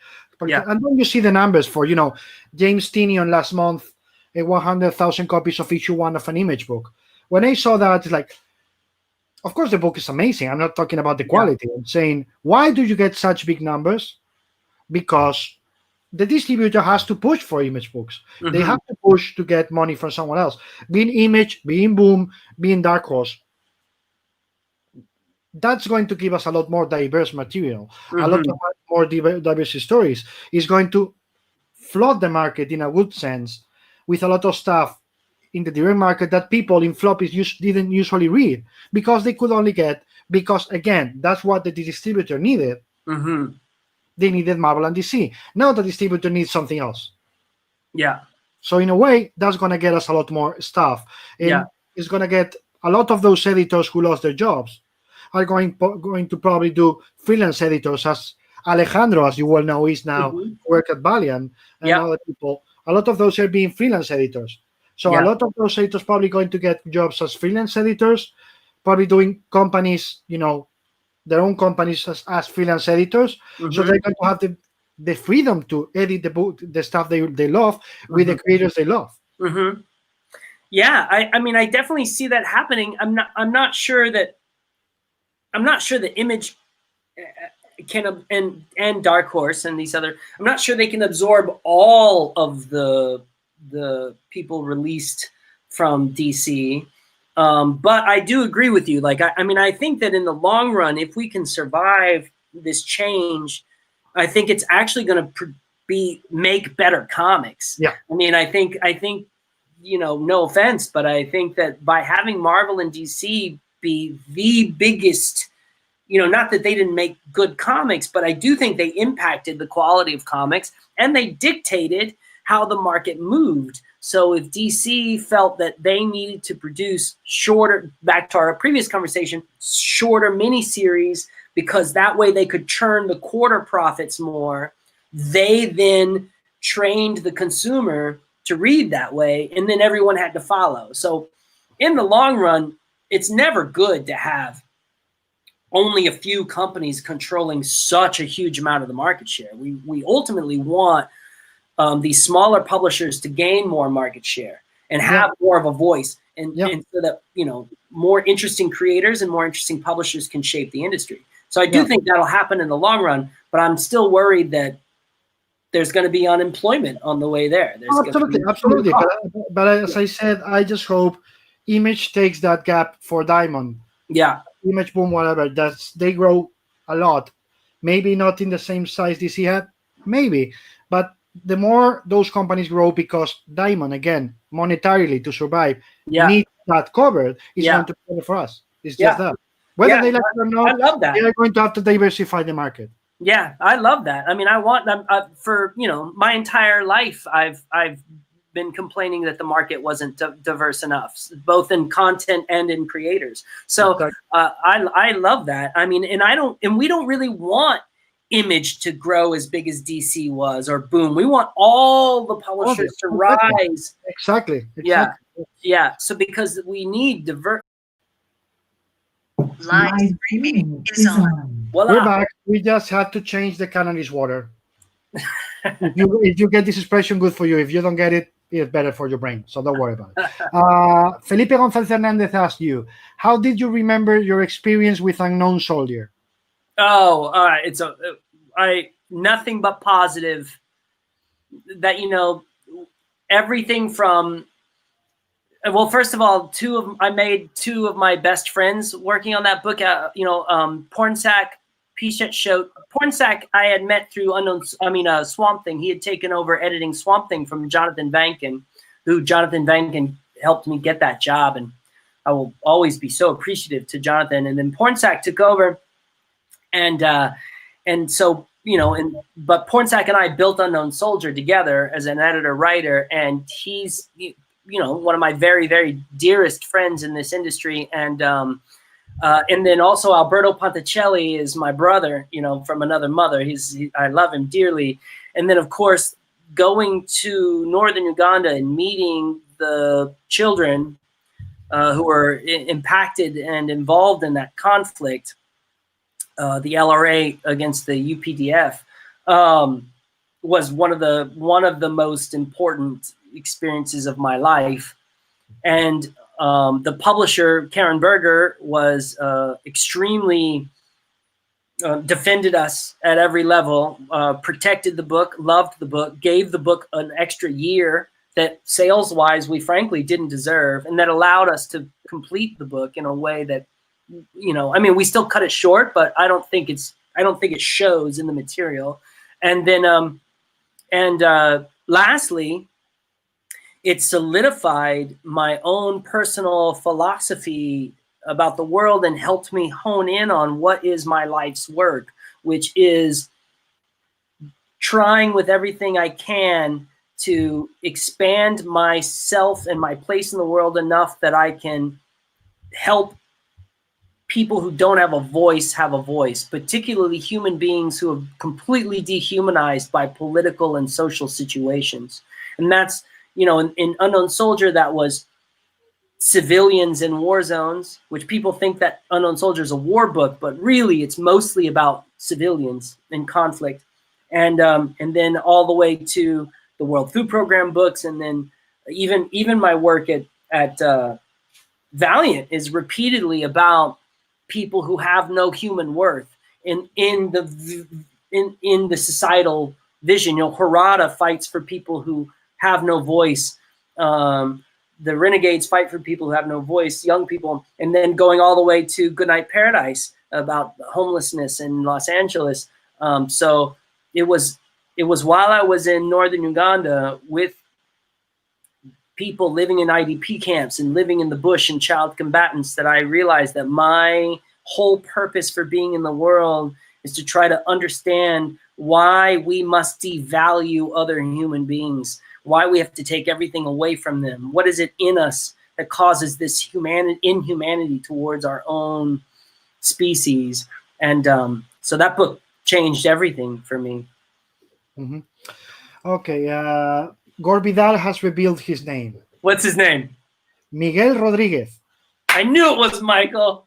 Yeah. And then you see the numbers for, James Tynion last month, 100,000 copies of issue 1 of an Image book. When I saw that, it's like, of course the book is amazing. I'm not talking about the quality. I'm saying, why do you get such big numbers? Because the distributor has to push for Image books. They have to push to get money from someone else. Being Image, being Boom, being Dark Horse. That's going to give us a lot more diverse material, a lot of more diverse stories. It's going to flood the market in a good sense with a lot of stuff in the direct market that people in floppies didn't usually read, because they could only get, because again, that's what the distributor needed. They needed Marvel and DC. Now the distributor needs something else. Yeah. So in a way, that's going to get us a lot more stuff. And it's going to get a lot of those editors who lost their jobs are going to probably do freelance editors, as Alejandro, as you well know, is now work at Valiant, and other people. A lot of those are being freelance editors. So a lot of those editors probably going to get jobs as freelance editors, probably doing companies, their own companies as freelance editors. So they're going to have the freedom to edit the book, the stuff they love, with the creators they love. Yeah, I mean, I definitely see that happening. I'm not sure that Image can, and Dark Horse and these other, I'm not sure they can absorb all of the people released from DC. But I do agree with you. Like, I mean, I think that in the long run, if we can survive this change, I think it's actually going to make better comics. Yeah. I mean, I think no offense, but I think that by having Marvel and DC be the biggest, not that they didn't make good comics, but I do think they impacted the quality of comics, and they dictated how the market moved. So if DC felt that they needed to produce shorter, back to our previous conversation, shorter miniseries, because that way they could churn the quarter profits more, they then trained the consumer to read that way, and then everyone had to follow. So in the long run, it's never good to have only a few companies controlling such a huge amount of the market share. We ultimately want these smaller publishers to gain more market share and have more of a voice, and so that more interesting creators and more interesting publishers can shape the industry. So I do think that'll happen in the long run, but I'm still worried that there's going to be unemployment on the way there. Absolutely. But as I said, I just hope Image takes that gap for Diamond. Yeah. Image, Boom, whatever. They grow a lot. Maybe not in the same size DC had, maybe. But the more those companies grow, because Diamond, again, monetarily to survive, needs that covered, it's going to be better for us. It's just that. Whether they like it or not, I love that. they are going to have to diversify the market. Yeah, I love that. I mean, I want them for my entire life. I've been complaining that the market wasn't diverse enough, both in content and in creators. So I love that. I mean, and we don't really want Image to grow as big as DC was, or Boom. We want all the publishers to rise. Exactly. Yeah. So because we need diverse. Live streaming is on. Voila. We're back. We just had to change the canonist water. If you get this expression, good for you. If you don't get it, it's better for your brain. So don't worry about it. Felipe González Hernández asked you, how did you remember your experience with Unknown Soldier? Oh, it's nothing but positive. That everything from. Well, first of all, I made two of my best friends working on that book. Pornsak, Pichette Shote. Pornsak I had met through Swamp Thing. He had taken over editing Swamp Thing from Jonathan Vankin, who Jonathan Vankin helped me get that job, and I will always be so appreciative to Jonathan. And then Pornsak took over, and so but Pornsak and I built Unknown Soldier together as an editor-writer, and he's one of my very, very dearest friends in this industry. And then also Alberto Ponticelli is my brother, from another mother. I love him dearly. And then, of course, going to northern Uganda and meeting the children who were impacted and involved in that conflict, the LRA against the UPDF, was one of the most important experiences of my life. And the publisher, Karen Berger, was extremely defended us at every level, protected the book, loved the book, gave the book an extra year that sales-wise we frankly didn't deserve, and that allowed us to complete the book in a way that, we still cut it short, but I don't think it shows in the material. And then lastly, it solidified my own personal philosophy about the world and helped me hone in on what is my life's work, which is trying with everything I can to expand myself and my place in the world enough that I can help people who don't have a voice, particularly human beings who are completely dehumanized by political and social situations. And that's, in Unknown Soldier, that was civilians in war zones, which people think that Unknown Soldier is a war book, but really it's mostly about civilians in conflict. And then all the way to the World Food Program books, and then even my work at Valiant is repeatedly about people who have no human worth in the societal vision. Harada fights for people who have no voice. The Renegades fight for people who have no voice, young people, and then going all the way to Goodnight Paradise about homelessness in Los Angeles. So it was while I was in northern Uganda with people living in IDP camps and living in the bush and child combatants that I realized that my whole purpose for being in the world is to try to understand why we must devalue other human beings, why we have to take everything away from them. What is it in us that causes this inhumanity towards our own species? And so that book changed everything for me. Mm-hmm. Okay, Gore Vidal has revealed his name. What's his name? Miguel Rodriguez. I knew it was Michael.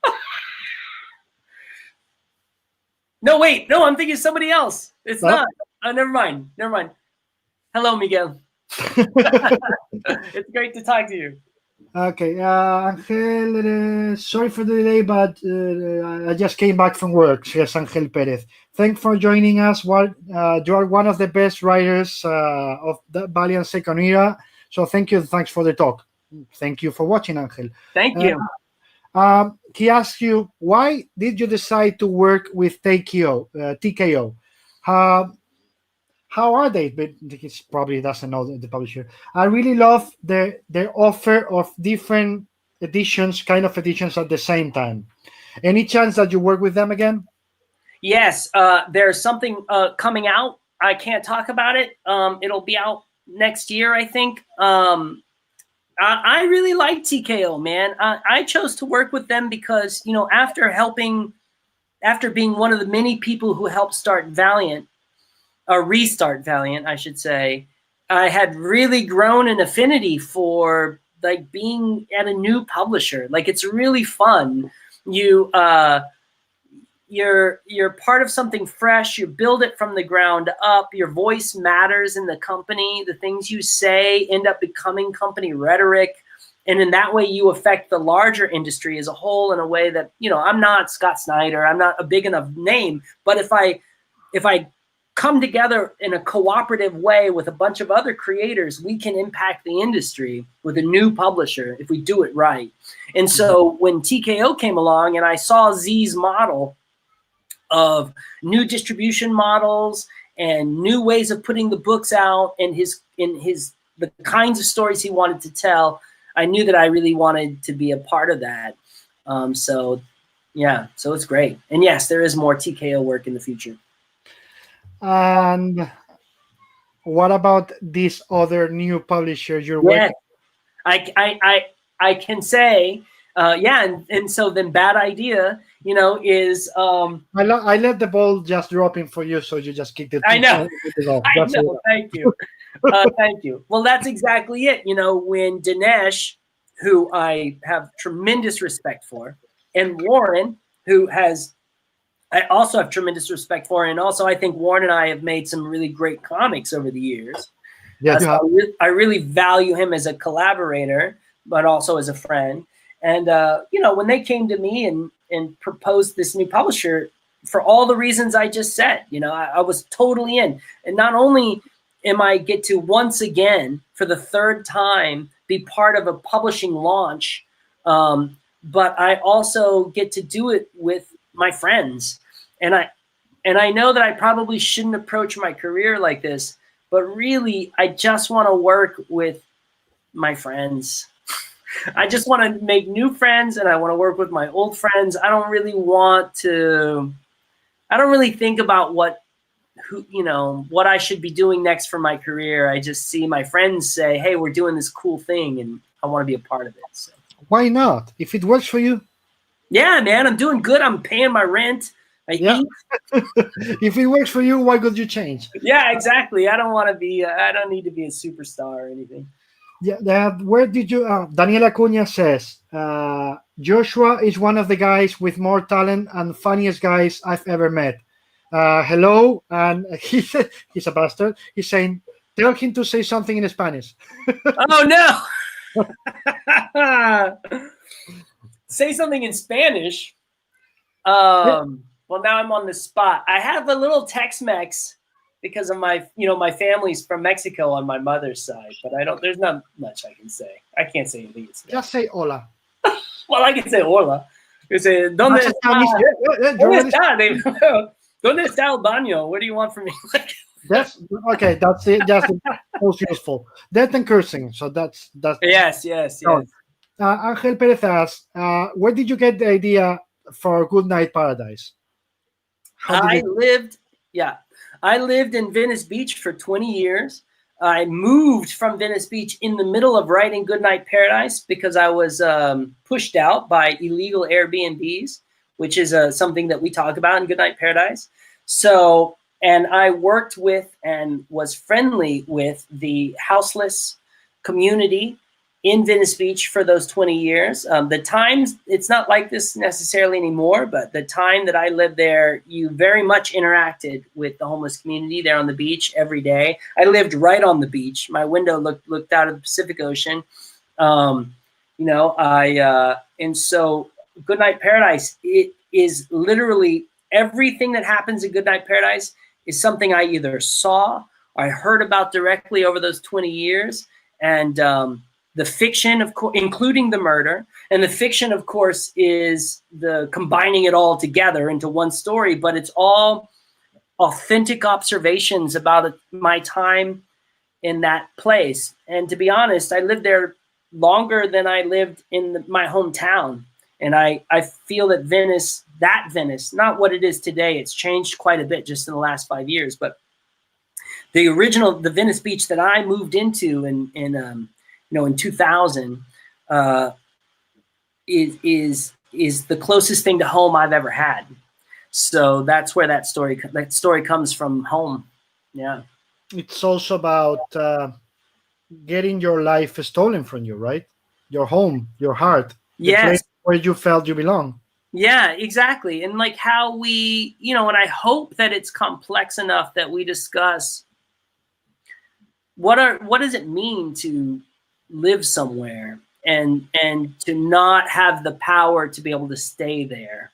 No, wait. No, I'm thinking somebody else. It's not. Oh, never mind. Never mind. Hello, Miguel. It's great to talk to you. Okay, Angel, sorry for the delay, but I just came back from work, says Angel Perez. Thanks for joining us. You are one of the best writers of the Valiant Second Era, so thank you. Thanks for the talk. Thank you for watching, Angel. Thank you. He asked you, why did you decide to work with TKO? How are they? But he probably doesn't know the publisher. I really love their offer of different editions, kind of editions at the same time. Any chance that you work with them again? Yes, there's something coming out. I can't talk about it. It'll be out next year, I think. I really like TKO, man. I chose to work with them because, you know, after being one of the many people who helped start Valiant, or restart Valiant, I should say, I had really grown an affinity for like being at a new publisher. Like, it's really fun. You're part of something fresh. You build it from the ground up. Your voice matters in the company. The things you say end up becoming company rhetoric. And in that way, you affect the larger industry as a whole in a way that, you know, I'm not Scott Snyder. I'm not a big enough name. But if I come together in a cooperative way with a bunch of other creators, we can impact the industry with a new publisher if we do it right. And so when TKO came along and I saw Z's model of new distribution models and new ways of putting the books out and the kinds of stories he wanted to tell, I knew that I really wanted to be a part of that. So it's great. And yes, there is more TKO work in the future. And what about this other new publisher you're working? I can say, and so then Bad Idea, you know, is I let the ball just dropping for you, so you just kicked it. I know. I know. Thank you. Thank you. Well, that's exactly it. You know, when Dinesh, who I have tremendous respect for, and Warren, who I also have tremendous respect for, and also I think Warren and I have made some really great comics over the years. Yeah, so I really value him as a collaborator, but also as a friend. And you know, when they came to me and proposed this new publisher, for all the reasons I just said, you know, I was totally in. And not only am I get to once again for the third time be part of a publishing launch, but I also get to do it with my friends. And I know that I probably shouldn't approach my career like this, but really I just want to work with my friends. I just want to make new friends, and I want to work with my old friends. I don't really think about what I should be doing next for my career. I just see my friends say, hey, we're doing this cool thing, and I want to be a part of it. So. Why not? If it works for you. Yeah, man, I'm doing good. I'm paying my rent. I eat. If it works for you, why would you change? Yeah, exactly. I don't need to be a superstar or anything. Yeah, where did you? Daniela Cunha says, Joshua is one of the guys with more talent and funniest guys I've ever met. Hello, and he said he's a bastard. He's saying, tell him to say something in Spanish. Oh no! Say something in Spanish. Well, now I'm on the spot. I have a little Tex-Mex because of my family's from Mexico on my mother's side, but there's not much I can say. I can't say anything. Just say hola. Well, I can say hola. You say, ¿Dónde está? ¿Dónde está el baño? What do you want from me? That's okay. That's it. That's the most useful. Death and cursing. So that's Yes. done. Angel Perez asks, where did you get the idea for Goodnight Paradise? How did I it? lived, yeah, I lived in Venice Beach for 20 years. I moved from Venice Beach in the middle of writing Goodnight Paradise because I was pushed out by illegal Airbnbs, which is something that we talk about in Goodnight Paradise. So, and I worked with and was friendly with the houseless community in Venice Beach for those 20 years. The times, it's not like this necessarily anymore, but the time that I lived there, you very much interacted with the homeless community there on the beach every day. I lived right on the beach. My window looked out of the Pacific Ocean. And so Goodnight Paradise, it is literally everything that happens in Goodnight Paradise is something I either saw or I heard about directly over those 20 years. And, the fiction, of course, including the murder, and the fiction, of course, is the combining it all together into one story. But it's all authentic observations about my time in that place. And to be honest, I lived there longer than I lived in my hometown. And I feel that Venice, not what it is today, it's changed quite a bit just in the last 5 years. But the Venice Beach that I moved into in 2000, is the closest thing to home I've ever had. So that's where that story comes from, home. Yeah. It's also about getting your life stolen from you, right? Your home, your heart, the place Yes. where you felt you belong. Yeah, exactly. And like how we, and I hope that it's complex enough that we discuss what does it mean to live somewhere and to not have the power to be able to stay there,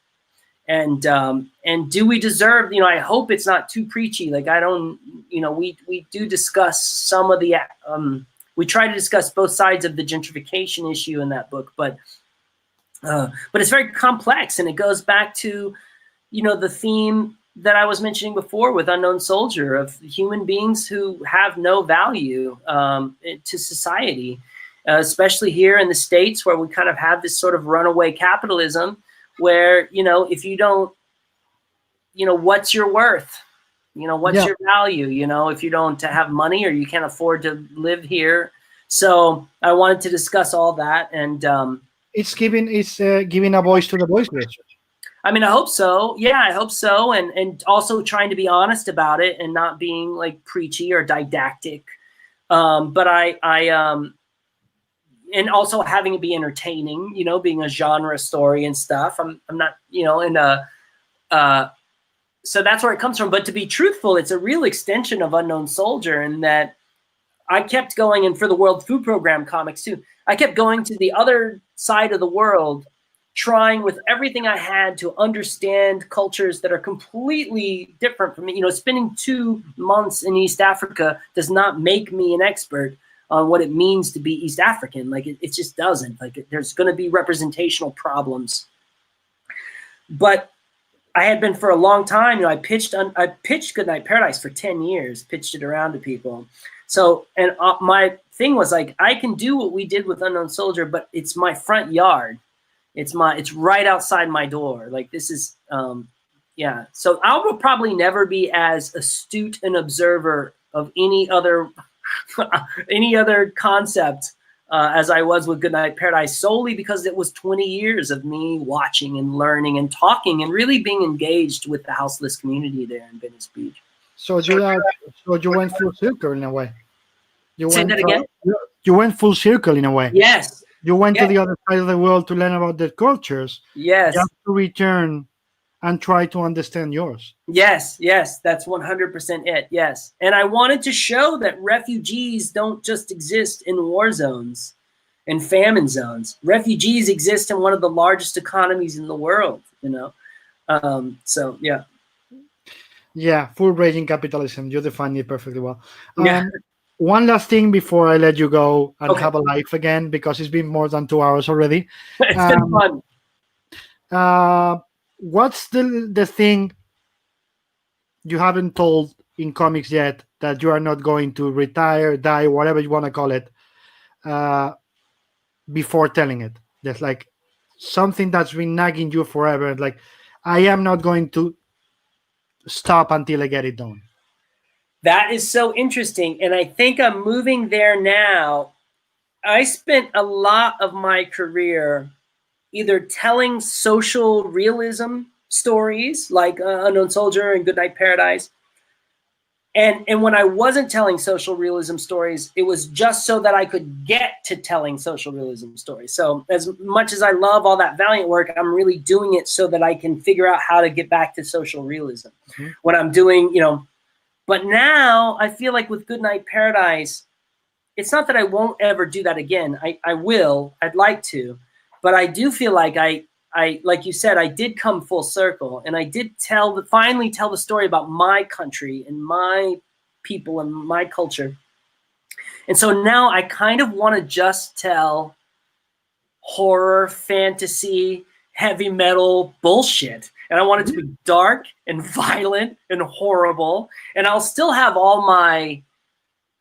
and do we deserve, I hope it's not too preachy, like I don't, we do discuss some of the we try to discuss both sides of the gentrification issue in that book, but it's very complex, and it goes back to the theme that I was mentioning before with Unknown Soldier, of human beings who have no value to society, especially here in the States, where we kind of have this sort of runaway capitalism where, if you don't, what's your worth? What's your value? If you don't have money or you can't afford to live here. So I wanted to discuss all that. And it's giving a voice to the voiceless. I mean, I hope so. Yeah, I hope so. And also trying to be honest about it and not being like preachy or didactic. But and also having it be entertaining, being a genre story and stuff. I'm not, so that's where it comes from. But to be truthful, it's a real extension of Unknown Soldier, in that I kept going, and for the World Food Program comics too, I kept going to the other side of the world, trying with everything I had to understand cultures that are completely different from me. Spending 2 months in East Africa does not make me an expert on what it means to be East African. Like it just doesn't. Like there's going to be representational problems. But I had been for a long time. I pitched Goodnight Paradise for 10 years, pitched it around to people. So, and my thing was like, I can do what we did with Unknown Soldier, but it's my front yard. It's right outside my door. Like this is, yeah. So I will probably never be as astute an observer of any other concept as I was with Goodnight Paradise, solely because it was 20 years of me watching and learning and talking and really being engaged with the houseless community there in Venice Beach. So you went full circle in a way. Say that again? You went full circle in a way. Yes. You went to the other side of the world to learn about their cultures. Yes. You have to return and try to understand yours. Yes, that's 100% it. Yes. And I wanted to show that refugees don't just exist in war zones and famine zones. Refugees exist in one of the largest economies in the world, So, yeah. Yeah, full raging capitalism. You defined it perfectly well. Yeah. One last thing before I let you go and Okay. have a life again, because it's been more than 2 hours already. It's been fun. What's the thing you haven't told in comics yet that you are not going to retire, die, whatever you want to call it, before telling it? There's like something that's been nagging you forever. Like, I am not going to stop until I get it done. That is so interesting. And I think I'm moving there now. I spent a lot of my career either telling social realism stories like Unknown Soldier and Goodnight Paradise. And when I wasn't telling social realism stories, it was just so that I could get to telling social realism stories. So as much as I love all that Valiant work, I'm really doing it so that I can figure out how to get back to social realism. Mm-hmm. When I'm doing, but now I feel like with Goodnight Paradise, it's not that I won't ever do that again. I will, I'd like to, but I do feel like I like you said, I did come full circle, and I did finally tell the story about my country and my people and my culture. And so now I kind of want to just tell horror, fantasy, heavy metal bullshit. And I want it to be dark and violent and horrible. And I'll still have all my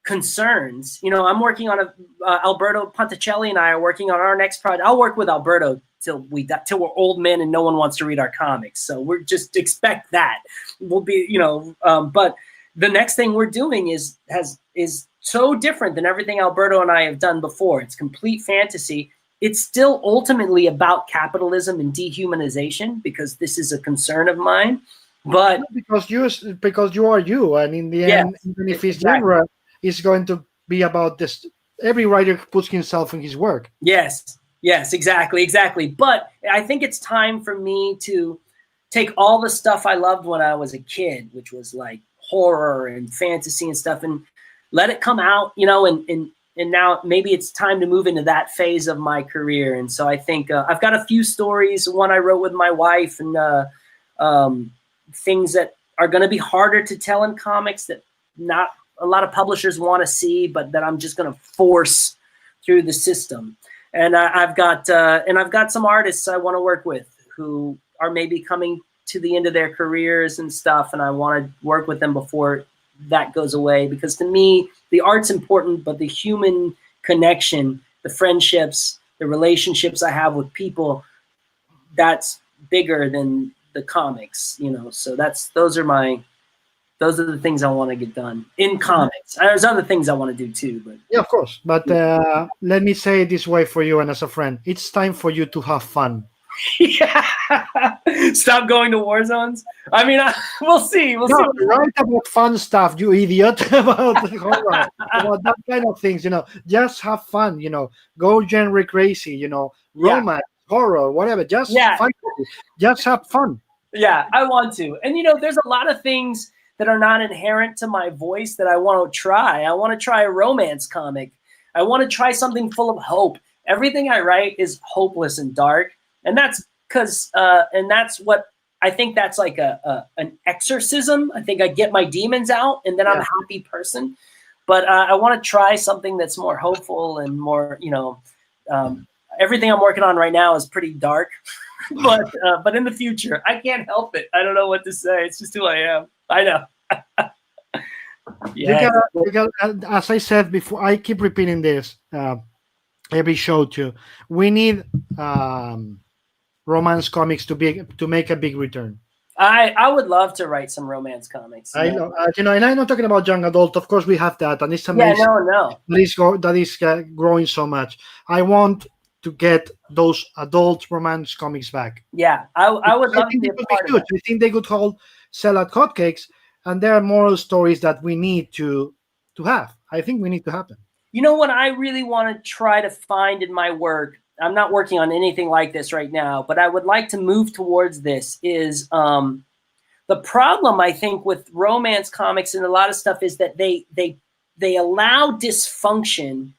concerns. I'm working on Alberto Ponticelli and I are working on our next project. I'll work with Alberto till we're old men and no one wants to read our comics. So we're just expect that. We'll be, but the next thing we're doing is so different than everything Alberto and I have done before. It's complete fantasy. It's still ultimately about capitalism and dehumanization because this is a concern of mine. But because you are you, and in the end, even if it's genre, it's going to be about this. Every writer puts himself in his work. Yes, exactly. But I think it's time for me to take all the stuff I loved when I was a kid, which was like horror and fantasy and stuff, and let it come out, and now maybe it's time to move into that phase of my career. And so I think I've got a few stories, one I wrote with my wife, and things that are going to be harder to tell in comics that not a lot of publishers want to see, but that I'm just going to force through the system. And I've got some artists I want to work with who are maybe coming to the end of their careers and stuff, and I want to work with them before that goes away, because to me the art's important, but the human connection, the friendships, the relationships I have with people, that's bigger than the comics, so those are the things I want to get done in comics. There's other things I want to do too, but yeah, of course. But let me say it this way for you and as a friend, it's time for you to have fun. Yeah. Stop going to war zones. I mean, we'll see. We'll see. Write about fun stuff, you idiot. about horror, about that kind of things. Just have fun. Go genre crazy. Romance, horror, whatever. Just fun. Just have fun. Yeah, I want to. And there's a lot of things that are not inherent to my voice that I want to try. I want to try a romance comic. I want to try something full of hope. Everything I write is hopeless and dark. And that's because, and that's what, I think that's like an exorcism. I think I get my demons out and then I'm a happy person. But I want to try something that's more hopeful and more, everything I'm working on right now is pretty dark. But in the future, I can't help it. I don't know what to say. It's just who I am. I know. You gotta, as I said before, I keep repeating this every show too. We need romance comics to make a big return. I would love to write some romance comics. I know, and I'm not talking about young adult. Of course, we have that, and it's amazing. Yeah, no. That is growing so much. I want to get those adult romance comics back. Yeah, I would love to be a part of it. I think they could sell at hotcakes, and there are moral stories that we need to have. I think we need to happen. What I really want to try to find in my work, I'm not working on anything like this right now, but I would like to move towards this, is the problem, I think, with romance comics and a lot of stuff is that they allow dysfunction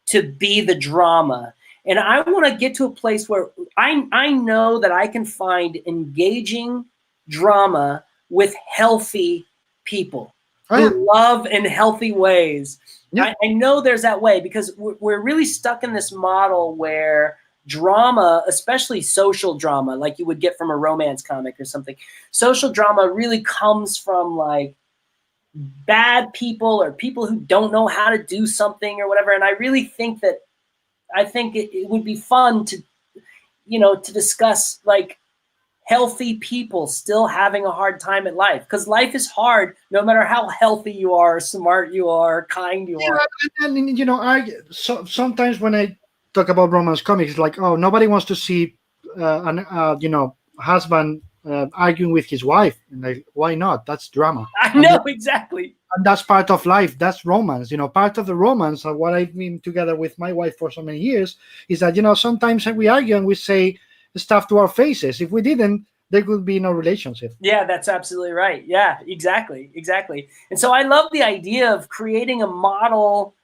to be the drama. And I want to get to a place where I know that I can find engaging drama with healthy people who love in healthy ways. Yeah. I know there's that way, because we're really stuck in this model where drama, especially social drama, like you would get from a romance comic or something, social drama really comes from like bad people or people who don't know how to do something or whatever. And I really think that it would be fun to, to discuss like healthy people still having a hard time at life, because life is hard no matter how healthy you are, smart you are, kind you are. And sometimes when I talk about romance comics, it's like, oh, nobody wants to see husband arguing with his wife. And like, why not? That's drama. I know, exactly. And that's part of life. That's romance. Part of the romance of what I've been together with my wife for so many years is that, sometimes we argue and we say stuff to our faces. If we didn't, there could be no relationship. Yeah, that's absolutely right. Yeah, exactly. And so I love the idea of creating a model,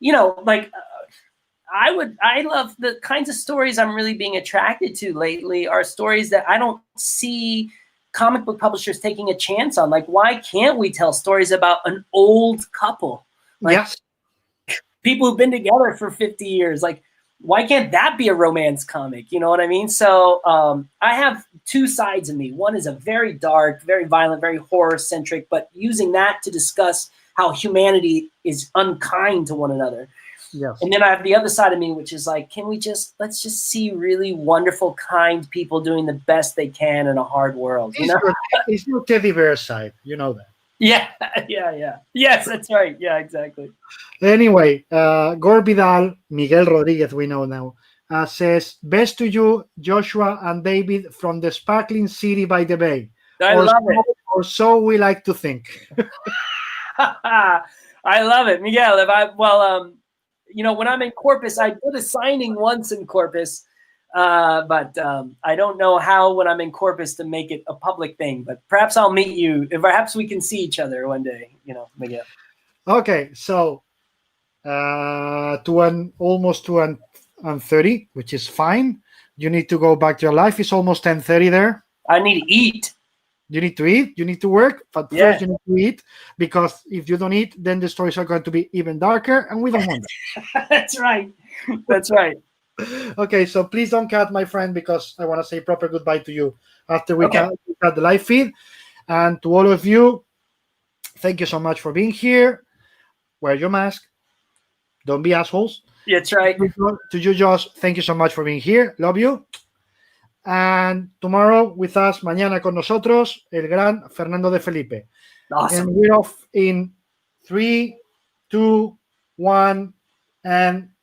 like I love the kinds of stories I'm really being attracted to lately are stories that I don't see comic book publishers taking a chance on. Like, why can't we tell stories about an old couple? Like, yes. People who've been together for 50 years. Like, why can't that be a romance comic? You know what I mean? So I have two sides of me. One is a very dark, very violent, very horror-centric, but using that to discuss how humanity is unkind to one another. Yes. And then I have the other side of me, which is like, let's just see really wonderful, kind people doing the best they can in a hard world. It's your teddy bear side. You know that. Yeah. Yes, that's right. Yeah, exactly. Anyway, Gore Vidal, Miguel Rodriguez, we know now, says, best to you, Joshua and David from the sparkling city by the bay. I love it. Or so we like to think. I love it, Miguel. When I'm in Corpus, I did a signing once in Corpus, but I don't know how when I'm in Corpus to make it a public thing. But perhaps I'll meet you. Perhaps we can see each other one day, Miguel. Okay, so almost 2:30, which is fine. You need to go back to your life. It's almost 10:30 there. I need to eat. You need to eat, you need to work, but first you need to eat, because if you don't eat, then the stories are going to be even darker, and we don't want that. That's right. Okay, so please don't cut, my friend, because I want to say proper goodbye to you after we cut the live feed. And to all of you, thank you so much for being here. Wear your mask. Don't be assholes. That's right. To you, Josh, thank you so much for being here. Love you. And tomorrow with us, mañana con nosotros, el gran Fernando de Felipe. Awesome. And we're off in 3, 2, 1, and